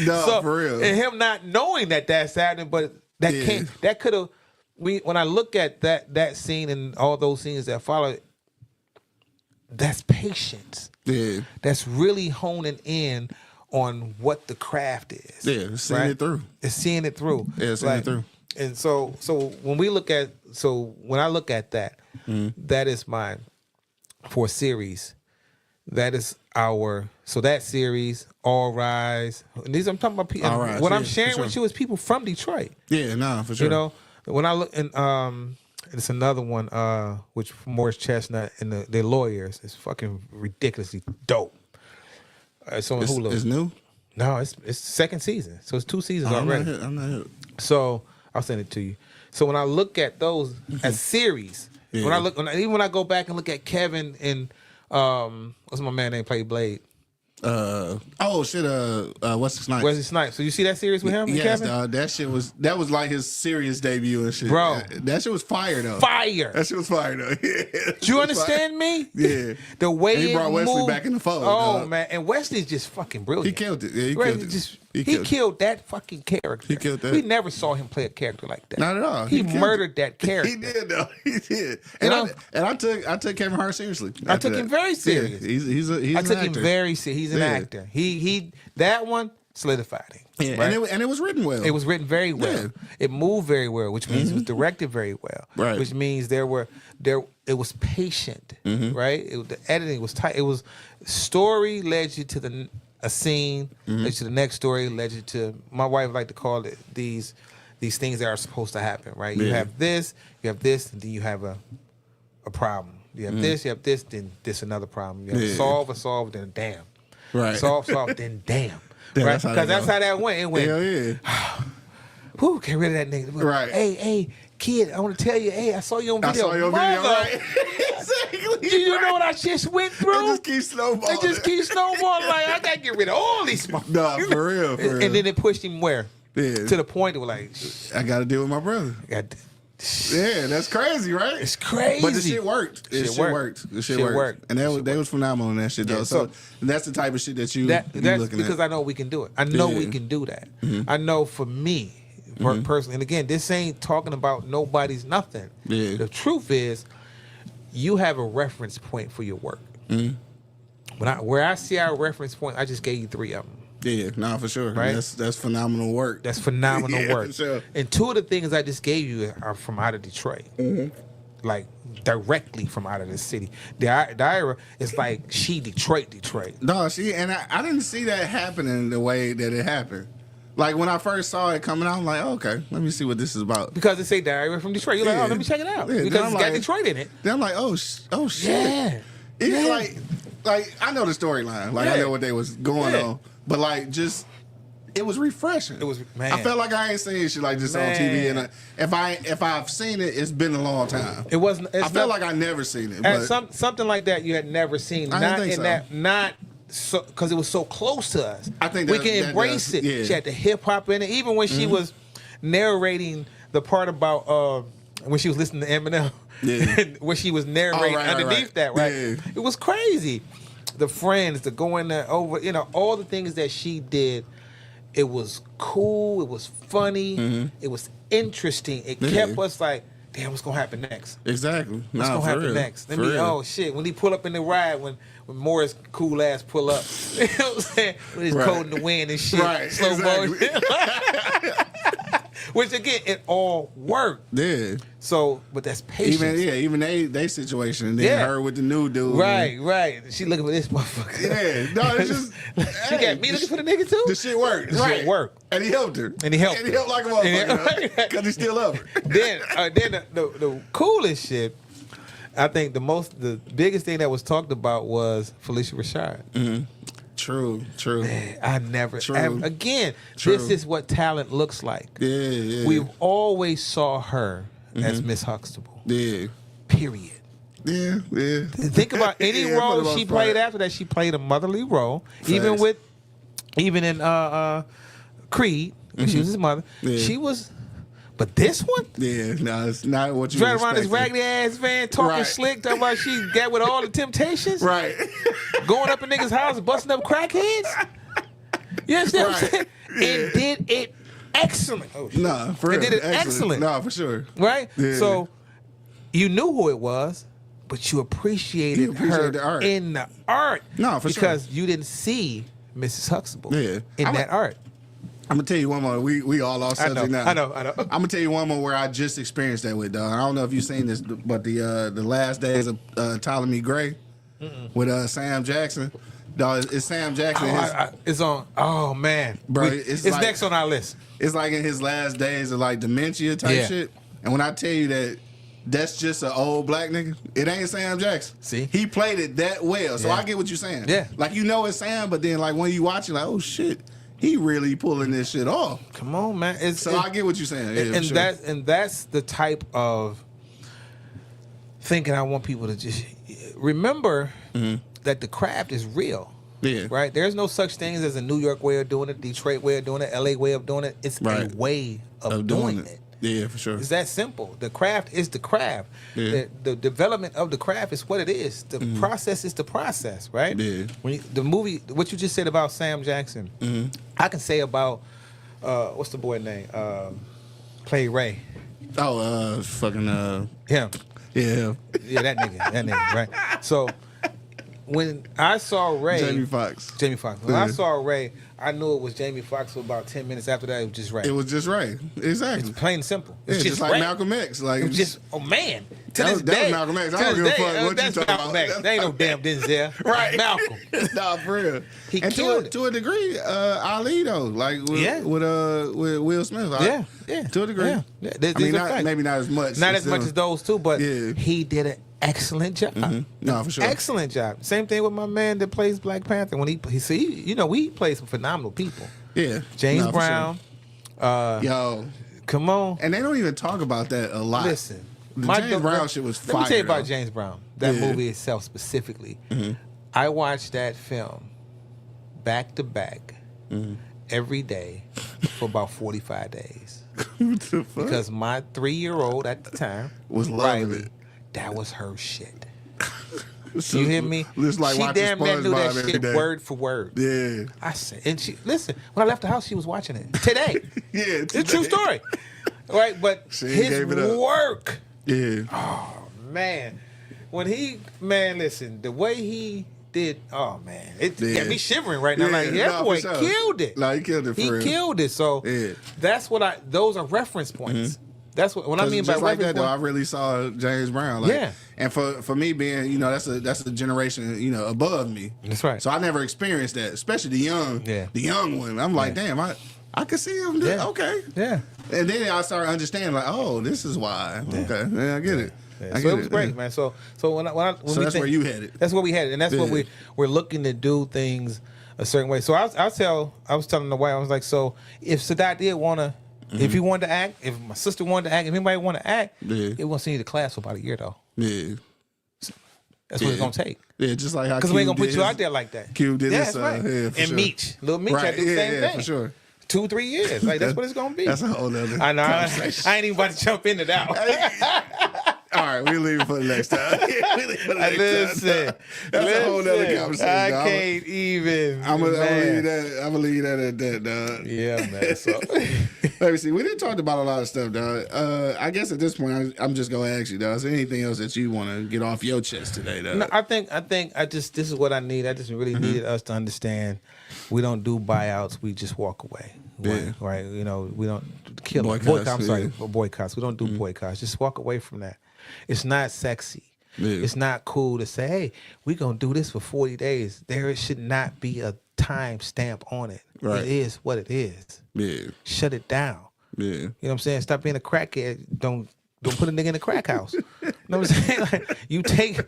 No, for real. And him not knowing that's happening, but that could have. When I look at that scene and all those scenes that follow, that's patience. Yeah. That's really honing in on what the craft is. Yeah, seeing it through. It's seeing it through. Yeah, seeing it through. And so when I look at that, that is my for series. That is that series, All Rise. And these I'm talking about people. What I'm sharing with you is people from Detroit. Yeah, nah, for sure. You know, when I look and it's another one, which Morris Chestnut and the lawyers. It's fucking ridiculously dope. It's on Hulu. It's new? No, it's second season. So it's 2 seasons already. I'm not hit. So I'll send it to you. So when I look at those as series, even when I go back and look at Kevin and what's my man name played Blade? What's his name? Wesley Snipes. So you see that series with him and yes, Kevin? That was like his serious debut and shit. Bro. That shit was fire though. That shit was fire though. Yeah. Do you understand me? Yeah. The way he brought Wesley back in the fold. Oh man, and Wesley's just fucking brilliant. He killed it. Yeah, he killed that fucking character. He killed that. We never saw him play a character like that. Not at all. He murdered that character. He did though. He did. And I took Kevin Hart seriously. I took him very serious. Yeah, I took him very serious. He's an actor. He that one solidified him. Yeah, right? and it was written well. It was written very well. Yeah. It moved very well, which means it was directed very well. Right. Which means it was patient. Right. The editing was tight. It was story led you to a scene, led you to the next story, led you to, my wife like to call it these things that are supposed to happen. Right. You have this, and then you have a problem. You have this, then this another problem. You have solve, then damn. Right. Solve, then damn. Right? Because that's how that went. It went, hell yeah. Whew, get rid of that nigga. Right. Hey, kid, I want to tell you, I saw you on video. Right? Exactly. Do you know what I just went through? It just keeps snowballing. Like, I got to get rid of all these smoke. Nah, for real. And then it pushed him where? Yeah. To the point where, like, I got to deal with my brother. Yeah, that's crazy, right? It's crazy. But the shit worked. The shit worked. And they was phenomenal in that shit, though. So that's the type of shit that that's looking because at. I know we can do it. I know we can do that. I know for me, personally, and again, this ain't talking about nobody's nothing. Yeah. The truth is, you have a reference point for your work. Where I see our reference point, I just gave you 3 of them. Yeah, nah, for sure. Right? That's phenomenal work. That's phenomenal work. For sure. And 2 of the things I just gave you are from out of Detroit. Like, directly from out of the city. Daira is like, she Detroit. No, and I didn't see that happening the way that it happened. Like, when I first saw it coming out, I'm like, okay, let me see what this is about. Because it say Daira from Detroit. You're like, let me check it out. Yeah, because it's got Detroit in it. Then I'm like, oh shit. Yeah. It's like, I know the storyline. Like, I know what they was going on. But like, just it was refreshing. It was, man. I felt like I ain't seen shit like this on TV, and if I've seen it, it's been a long time. It wasn't. I felt like I never seen it. But something like that you had never seen. Not so because it was so close to us. I think we can embrace it. Yeah. She had the hip hop in it, even when she was narrating the part about when she was listening to Eminem. Yeah. When she was narrating underneath that, right? Yeah. It was crazy. The friends, the going there over, all the things that she did, it was cool, it was funny, it was interesting. It kept us like, damn, what's gonna happen next? Exactly. What's gonna happen next? Oh shit! When he pull up in the ride, when Morris cool ass pull up, you know what I'm saying? With his coat in the wind and shit, slow motion. Which again, it all worked. Yeah. So, but that's patience. Even they situation, and then her with the new dude. Right. She looking for this motherfucker. Yeah. No, it's just she got me looking for the nigga too. The shit worked. Shit worked. And he helped her. And he helped like a motherfucker because he still loved her. Then the coolest shit. I think the biggest thing that was talked about was Felicia Rashad. Mm-hmm. True. Man, I never. Again, True. This is what talent looks like. Yeah. We've always saw her as Miss Huxtable. Yeah. Period. Yeah. Think about any role she played after that. She played a motherly role, even in Creed when she was his mother. Yeah. She was. But this one? Yeah, no, it's not what you driving around this raggedy ass van, talking slick, talking about she got with all the temptations. Right. Going up in niggas' house and busting up crackheads. You understand what I'm saying? Yeah. And did it excellent. Oh, shit. Nah, for real. And did it excellent. Nah, for sure. Right? Yeah. So you knew who it was, but you appreciated her the art. In the art. No, for sure. Because you didn't see Mrs. Huxtable in that art. I'm gonna tell you one more. We all off subject now. I know. I'm gonna tell you one more where I just experienced that with dog. I don't know if you've seen this, but the last days of Ptolemy Gray with Sam Jackson. Dog, it's Sam Jackson. It's on. Oh man, bro, it's like, next on our list. It's like in his last days of like dementia type shit. And when I tell you that that's just an old black nigga, it ain't Sam Jackson. See, he played it that well. So I get what you're saying. Yeah, like it's Sam, but then like when you watch it, like oh shit. He really pulling this shit off. Come on, man. I get what you're saying. Yeah, and that's the type of thinking I want people to just remember that the craft is real. Yeah. Right? There's no such thing as a New York way of doing it, Detroit way of doing it, LA way of doing it. It's a way of doing it. Yeah, for sure. It's that simple. The craft is the craft. Yeah. The development of the craft is what it is. The process is the process, right? Yeah. The movie, what you just said about Sam Jackson, I can say about, what's the boy name? Play Ray. Oh, fucking... Him. Yeah. Yeah, that nigga, right? So, when I saw Ray... Jamie Foxx. When I saw Ray... I knew it was Jamie Foxx for about 10 minutes after that. It was just right. It was just right. Exactly. It's plain and simple. It's just like Malcolm X. Like it was just, oh man. That was Malcolm X. I don't give a fuck what you talking about. X. They ain't no damn Denzel. Right. Malcolm. Nah, for real. He killed it. To a degree, Ali though. Like with Will Smith. Yeah. To a degree. Yeah. I mean, maybe not as much. Not as much as those two, but he did an excellent job. No, for sure. Excellent job. Same thing with my man that plays Black Panther. When he plays some phenomenal people. Yeah. James Brown. Sure. Yo. Come on. And they don't even talk about that a lot. Listen. The James Brown shit was fire. Let me tell you about James Brown. That movie itself specifically. I watched that film back to back every day for about 45 days. What the fuck? Because my 3-year-old at the time was loving it. That was her shit. So, you hear me? Like she damn near knew that shit word for word. Yeah. I said, and she listen. When I left the house, she was watching it today. It's a true story, right? But his work. Yeah. Oh man, listen, the way he did. Oh man, it got me shivering right now. Like that boy killed it. No, he killed it. He killed it. So that's what those are reference points. That's what I mean by like that. Though, I really saw James Brown. Like, and for me being, that's a generation, above me. That's right. So I never experienced that, especially the young one. I'm like, damn, I could see him. Okay. Yeah. And then I started understanding, like, oh, this is why. Yeah. Okay. Yeah, I get it. Yeah. So it was great, man. So when that's where you headed. That's where we headed, and that's what we're looking to do things a certain way. So I was telling the wife, I was like, so if Sadat did wanna. If he wanted to act, if my sister wanted to act, if anybody wanted to act, it won't send you to class for about a year though. Yeah, that's what it's gonna take. Yeah, just like how because we ain't gonna put you out there like that. Q did this, right. And sure. Meech, little Meech, I do the same thing for sure. 2-3 years, like that's what it's gonna be. That's a whole other. I know. I ain't even about to jump into that one. All right, we leave it for the next time. Listen, that's a whole other conversation. I can't even. I'm gonna leave that at that, dog. Yeah, man. So let me see. We didn't talk about a lot of stuff, dog. I guess at this point, I'm just gonna ask you, dog. Is there anything else that you want to get off your chest today, dog? No, I think this is what I need. I just really needed us to understand. We don't do buyouts. We just walk away. Yeah. Right. You know, we don't kill boycotts. Boycotts. We don't do boycotts. Just walk away from that. It's not sexy. Yeah. It's not cool to say, hey, we're going to do this for 40 days. There should not be a time stamp on it. Right. It is what it is. Yeah. Shut it down. Yeah. You know what I'm saying? Stop being a crackhead. Don't put a nigga in a crack house. You know what I'm saying? Like, you take,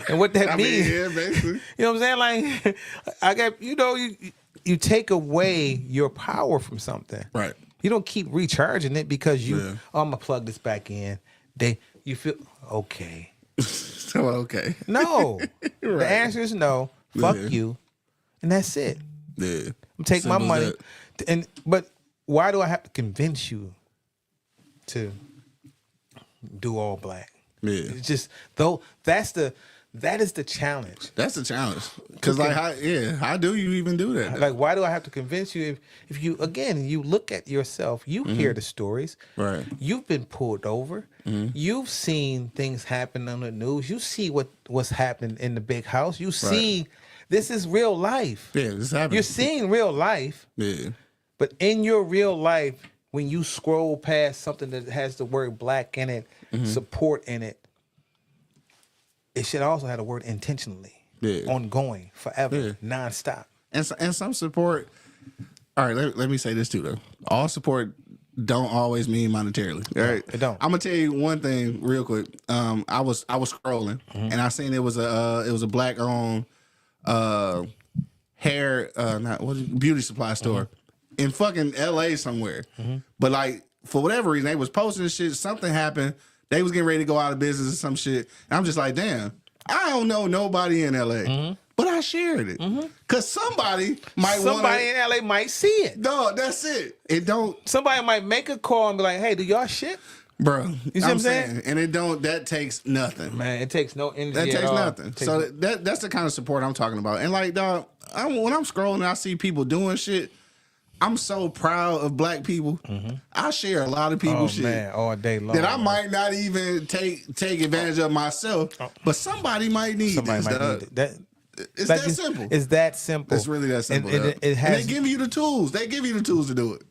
and what that means. Yeah, basically. You know what I'm saying? Like, I got, you take away your power from something. Right. You don't keep recharging it because I'm going to plug this back in. You feel, okay. So, okay. No. Right. The answer is no. Fuck you. And that's it. Yeah. I'm taking my money. But why do I have to convince you to do all black? Yeah. It's just, that is the challenge. That's the challenge. Because, how do you even do that? Like, why do I have to convince you? If you, again, you look at yourself, you hear the stories. Right. You've been pulled over. You've seen things happen on the news. You see what's happening in the big house. You see, this is real life. Yeah, this happening. You're seeing real life. Yeah. But in your real life, when you scroll past something that has the word black in it, support in it, it should also have the word intentionally, ongoing, forever, nonstop. And some support. All right, let me say this too though. All support don't always mean monetarily. All right, it don't. I'm gonna tell you one thing real quick. I was scrolling and I seen it was a black owned hair beauty supply store in fucking LA somewhere. But like for whatever reason they was posting this shit. Something happened. They was getting ready to go out of business or some shit. And I'm just like, damn, I don't know nobody in LA. But I shared it. Cause somebody in LA might see it. No, that's it. It don't. Somebody might make a call and be like, hey, do y'all shit? Bro, you see what I'm saying? And that takes nothing. Man, it takes no energy. That takes at all. nothing. So that's the kind of support I'm talking about. And like, dog, when I'm scrolling and I see people doing shit, I'm so proud of black people. I share a lot of people's shit. Man, all day long. That I might not even take advantage of myself, but somebody might need this. It's that simple. It's that simple. It's really that simple. And they give you the tools. They give you the tools to do it.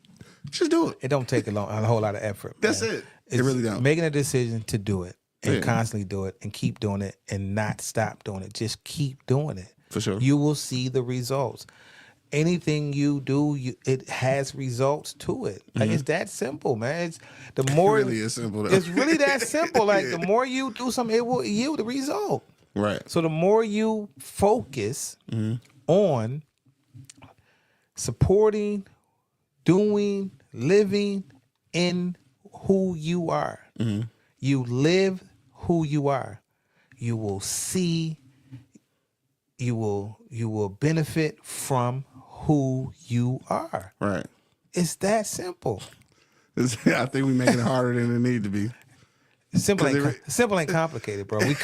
Just do it. It don't take a whole lot of effort. That's it. It really don't. Making a decision to do it and constantly do it and keep doing it and not stop doing it. Just keep doing it. For sure. You will see the results. Anything you do, it has results to it. Like it's that simple, man. It's the more it really is simple. Though. It's really that simple. Like the more you do something, it will yield the result. Right. So the more you focus on supporting, doing, living in who you are, you live who you are. You will see. You will benefit from who you are. Right. It's that simple. I think we're making it harder than it need to be. Simple ain't complicated, bro. We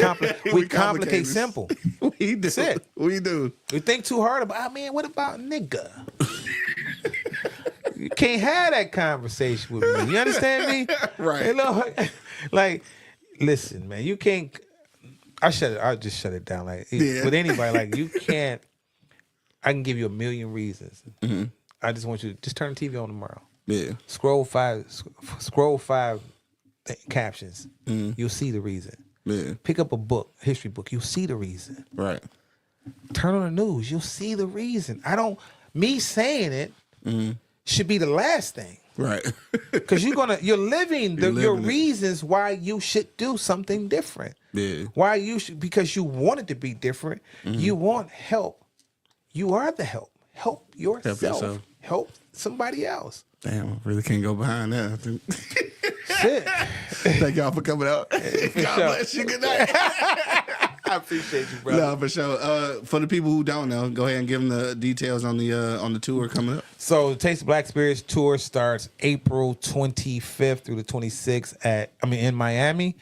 complicate simple. We do. That's it. We do. We think too hard about, what about nigga? You can't have that conversation with me. You understand me? Right. You know, like, listen, man, you can't. I'll just shut it down. Like with anybody, like you can't. I can give you a million reasons. I just want you to just turn the TV on tomorrow. Yeah. Scroll five captions. You'll see the reason. Yeah. Pick up a book, history book. You'll see the reason. Right. Turn on the news. You'll see the reason. Me saying it should be the last thing. Right. Because you're living your reasons why you should do something different. Yeah. Why you should, because you want it to be different. You want help. You are the help. Help yourself. Help somebody else. Damn, I really can't go behind that. Shit. Thank y'all for coming out. God bless you. Good night. I appreciate you, brother. No, for sure. For the people who don't know, go ahead and give them the details on the tour coming up. So the Taste of Black Spirits tour starts April 25th through the 26th in Miami.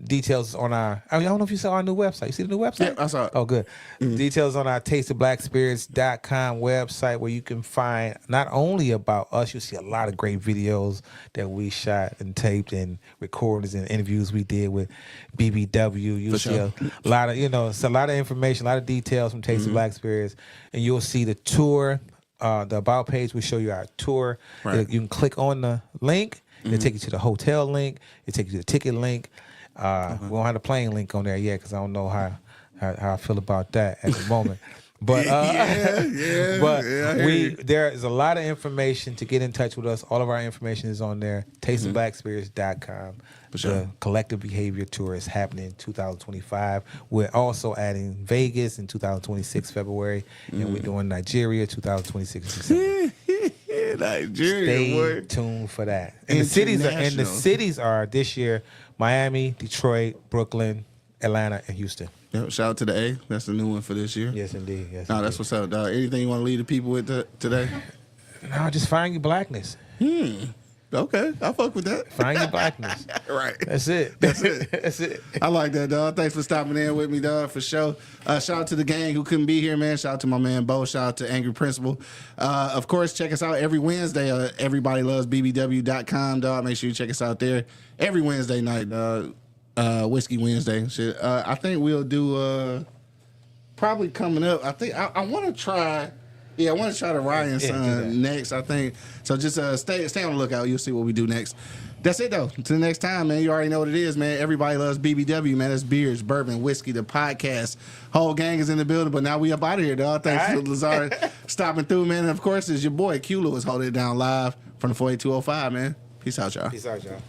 Details on our, I don't know if you saw our new website. You see the new website? Yeah, I saw it. Oh, good. Details on our tasteofblackspirits.com website, where you can find not only about us, you'll see a lot of great videos that we shot and taped and recordings and interviews we did with BBW. You'll see a lot of, it's a lot of information, a lot of details from Taste of Black Spirits. And you'll see the tour, the About page will show you our tour. Right. You can click on the link. It'll take you to the hotel link. It'll take you to the ticket link. We don't have the plane link on there yet because I don't know how I feel about that at the moment. But there is a lot of information to get in touch with us. All of our information is on there. Tasteofblackspirits.com. The Collective Behavior Tour is happening in 2025. We're also adding Vegas in 2026 February, and we're doing Nigeria 2026 December. Stay tuned for that. And the cities are this year: Miami, Detroit, Brooklyn, Atlanta, and Houston. Yep, shout out to the A. That's the new one for this year. Yes, indeed. Yes, that's what's up, dog. Anything you want to leave the people with today? No, just find your blackness. Okay, I fuck with that. Find your blackness. Right. That's it. That's it. That's it. I like that, dog. Thanks for stopping in with me, dog, for sure. Shout out to the gang who couldn't be here, man. Shout out to my man, Bo. Shout out to Angry Principal. Of course, check us out every Wednesday. EverybodyLovesBBW.com, dog. Make sure you check us out there every Wednesday night, dog. Whiskey Wednesday and shit. I think we'll do, probably coming up, I think I want to try... Yeah, I want to try the Ryan son next, I think. So just stay on the lookout. You'll see what we do next. That's it, though. Until the next time, man, you already know what it is, man. Everybody loves BBW, man. That's Beards, Bourbon, Whiskey, the podcast. Whole gang is in the building, but now we up out of here, dog. Thanks to Lazar stopping through, man. And, of course, it's your boy, Q Lewis, holding it down live from the 48205, man. Peace out, y'all. Peace out, y'all.